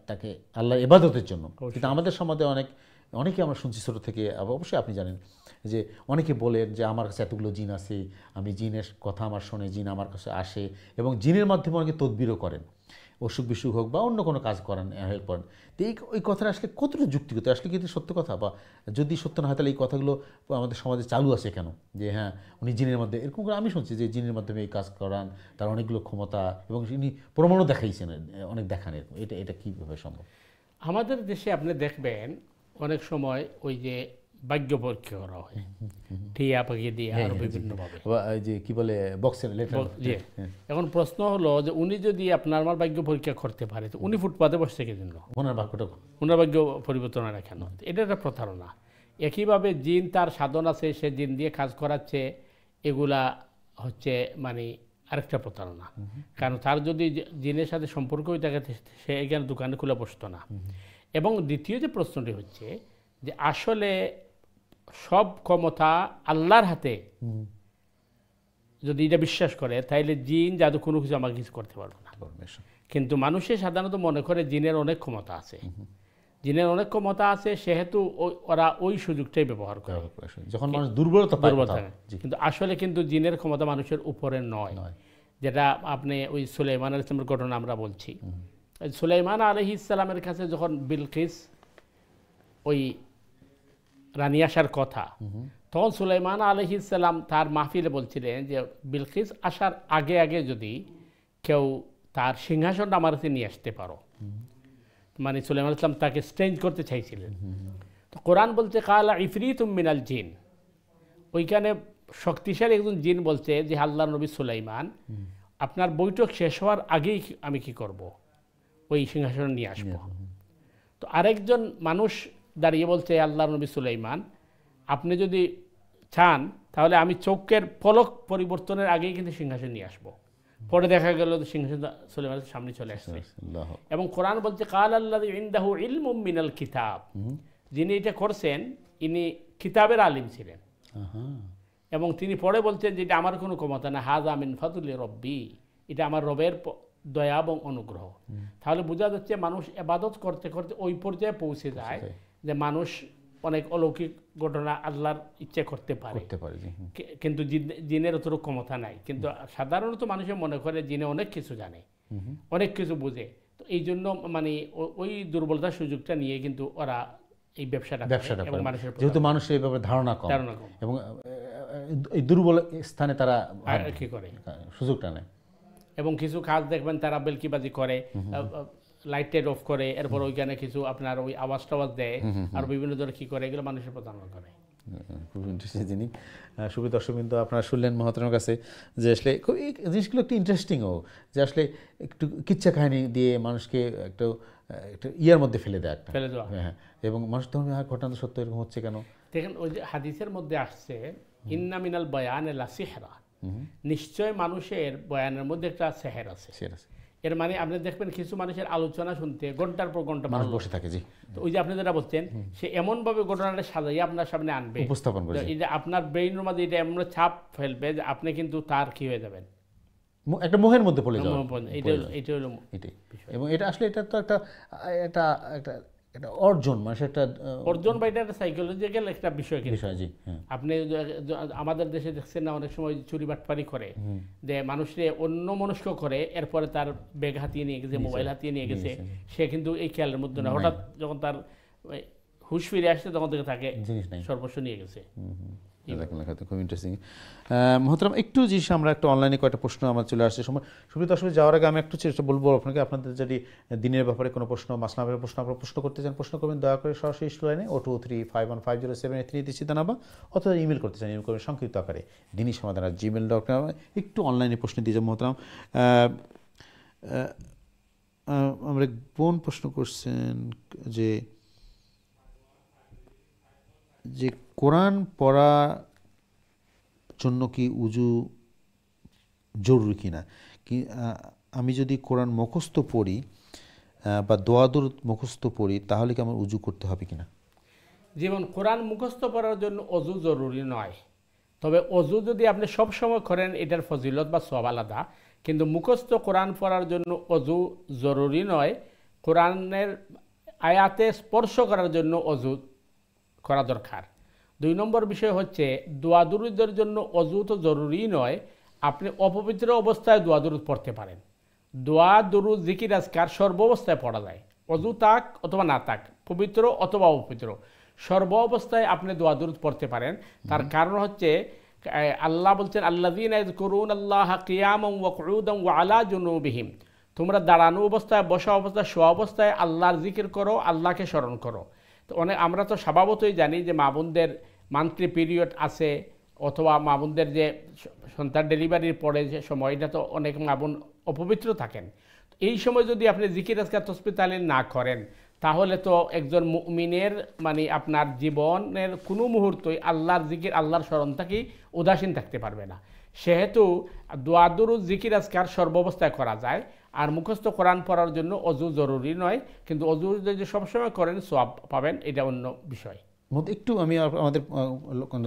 তাকে আল্লাহ ইবাদতের জন্য। কিন্তু আমাদের সমাজে অনেকে আমরা শুনছি ছোটো থেকে, অবশ্যই আপনি জানেন যে অনেকে বলেন যে আমার কাছে এতগুলো জিন আছে, আমি জিনের কথা আমার শোনে, জিন আমার কাছে আসে, এবং জিনের মাধ্যমে অনেকে তদবিরও করেন, অসুখ বিসুখ হোক বা অন্য কোনো কাজ করেন, হেল্প করেন। তো ওই কথাটা আসলে কতটা যুক্তিগত, আসলে কিন্তু সত্য কথা, বা যদি সত্য না হয় তাহলে এই কথাগুলো আমাদের সমাজে চালু আছে কেন, যে হ্যাঁ উনি জিনের মধ্যে, এরকম করে আমি শুনছি যে জিনের মাধ্যমে এই কাজ করান, তার অনেকগুলো ক্ষমতা, এবং তিনি প্রমাণও দেখাইছেন, অনেক দেখান, এরকম। এটা কীভাবে সম্ভব? আমাদের দেশে আপনি দেখবেন অনেক সময় ওই যে ভাগ্য পরীক্ষা করা হয়, টিয়া পাকিয়ে দিয়ে আরো বিভিন্নভাবে, যে কি বলে বক্সের লেটার। এখন প্রশ্ন হলো যে উনি যদি আপনার আমার ভাগ্য পরীক্ষা করতে পারে, তো উনি ফুটপাতে বসছে কি জন্য? ওনার ভাগ্য পরিবর্তন হয় না কেন? এটা একটা প্রতারণা। একইভাবে জিন তার সাধন আছে, সে জিন দিয়ে কাজ করাচ্ছে, এগুলা হচ্ছে মানে আরেকটা প্রতারণা। কারণ তার যদি জিনের সাথে সম্পর্ক হয়ে থাকে, সে এখানে দোকানে খুলে বসতো না। এবং দ্বিতীয় যে প্রশ্নটি হচ্ছে যে আসলে সব ক্ষমতা আল্লাহর হাতে যদি এটা বিশ্বাস করে, তাইলে জিন জাদু কোনো কিছু আমাকে কিছু করতে পারবে না। কিন্তু মানুষে সাধারণত মনে করে জিনের অনেক ক্ষমতা আছে, জিনের অনেক ক্ষমতা আছে, সেহেতু ওরা ওই সুযোগটাই ব্যবহার করে যখন মানুষ দুর্বলতা থাকে। কিন্তু আসলে কিন্তু জিনের ক্ষমতা মানুষের উপরে নয়। যেটা আপনি ওই সুলাইমান আলাইহিস সালামের ঘটনা আমরা বলছি, সুলাইমান আলাইহিস সালামের কাছে যখন বিলকিস ওই রানী আসার কথা, তখন সুলাইমান আলাইহিস সালাম তার মাহফিলে বলছিলেন যে বিলকিস আসার আগে আগে যদি কেউ তার সিংহাসনটা আমার কাছে নিয়ে আসতে পারো, মানে সুলাইমান ইসলাম তাকে স্ট্রেঞ্জ করতে চাইছিলেন। তো কোরআন বলছে কালা ইফরিতুম মিনাল জিন, ওইখানে শক্তিশালী একজন জিন বলছে যে আল্লাহর নবী সুলাইমান, আপনার বৈঠক শেষ হওয়ার আগেই আমি কি করব, ওই সিংহাসন নিয়ে আসবো। তো আরেকজন মানুষ দাঁড়িয়ে বলছে আল্লাহর নবী সুলাইমান, আপনি যদি চান তাহলে আমি চোখের পলক পরিবর্তনের আগেই কিন্তু সিংহাসন নিয়ে আসবো। পরে দেখা গেল সিংহাসন সুলাইমানের সামনে চলে আসছে। এবং কোরআন বলছে কাল আল্লাযী ইনদাহু ইলমুম মিনাল কিতাব, যিনি এটা করছেন ইনি কিতাবের আলিম ছিলেন। এবং তিনি পরে বলছেন যে এটা আমার কোনো ক্ষমতা না, হাযা মিন ফাদলি রব্বি, এটা আমার রবের দয়া এবং অনুগ্রহ। তাহলে বোঝা যাচ্ছে মানুষ ইবাদত করতে করতে ওই পর্যায়ে পৌঁছে যায় যে মানুষ অনেক অলৌকিক ঘটনা আল্লাহর ইচ্ছে করতে পারে, কিন্তু জিনের অতটুকু ক্ষমতা নাই। কিন্তু সাধারণত মানুষের মনে করে জিনে অনেক কিছু জানে, অনেক কিছু বুঝে। তো এই জন্য মানে ওই দুর্বলতার সুযোগটা নিয়ে কিন্তু ওরা এই ব্যবসাটা করে, যেহেতু মানুষের এই ব্যাপারে ধারণা কম, এবং এই দুর্বল স্থানে তারা কি করে সুযোগটা নেয়। এবং কিছু কাজ দেখবেন তারা বেলকিবাজি করে, লাইট টাইট অফ করে, এরপর ওইখানে কিছু আপনার ওই আওয়াজ টাওয়াজ দেয়, আর বিভিন্ন ধরনের কী করে, এগুলো মানুষের প্রতারণা করে। খুব ইন্টারেস্টিং জিনিস। সুবিধা দর্শক কিন্তু আপনারা শুনলেন মহাত্মার কাছে যে আসলে খুব এই জিনিসগুলো একটু ইন্টারেস্টিংও, যে আসলে একটু কিচ্ছা কাহিনী দিয়ে মানুষকে একটু ইয়ার মধ্যে ফেলে দেয়, ফেলে দেওয়া। হ্যাঁ, এবং মানুষ তখন ঘটনা তো সত্য এরকম হচ্ছে কেন। দেখেন ওই যে হাদিসের মধ্যে আসছে ইন্না মিনাল বায়ানে লা সিহরা, নিশ্চয় মানুষের বয়ানের মধ্যে একটা সেহের আছে। এর মানে আপনি দেখবেন কিছু মানুষের আলোচনা শুনতে ঘন্টার পর ঘন্টা মানুষ বসে থাকে। জি, তো ওই যে আপনি যেটা বলছেন, সে এমনভাবে ঘটনাটা সাজাইয়া আপনার সামনে আনবে, উপস্থাপন করবে, এই যে আপনার ব্রেইনের মধ্যে এটা এমন চাপ ফেলবে যে আপনি কিন্তু তার কি হয়ে যাবেন, একটা মোহের মধ্যে পড়ে যাবেন। এইটা হলো এটাই। এবং এটা আসলে এটা তো একটা এটা অর্জন মানে সেটা অর্জন বা এটা একটা সাইকোলজিক্যাল একটা বিষয় কিন্তু বিষয়, জি হ্যাঁ আপনি আমাদের দেশে দেখছেন না অনেক সময় চুরি বাটপারি করে যে মানুষে অন্য মনস্ক করে, এরপরে তার ব্যাগ হাতিয়ে নিয়ে গেছে, মোবাইল হাতিয়ে নিয়ে গেছে, সে কিন্তু এই খেয়ালের মধ্যে না, হঠাৎ যখন তার হুশ ফিরে আসছে তখন থেকে তাকে জিনিস নাই। সর্বস্ব নিয়ে গেছে। খুব ইন্টারেস্টিং। মোহতারাম একটু জিনিস আমরা একটা অনলাইনে কয়েকটা প্রশ্ন আমার চলে আসছে সময় সুবিধা আসলে যাওয়ার আগে আমি একটু চেষ্টা বলবো আপনাকে, আপনাদের যদি দিনের ব্যাপারে কোনো প্রশ্ন মাসলামের ব্যাপারে প্রশ্ন আপনারা প্রশ্ন করতে চান প্রশ্ন করবেন দয়া করে সরাসরি লাইনে 0235150783 চিন্তা নাম্বার, অথবা ইমেল করতে চান ইমেল করবেন সংক্ষিপ্ত আকারে দিনী সমাধান@gmail.com। একটু অনলাইনে প্রশ্ন দিয়ে যাবো মোহতারাম। আমরা বোন প্রশ্ন করছেন যে কোরআন পড়ার জন্য কি উজু জরুরি কিনা, কি আমি যদি কোরআন মুখস্থ পড়ি বা দোয়া দরুদ মুখস্থ পড়ি তাহলে কি আমার উজু করতে হবে কিনা? যেমন কোরআন মুখস্থ করার জন্য অজু জরুরি নয়, তবে অজু যদি আপনি সব সময় করেন এটার ফজিলত বা সওয়াব আলাদা, কিন্তু মুখস্থ কোরআন পড়ার জন্য অজু জরুরি নয়। কোরআনের আয়াতে স্পর্শ করার জন্য অজু করা দরকার। 2 নম্বর বিষয় হচ্ছে দোয়া দুরুদের জন্য অজু তো জরুরি নয়, আপনি অপবিত্র অবস্থায় দোয়া দুরুদ পড়তে পারেন। দোয়া দুরুদ জিকির আজকার সর্বাবস্থায় পড়া যায়, অজু তাক অথবা না তাক, পবিত্র অথবা অপবিত্র, সর্ব অবস্থায় আপনি দোয়া দুরুদ পড়তে পারেন। তার কারণ হচ্ছে আল্লাহ বলছেন আল্লাযীনা ইয়াযকুরুনাল্লাহা কিয়ামান ওয়া কুউদান ওয়া আলা জুনুবিহিম, তোমরা দাঁড়ানো অবস্থায়, বসা অবস্থায়, শোয়া অবস্থায় আল্লাহর জিকির করো, আল্লাহকে স্মরণ করো। তো আমরা তো স্বভাবতই জানি যে মা বোনদের মান্থলি পিরিয়ড আছে, অথবা মা বোনদের যে সন্তান ডেলিভারির পরে যে সময়, এটা তো অনেক মা বোন অপবিত্র থাকেন। এই সময় যদি আপনি জিকির আজকার তসবিহ তাহলিল না করেন, তাহলে তো একজন মুমিনের মানে আপনার জীবনের কোনো মুহূর্তই আল্লাহর জিকির, আল্লাহর স্মরণ থেকে উদাসীন থাকতে পারবে না। সেহেতু দোয়া দুরুদ জিকির আজকার সর্বাবস্থায় করা যায়। আর মুখস্থ কোরআন পড়ার জন্য অজু জরুরি নয়, কিন্তু অজু যদি সবসময় করেন সওয়াব পাবেন, এটা অন্য বিষয়। একটু আমি আমাদের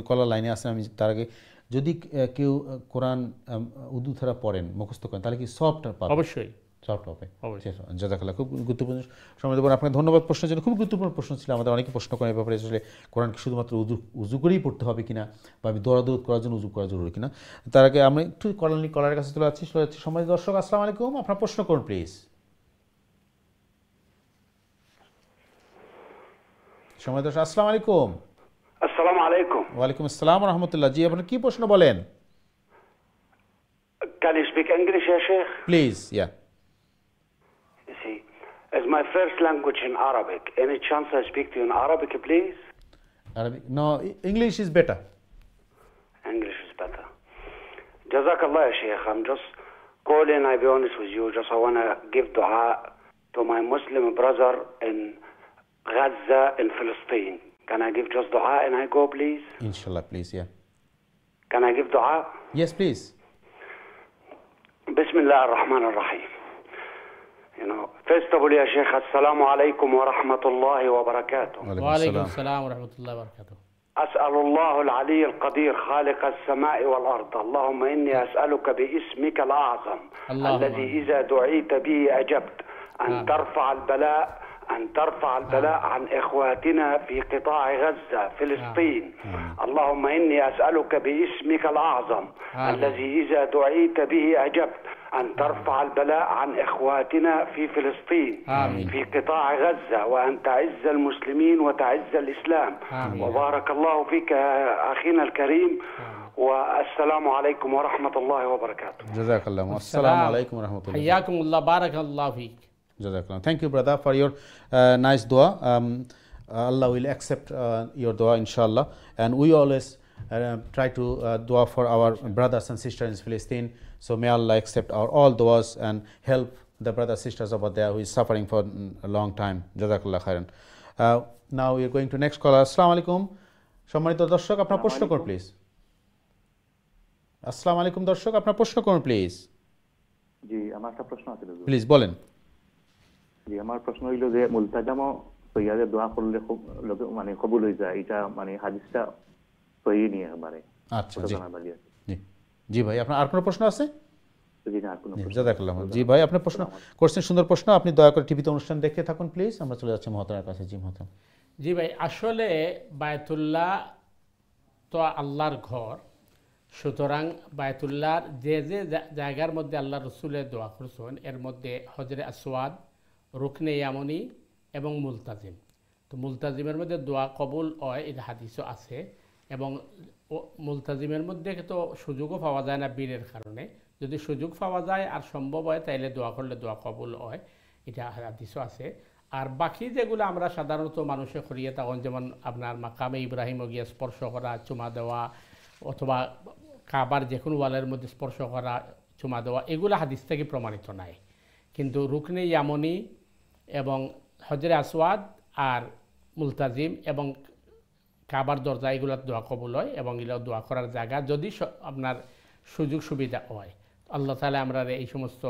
কলার লাইনে আসেন, আমি তার আগে যদি কেউ কোরআন উর্দু ধারা পড়েন মুখস্থ করেন তাহলে কি সবটা পাবেন? অবশ্যই সফট হবে। জাযাকাল্লাহ, খুব গুরুত্বপূর্ণ সময় দেবেন আপনাকে ধন্যবাদ। প্রশ্নের জন্য খুব গুরুত্বপূর্ণ প্রশ্ন ছিল, আমাদের অনেকে প্রশ্ন করেন এই ব্যাপারে আসলে কোরআন কি শুধুমাত্র উজু করেই পড়তে হবে কিনা, বা আমি দোয়া দরুদ করার জন্য উজু করা জরুরি কিনা। তার আগে আমরা একটু কলারের কাছে চলে যাচ্ছি। সম্মানিত দর্শক আসসালামু আলাইকুম, আপনার প্রশ্ন করুন প্লিজ। সম্মানিত দর্শক আসসালামু আলাইকুম। আসসালামু আলাইকুম। ওয়ালাইকুম আসসালাম ওয়া রাহমাতুল্লাহ। জি, আপনার কি প্রশ্ন বলেন? Can you speak English, ya Sheikh? Please. Yeah, You see, as my first language in Arabic. Any chance I speak to you in Arabic, please? Arabic? No, English is better. English is better. Jazakallah, ya Sheikh. I'm just calling, I'll be honest with you. Just I want to give dua to my Muslim brother in Gaza, in Palestine. Can I give just dua and I go, please? Inshallah, please. Yeah. Can I give dua? Yes, please. Bismillah ar-Rahman ar-Rahim. You know, first of all, ya Sheikh, assalamu alaikum wa rahmatullahi wa barakatuh. ওয়ালাইকুম আসসালাম ওয়া রাহমাতুল্লাহি ওয়া বারাকাতুহু। أسأل الله العلي القدير خالق السماء والأرض، اللهم إني أسألك باسمك الأعظم الذي إذا دعيت به أجبت أن ترفع البلاء عن إخواتنا في قطاع غزة فلسطين. اللهم إني أسألك باسمك الأعظم الذي إذا دعيت به أجبت أن ترفع البلاء عن إخواتنا في فلسطين في قطاع غزة، وأن تعز المسلمين وتعز الإسلام. وبارك الله فيك أخينا الكريم، والسلام عليكم ورحمة الله وبركاته. جزاك الله. السلام عليكم ورحمة الله. حياكم الله، بارك الله فيك. Jazakallah. Thank you, brother, for your nice dua. Allah will accept your dua, inshallah. And we always try to dua for our brothers and sisters in Palestine. So may Allah accept our all duas and help the brothers and sisters over there who is suffering for a long time. Jazakallah khairan. Now we are going to next caller. Assalamu alaikum. সম্মানিত দর্শক আপনার প্রশ্ন করুন please. আসসালামু আলাইকুম দর্শক, আপনার প্রশ্ন করুন প্লিজ। জি, আমার একটা প্রশ্ন আছে। প্লিজ বলেন। জি, আমার প্রশ্ন হইল যে মুলতাজামও সৈয়াদের দোয়া করলে খুব মানে কবুল হয়ে যায়, এটা মানে হাদিসটা সহি নিয়ে মানে। আচ্ছা, জি জি জি ভাই, আপনার আর কোনো প্রশ্ন আছে? যদি না আর কোনো প্রশ্ন। জাযাকাল্লাহ। জি ভাই, আপনার প্রশ্ন করছেন, সুন্দর প্রশ্ন। আপনি দয়া করে টিভিতে অনুষ্ঠান দেখতে থাকুন প্লিজ। আমরা চলে যাচ্ছি মহতরামের কাছে। জি মহতরাম। জি ভাই, আসলে বায়তুল্লাহ তো আল্লাহর ঘর, সুতরাং বায়তুল্লাহর যে যে জায়গার মধ্যে আল্লাহ রসুলের দোয়া করছেন এর মধ্যে হজরে আসওয়াদ, রুকনে ইয়ামনি এবং মুলতাজিম। তো মুলতাজিমের মধ্যে দোয়া কবুল হয়, এই হাদিসও আছে। এবং মুলতাজিমের মধ্যে তো সুযোগও পাওয়া যায় না বীরের কারণে, যদি সুযোগ পাওয়া যায় আর সম্ভব হয় তাইলে দোয়া করলে দোয়া কবুল হয়, এটা হাদিসও আছে। আর বাকি যেগুলো আমরা সাধারণত মানুষে করিয়ে তখন, যেমন আপনার মাকামে ইব্রাহিমও গিয়ে স্পর্শ করা, চুমা দেওয়া, অথবা কাবার যে কোনো ওয়ালের মধ্যে স্পর্শ করা, চুমা দেওয়া, এগুলো হাদিস থেকে প্রমাণিত নাই। কিন্তু রুকনে ইয়ামনি এবং হজরে আসওয়াদ আর মুলতাজিম এবং কাবার দরজা, এগুলো দোয়া কবুল হয় এবং এগুলো দোয়া করার জায়গা যদি আপনার সুযোগ সুবিধা হয়। আল্লাহ তাআলা আমরা এই সমস্ত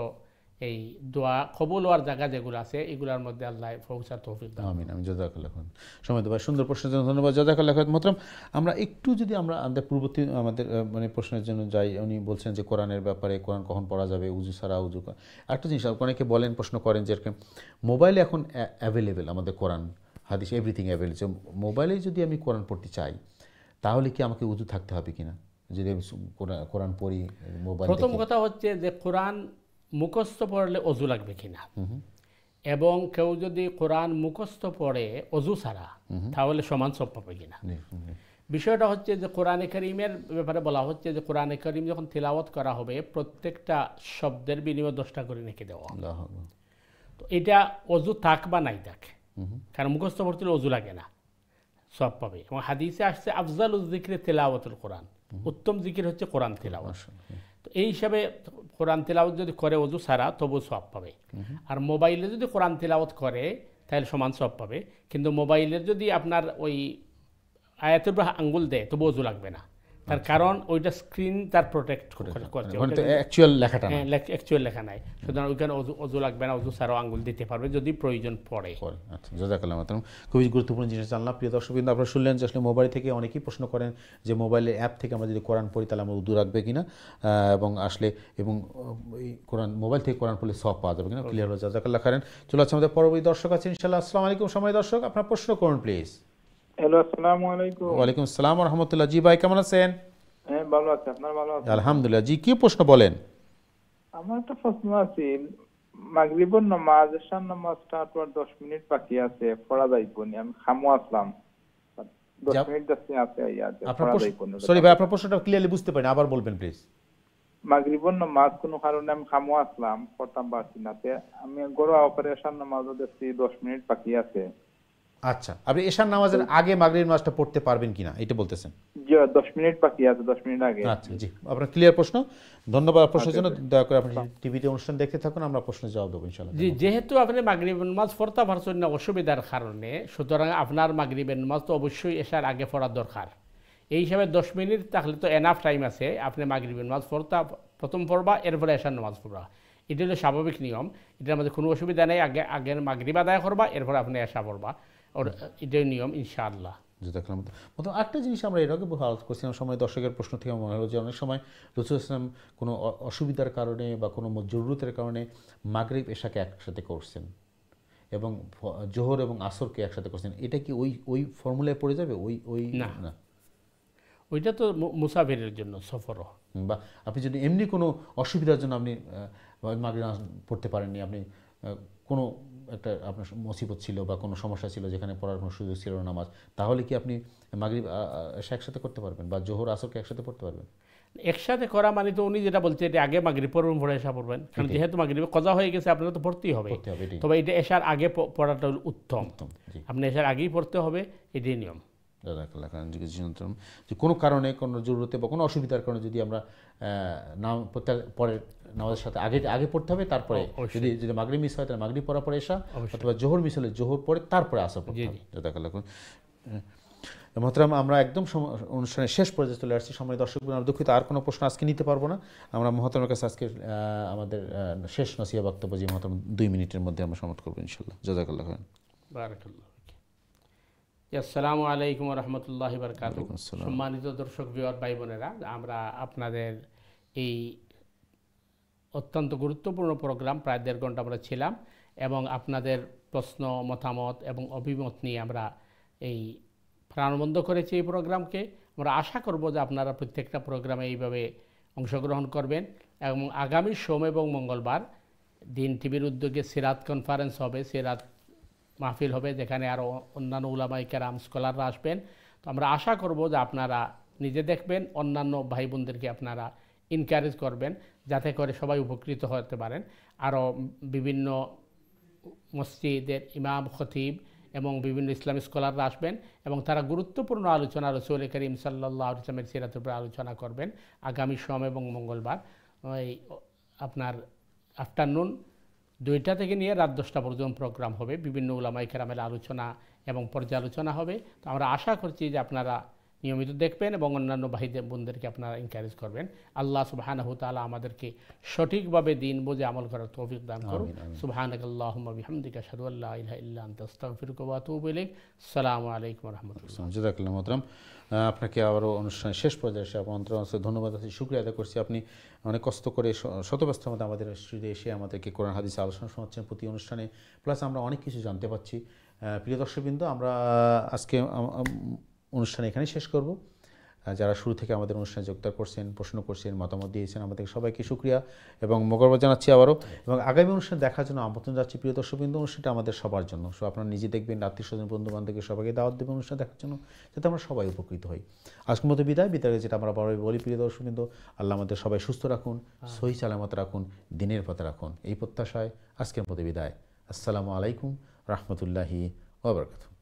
এই দোয়া কবুল হওয়ার জায়গা যেগুলো আছে এগুলোর মধ্যে আল্লাহ পৌঁছার তৌফিক দান। আমিন আমিন। জাযাকাল্লাহ খান। সময় দেওয়ার সুন্দর প্রশ্নের জন্য ধন্যবাদ। জাযাকাল্লাহ খান। মোহতরম, আমরা একটু যদি আমরা আমাদের পূর্ববর্তী আমাদের মানে প্রশ্নের জন্য যাই, উনি বলছেন যে কোরআনের ব্যাপারে, কোরআন কখন পড়া যাবে, উজু ছাড়া, উজু। একটা জিনিস অনেকে বলেন, প্রশ্ন করেন যে মোবাইলে এখন অ্যাভেলেবেল আমাদের কোরআন হাদিস এভরিথিং অ্যাভেলেবেল। মোবাইলে যদি আমি কোরআন পড়তে চাই তাহলে কি আমাকে উজু থাকতে হবে কিনা যদি আমি কোরআন পড়ি মোবাইল? প্রথম কথা হচ্ছে যে কোরআন মুখস্থ পড়লে অজু লাগবে কিনা, এবং কেউ যদি কোরআন মুখস্থ পড়ে অজু ছাড়া তাহলে সমান সব পাবে কিনা। বিষয়টা হচ্ছে যে কোরআনে কারীমের ব্যাপারে বলা হচ্ছে যে কোরআনে কারীম যখন তিলাওয়াত করা হবে প্রত্যেকটা শব্দের বিনিময়ে 10টা করে নেকি দেওয়া। তো এটা অজু থাক বা নাই থাক, কারণ মুখস্থ পড়তে অজু লাগে না, সব পাবে। এবং হাদিসে আসছে আফজালুজ যিকরি তিলাওয়াতুল কোরআন, উত্তম জিকির হচ্ছে কোরআন তিলাওয়াত। তো এই হিসাবে কোরআন তিলাওয়াত যদি করে অজু ছাড়া তবু সওয়াব পাবে। আর মোবাইলে যদি কোরআন তিলাওয়াত করে তাহলে সমান সওয়াব পাবে। কিন্তু মোবাইলের যদি আপনার ওই আয়াতের উপর আঙ্গুল দেয় তবু অজু লাগবে না, তার কারণ ওইটা স্ক্রিন তার প্রোটেক্ট করছে, অ্যাকচুয়াল লেখাটা হ্যাঁ অ্যাকচুয়াল লেখা নাই, সুতরাং ওইখানে অজু লাগবে না, অজু ছাড়াও আঙ্গুল দিতে পারবে যদি প্রয়োজন পড়ে। আচ্ছা, জাযাকাল্লাহ। খুবই গুরুত্বপূর্ণ জিনিস জানলাম। প্রিয় দর্শকবৃন্দ, আপনারা শুনলেন যে আসলে মোবাইল থেকে অনেকেই প্রশ্ন করেন যে মোবাইলের অ্যাপ থেকে আমরা যদি কোরআন পড়ি তাহলে আমরা উজু রাখবে কিনা, এবং আসলে এবং এই কোরআন মোবাইল থেকে কোরআন পড়লে সওয়াব পাওয়া যাবে কিনা, ক্লিয়ার হলো। জাযাকাল্লাহ খাইরান। চলে আসছে আমাদের পরবর্তী দর্শক আছে ইনশাআল্লাহ। আসসালামু আলাইকুম সময় দর্শক, আপনার প্রশ্ন করুন প্লিজ। হ্যালো, আসসালামু আলাইকুম। ওয়ালাইকুম আসসালাম ওয়া রাহমাতুল্লাহ। জি ভাই, কেমন আছেন? হ্যাঁ ভালো আছি, আপনার ভালো আছেন? আলহামদুলিল্লাহ। জি, কি প্রশ্ন বলেন? আমার একটা প্রশ্ন আছে, মাগরিবের নামাজ, এশার নামাজ স্টার্ট হওয়ার 10 মিনিট বাকি আছে, পড়া যাইব নি? আমি খামো আসলাম 10 মিনিট আছে আপনার সরি ভাই, আপনার প্রশ্নটা ক্লিয়ারলি বুঝতে পারিনি, আবার বলবেন প্লিজ। মাগরিবের নামাজ কোনো কারণে আমি খামো আসলাম, পড়তাম পারছি না, আমি গড়া অপরে এশার নামাজও দেখছি 10 মিনিট বাকি আছে। আচ্ছা, আপনি এশার নামাজের আগে মাগরিব নামাজটা পড়তে পারবেন কিনা এটা বলতেছেন? জি, 10 মিনিট বাকি আছে, 10 মিনিট আগে। আচ্ছা, জি, আপনার ক্লিয়ার প্রশ্ন। ধন্যবাদ প্রশ্নের জন্য। দয়া করে আপনি টিভিতে অনুষ্ঠান দেখতে থাকুন, আমরা প্রশ্নের জবাব দেবো ইনশাআল্লাহ। জি, যেহেতু আপনি মাগরিবের নামাজ পড়তে পারছেন না অসুবিধার কারণে, সুতরাং আপনার মাগরিবের নামাজ তো অবশ্যই এশার আগে পড়া দরকার। এই হিসাবে 10 মিনিট থাকলে তো এনাফ টাইম আছে, আপনি মাগরিবের নামাজ প্রথম পড়বা, এরপরে এশার নামাজ পড়বা। এটা হলো স্বাভাবিক নিয়ম, এটার মধ্যে কোনো অসুবিধা নেই। আগের মাগরিব আদায় করবা, এরপরে আপনি এশা পড়বা, ওর এটাই নিয়ম ইনশাআল্লাহ। মতো একটা জিনিস আমরা এর আগে আলোচনা করছিলাম, সময় দর্শকের প্রশ্ন থেকে মনে হলো যে অনেক সময় রাসূল ইসলাম কোনো অসুবিধার কারণে বা কোনো জরুরতের কারণে মাগরিব এশাকে একসাথে করছেন এবং জোহর এবং আসরকে একসাথে করছেন। এটা কি ওই ফর্মুলায় পড়ে যাবে? ওই না, ওইটা তো মুসাফিরের জন্য, সফরও। বা আপনি যদি এমনি কোনো অসুবিধার জন্য আপনি মাগরিব পড়তে পারেননি, আপনি কোনো একটা আপনার মুসিবত ছিল বা কোনো সমস্যা ছিল যেখানে পড়ার কোনো সুযোগ ছিল না নামাজ, তাহলে কি আপনি মাগরিব একসাথে করতে পারবেন বা জোহর আসরকে একসাথে পড়তে পারবেন? একসাথে করা মানে তো উনি যেটা বলছে এটা আগে মাগরিব পড়বেন, পড়ে এশা পড়বেন, কারণ যেহেতু মাগরিবে কজা হয়ে গেছে আপনারা তো পড়তেই হবে। তবে এটা এশার আগে পড়াটা উত্তম, আপনি এশার আগেই পড়তে হবে, এটাই নিয়ম। যে কোনো কারণে কোনো জরুরতে বা কোনো অসুবিধার কারণে যদি আমরা পরের নামাজের সাথে আগে পড়তে হবে, তারপরে যদি মাগরিব মিস হয় তাহলে মাগরিব পড়ার পরে এশা, অথবা জোহর মিস হলে জোহর পরে তারপরে আসর পড়তে হবে। মোহতারাম, আমরা একদম অনুষ্ঠানের শেষ পর্যায়ে চলে আসছি। সময় দর্শকদের আমরা দুঃখিত, আর কোনো প্রশ্ন আজকে নিতে পারবো না। আমরা মোহতারামের কাছে আজকে আমাদের শেষ নসিহা বক্তব্য যে মোহতারাম 2 মিনিটের মধ্যে আমরা সমাপ্ত করবো ইনশাআল্লাহ। জাযাকাল্লাহ খাইরান। বারাকাল্লাহ। আসসালামু আলাইকুম ওয়া রাহমাতুল্লাহি ওয়া বারাকাতুহু। সম্মানিত দর্শক ভিউয়ার ভাই বোনেরা, আমরা আপনাদের এই অত্যন্ত গুরুত্বপূর্ণ প্রোগ্রাম, প্রায় 1.5 ঘন্টা আমরা ছিলাম এবং আপনাদের প্রশ্ন, মতামত এবং অভিমত নিয়ে আমরা এই প্রাণবন্ধ করেছি এই প্রোগ্রামকে। আমরা আশা করব যে আপনারা প্রত্যেকটা প্রোগ্রামে এইভাবে অংশগ্রহণ করবেন এবং আগামী সোম এবং মঙ্গলবার দিন টিভির উদ্যোগে সিরাত কনফারেন্স হবে, সিরাত মাহফিল হবে, যেখানে আরও অন্যান্য উলামায়ে কেরাম স্কলাররা আসবেন। তো আমরা আশা করব যে আপনারা নিজে দেখবেন, অন্যান্য ভাই বোনদেরকে আপনারা এনকারেজ করবেন যাতে করে সবাই উপকৃত হতে পারেন। আরও বিভিন্ন মসজিদের ইমাম, খতিব এবং বিভিন্ন ইসলামী স্কলাররা আসবেন এবং তারা গুরুত্বপূর্ণ আলোচনা রাসূল করিম সাল্লাল্লাহু আলাইহি ওয়াসাল্লামের সিরাতের উপর আলোচনা করবেন আগামী সোম এবং মঙ্গলবার। ওই আপনার আফটারনুন 2টা থেকে নিয়ে রাত 10টা পর্যন্ত প্রোগ্রাম হবে, বিভিন্ন উলামায়ে কেরামের আলোচনা এবং পর্যালোচনা হবে। তো আমরা আশা করছি যে আপনারা নিয়মিত দেখবেন এবং অন্যান্য ভাই বোনদেরকে আপনারা এনকারেজ করবেন। আল্লাহ সুবহানাহু ওয়া তাআলা আমাদেরকে সঠিকভাবে দিন বুঝে আমল করার তৌফিক দান করুন। সুবহানাকাল্লাহুম্মা বিহামদিকা আশহাদু আল্লা ইলাহা ইল্লা আনতা আস্তাগফিরুকা ওয়া আতুবু ইলাইক। আসসালামু আলাইকুম ওয়া রাহমাতুল্লাহ। জাযাকাল্লাহু মোহতারাম, আপনাকে আবারও অনুষ্ঠানের শেষ পর্যায়ে এসে আপনার ধন্যবাদ আছে, শুকরিয়া আদায় করছি। আপনি অনেক কষ্ট করে শত ব্যস্তের মধ্যে আমাদের স্টুডিওতে এসে আমাদেরকে কোরআন হাদিস আলোচনা শোনাচ্ছেন প্রতি অনুষ্ঠানে, প্লাস আমরা অনেক কিছু জানতে পারছি। প্রিয় দর্শকবৃন্দ, আমরা আজকে অনুষ্ঠান এখানেই শেষ করব। যারা শুরু থেকে আমাদের অনুষ্ঠানে যোগদান করছেন, প্রশ্ন করছেন, মতামত দিয়েছেন, আমাদের সবাইকে শুকরিয়া এবং মোবারকবাদ জানাচ্ছি আবারও। এবং আগামী অনুষ্ঠান দেখার জন্য আমন্ত্রণ যাচ্ছি। প্রিয় দর্শকবৃন্দ, অনুষ্ঠানটা আমাদের সবার জন্য, সো আপনারা নিজে দেখবেন, আত্মীয় স্বজন, বন্ধু বান্ধবকে সবাইকে দাওয়াত দেবেন অনুষ্ঠান দেখার জন্য, যাতে আমরা সবাই উপকৃত হই। আজকের মতো বিদায়। যেটা আমরা বড় বলি, প্রিয় দর্শকবৃন্দ, আল্লাহ আমাদের সবাই সুস্থ রাখুন, সহি সালামত রাখুন, দিনের পথে রাখুন, এই প্রত্যাশায় আজকের মতো বিদায়। আসসালামু আলাইকুম রাহমাতুল্লাহি ওয়া বারাকাতুহু।